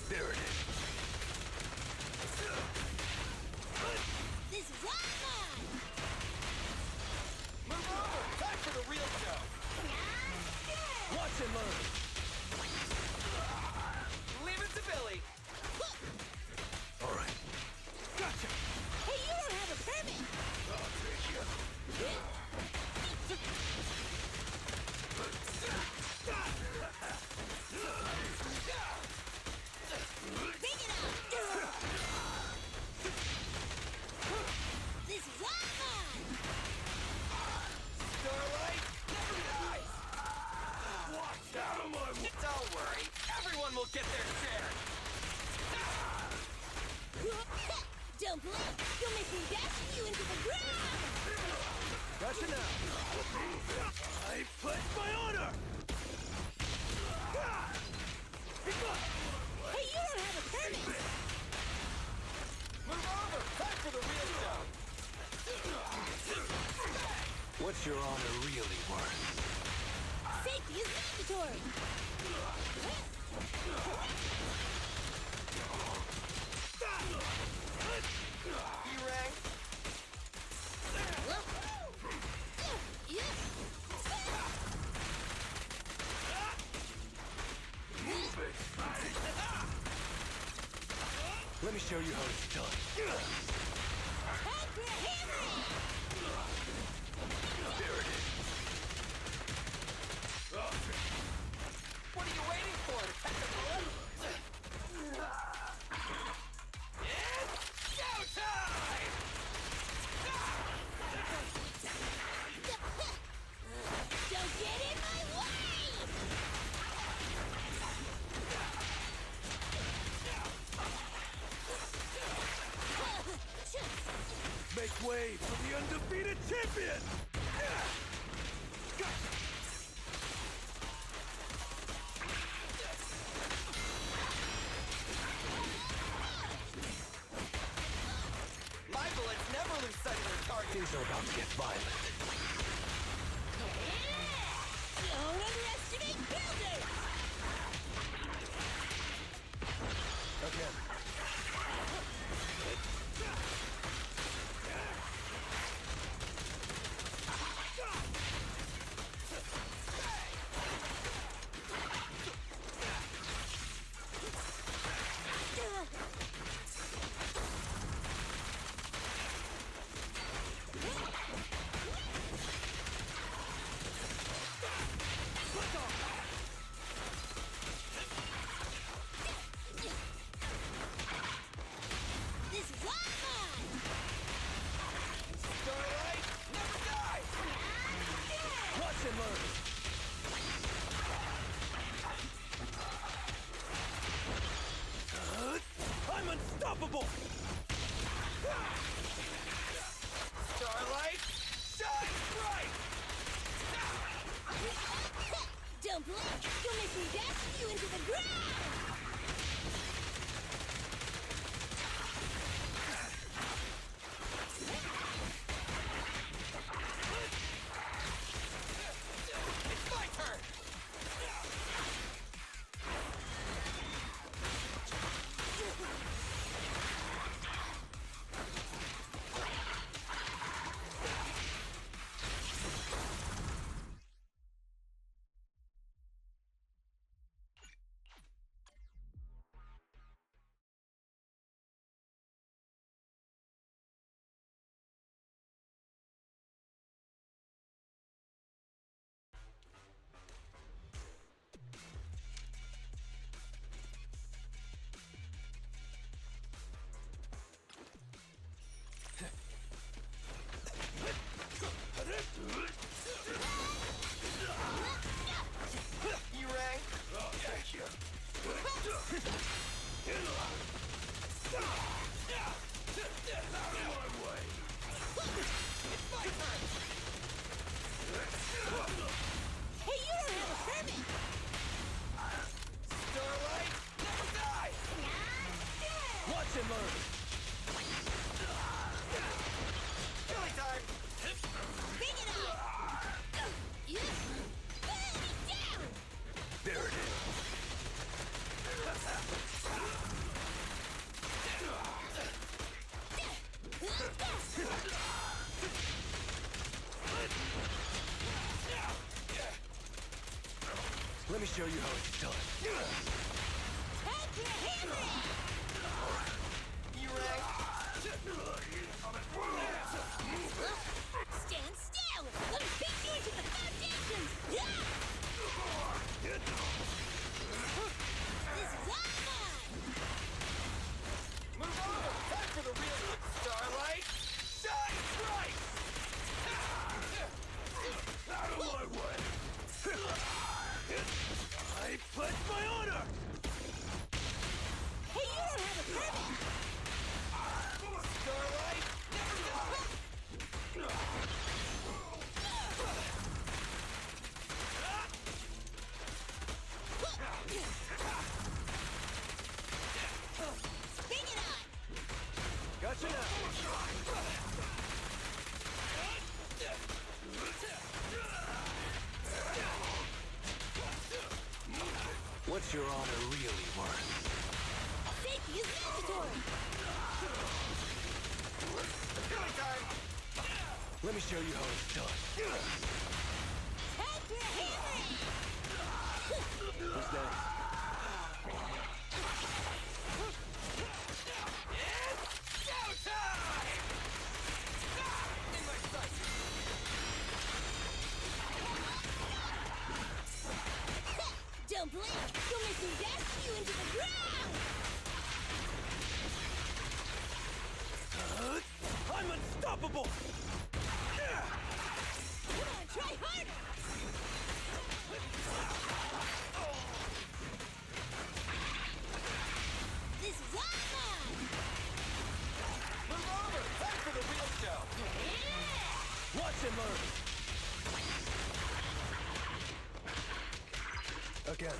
There it is.
This is all mine!
Move over! Time for the real show!
Watch and learn.
Leave it to Billy!
All right. Gotcha.
Hey, you don't have a permit!
I'll take you.
Bring it on! This is all mine!
Starlight never dies!
Watch out of my way.
Don't worry, everyone will get their share!
Don't blink! You'll make me dash you into the ground!
Gotcha now. I pledge my honor. Be gone.
Hey, you don't have a permit!
Move over! Time for the real show!
What's your honor really worth?
Safety is mandatory!
E-Ray?
show you how it's done. There it is.
What are you waiting for? To catch a bullet? It's showtime!
Don't get in my way!
Make way for the undefeated champion!
My bullets never lose sight of their target.
Things are about to get violent.
Don't underestimate builders!
Again.
This is all mine!
Starlight, never die!
Watch and learn. I'm unstoppable!
Starlight, shine bright!
Don't blink! You'll make me dash you into the ground!
It's my turn! You rang?
Thank you. Out of my way!
It's my turn!
Hey, you don't have a permit!
Starlight, never die!
Watch and learn.
Killing time!
Bring it on! Burn it down!
There it is. Let me show you how it's done.
Take your hammer!
You rang?
Stand still! Let me beat you into the foundations! This is all mine!
Move over! Time for the real Starlight, shine bright!
Out of my way! I pledge my honor!
Hey, you don't have a permit!
Starlight, never die!
Bring it on!
Gotcha now! What's your honor really worth?
Safety is mandatory!
Killing time!
Let me show you how it's done.
Take your hammer!
Who's next?
blink! You'll make me dash you into the ground!
I'm unstoppable!
Come on, try harder! This is all mine!
Move over! Time for the real show!
Watch and learn! Again.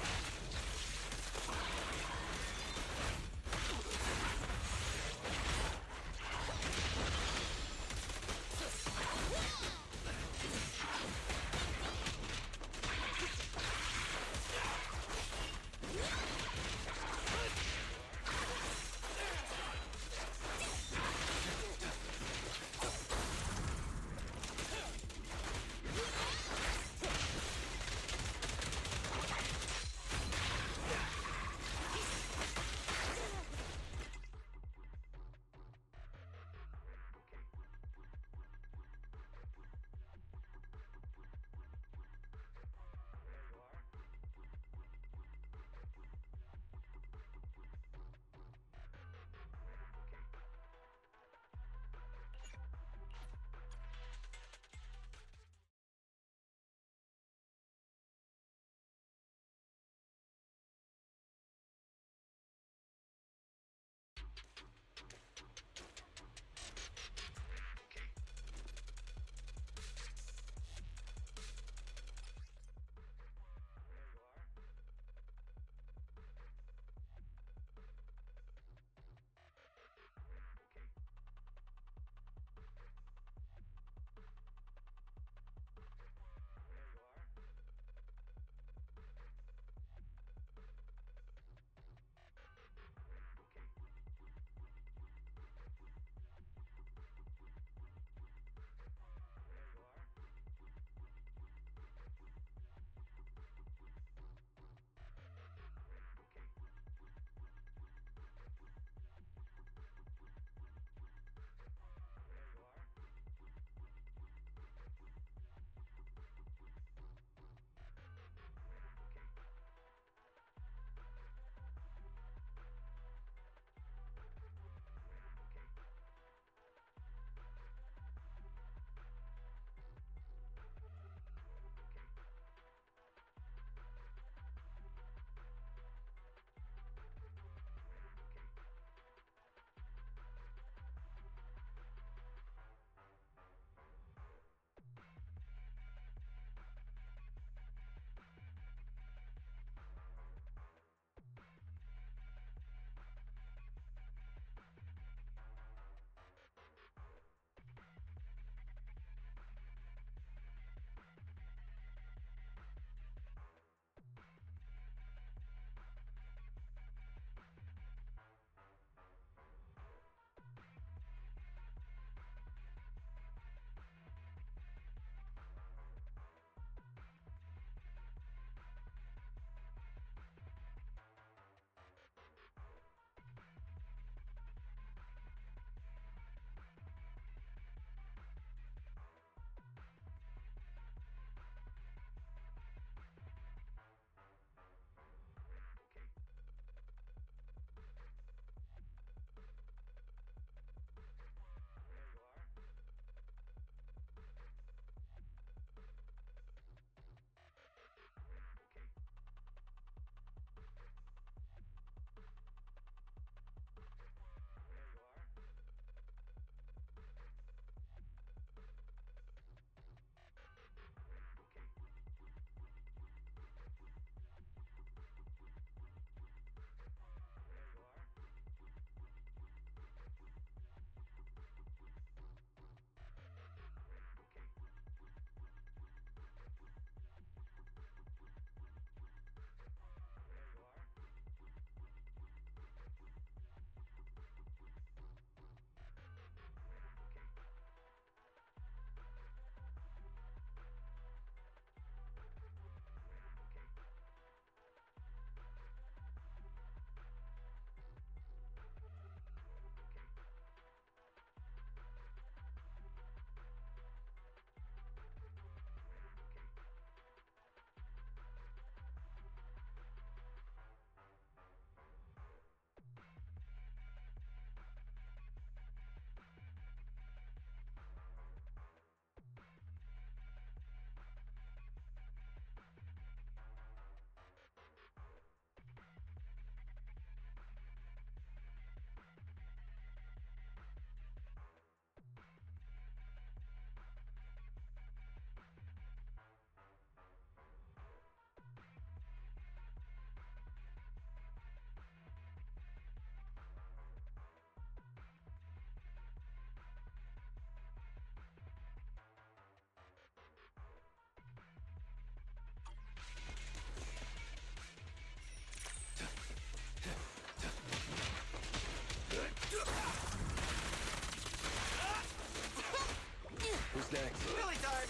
Thanks. Billy time!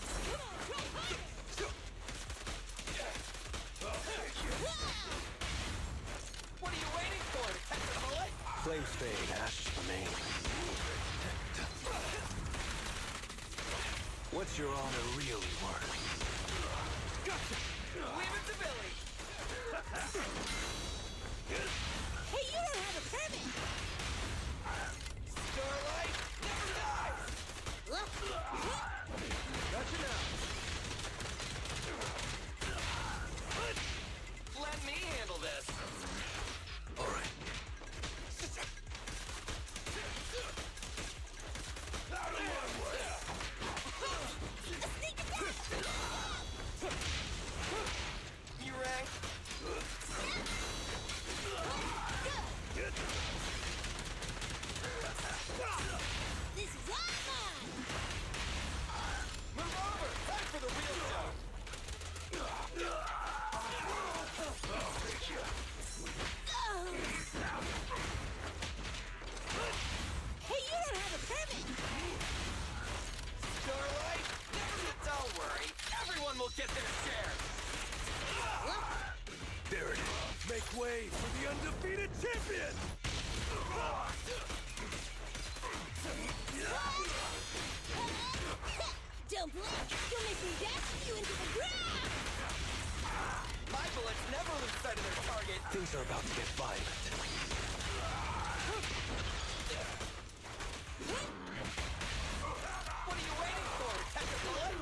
What are you waiting for? To catch a bullet?
Flames fade, ashes remain. What's your honor really worth?
Gotcha! Leave it to Billy!
Hey, you don't have a permit!
Starlight never dies!
Gotcha now!
Let me handle this!
Alright. Out of my way!
You rang?
This is all mine!
Move over! Time for the real show!
Hey, you don't have a permit!
Starlight? Don't worry. Everyone will get their share!
There it is. Make way for the undefeated champion!
Don't blink! You'll make me dash you into the ground!
My bullets never lose sight of their target!
Things are about to get violent.
What are you waiting for? To catch a bullet?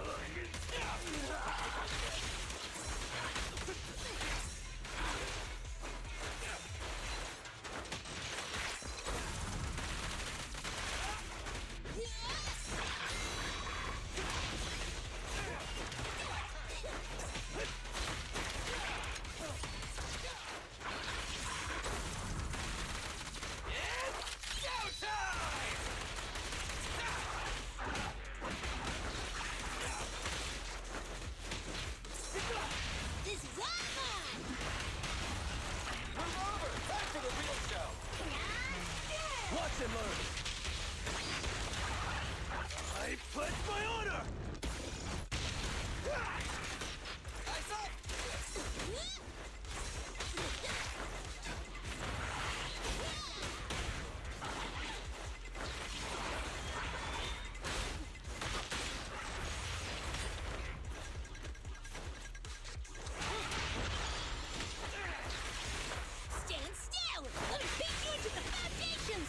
This is all mine!
Move over! Time for the real show!
Watch and learn! I pledge my honor!
Eyes up!
Stand still! Let me beat you into the foundations!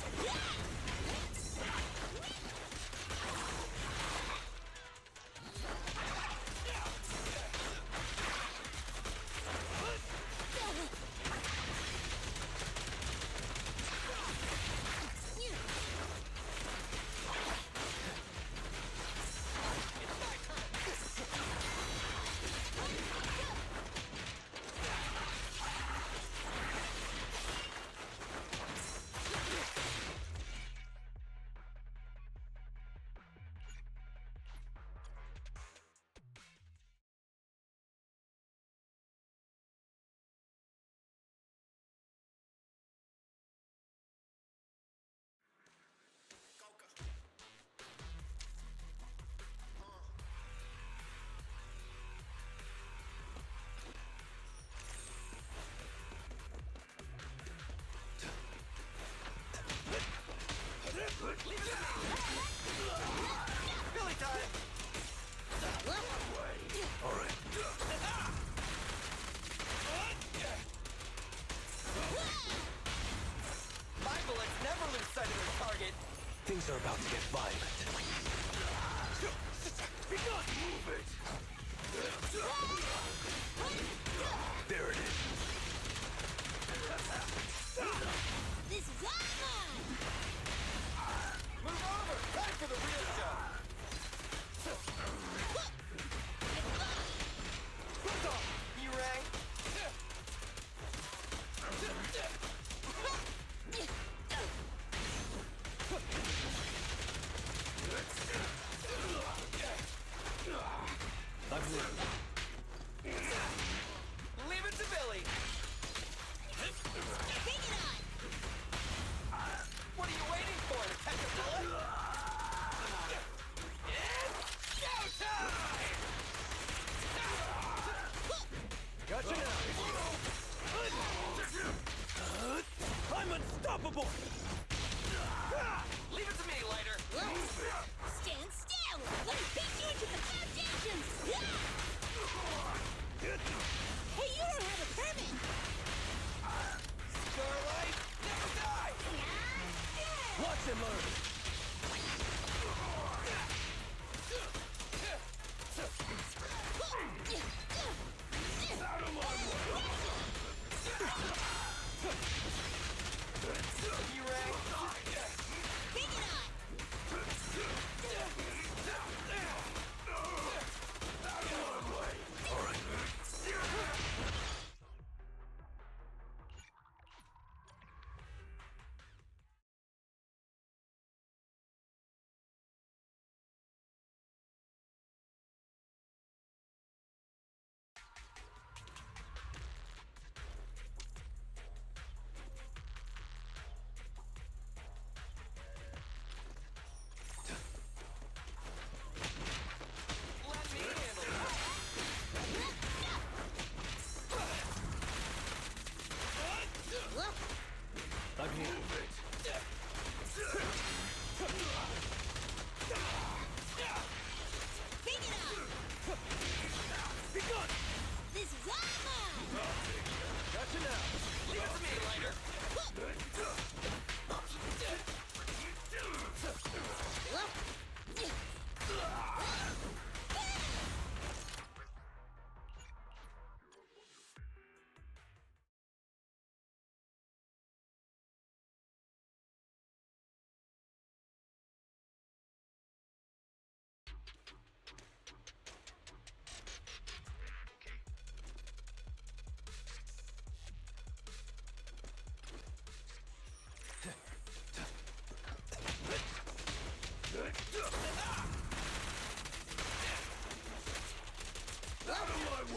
Billy time!
Alright.
My bullets never lose sight of their target!
Things are about to get violent. Be gone! Move it! There it is.
This is all mine!
Move over! Time for the real show! You rang?
I'm there.
Leave it to Billy!
Take it on!
What are you waiting for? To catch a bullet?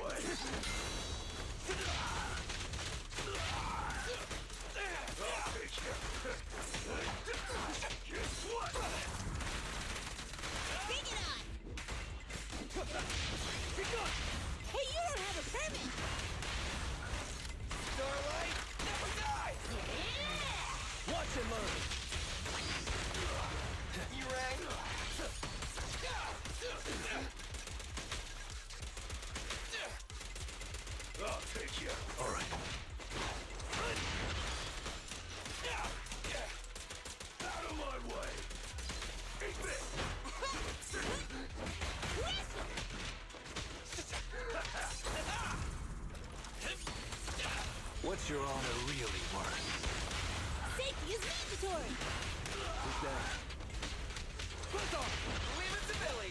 way! I'll take you! Guess what?
Bring it on!
Be gone!
Hey, you don't have a permit!
Starlight, never die!
Watch and learn!
You rang?
I'll take you. All right. Out of my way! Eat this! What's your honor really worth?
Safety is mandatory!
Who's that?
Leave it to Billy!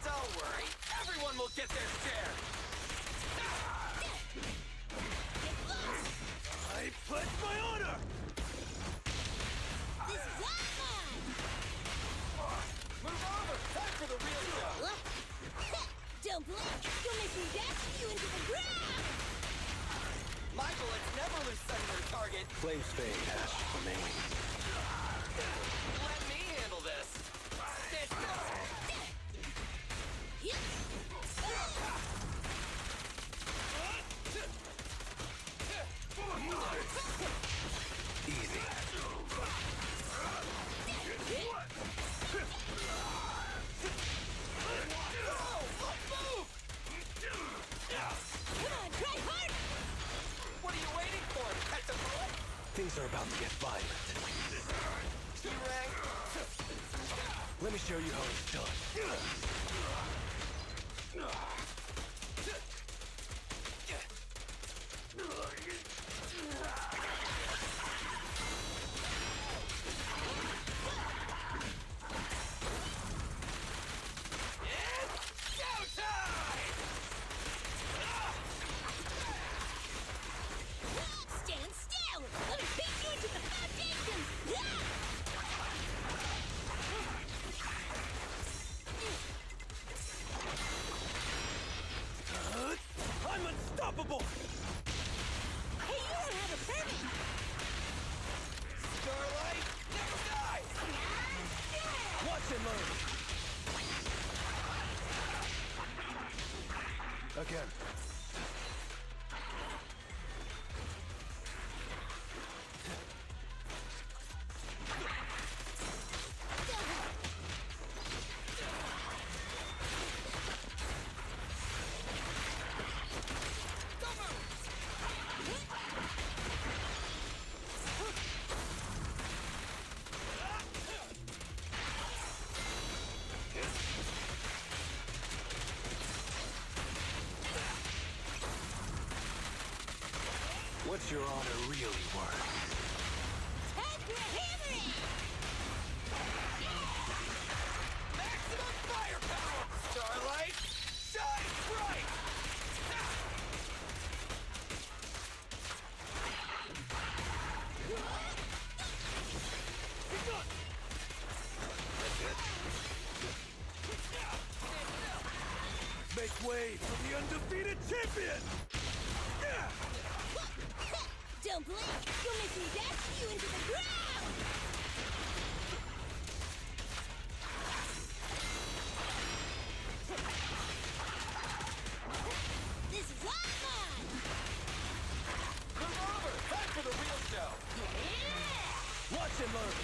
Don't worry, everyone will get their share!
I pledge my honor!
This is our time!
Move over! Time for the real show!
Don't blink! You'll make me dash you into the ground!
My bullets never lose sight of their target!
Flames fade, ash remain.
Let me handle this! Stand still!
Easy.
Come on, try harder!
What are you waiting for? Catch a bullet?
Things are about to get violent.
You rang?
Let me show you how it's done.
Stand still! Let me beat you into the foundations!
I'm unstoppable!
Hey, you don't have a permit!
Starlight, never die!
Watch and learn! Again. What's your honor really worth?
Time for a hammering!
Maximum firepower! Starlight, shine bright!
Make way for the undefeated champion!
Don't blink! You'll make me dash you into the ground! This is our time!
Move over! Time for the real show!
Watch and learn!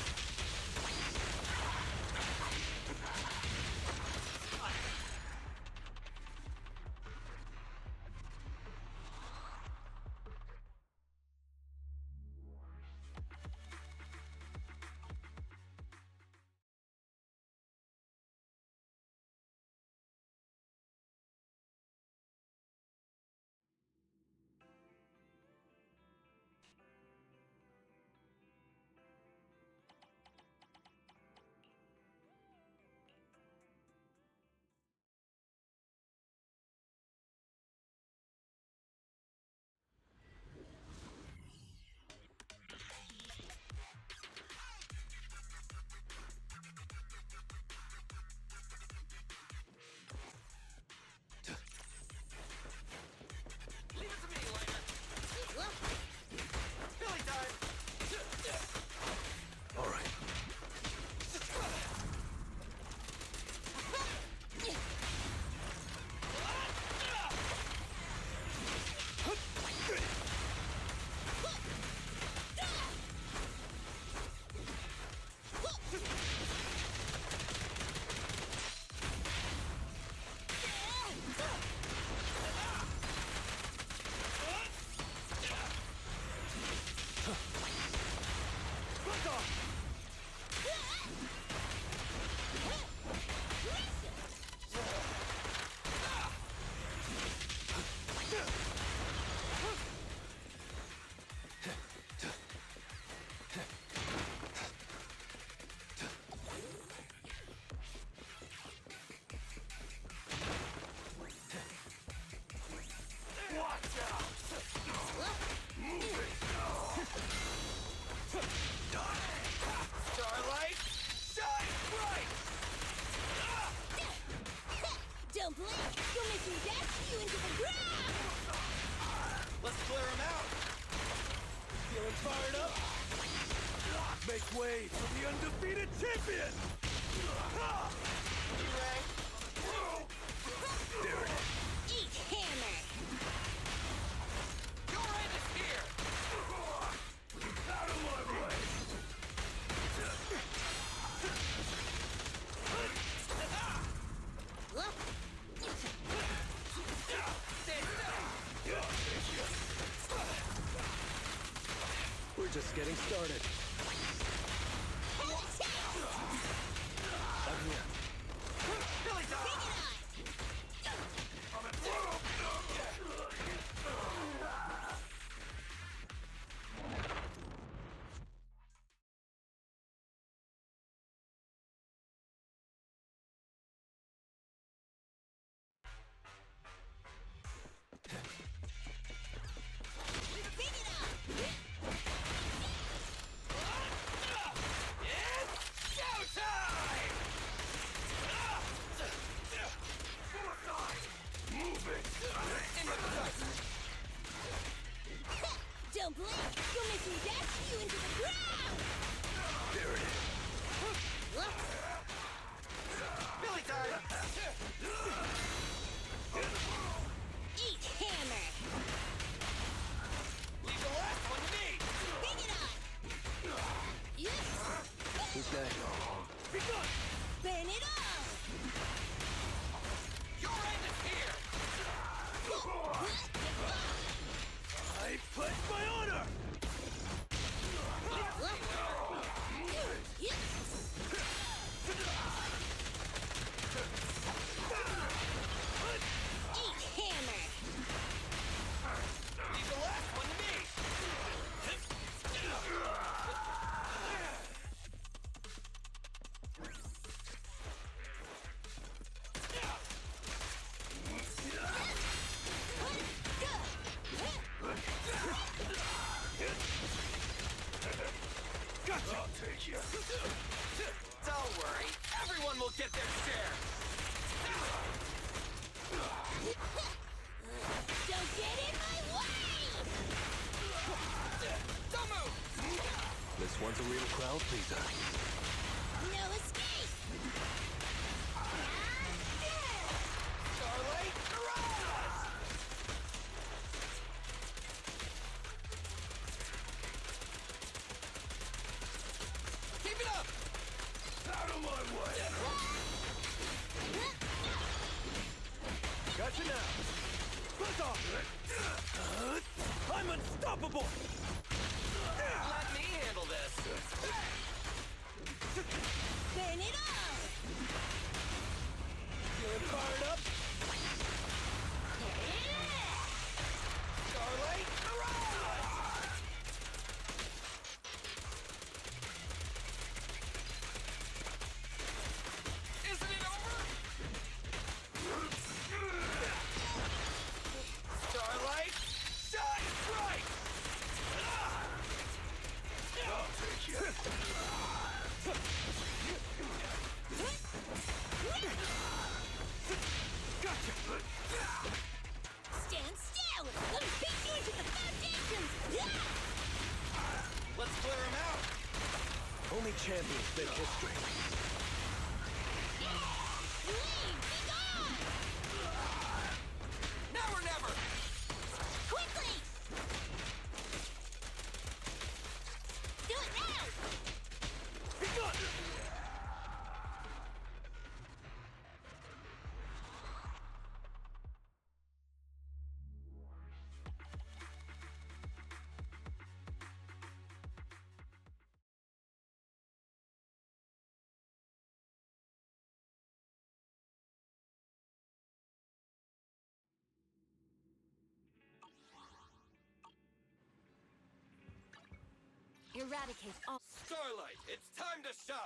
way for the undefeated champion! Ha! There it is.
Eat hammer!
Your end is here!
Out of my way! We're just getting started. I'm here.
Billy time!
Don't blink! You'll make me dash you into the ground!
There it is.
Billy time!
Eat hammer!
Leave the last one to me!
Bring it on! Yes!
Who's next?
Be good!
Burn it all!
Your end is here!
I pledge my honor!
Eat hammer!
Leave the last one to me!
Gotcha! I'll take you.
Don't worry, everyone will get their share!
Don't get in my way!
Don't move!
This one's a real crowd pleaser.
No escape!
Starlight, Mirage! Keep it up!
Out of my way! Gotcha now! Buzz off! I'm unstoppable!
Let me handle this!
Burn it all!
Feeling fired up?
Starlight, Mirage! Isn't it over? Starlight, shine bright!
I'll take you. Gotcha!
Stand still! Let me beat you into the foundations!
Let's clear him out!
Only champions make history.
Leave! Be gone!
Now or never!
Quickly! Do it now!
Be gone!
Eradicate all.
Starlight, it's time to shine!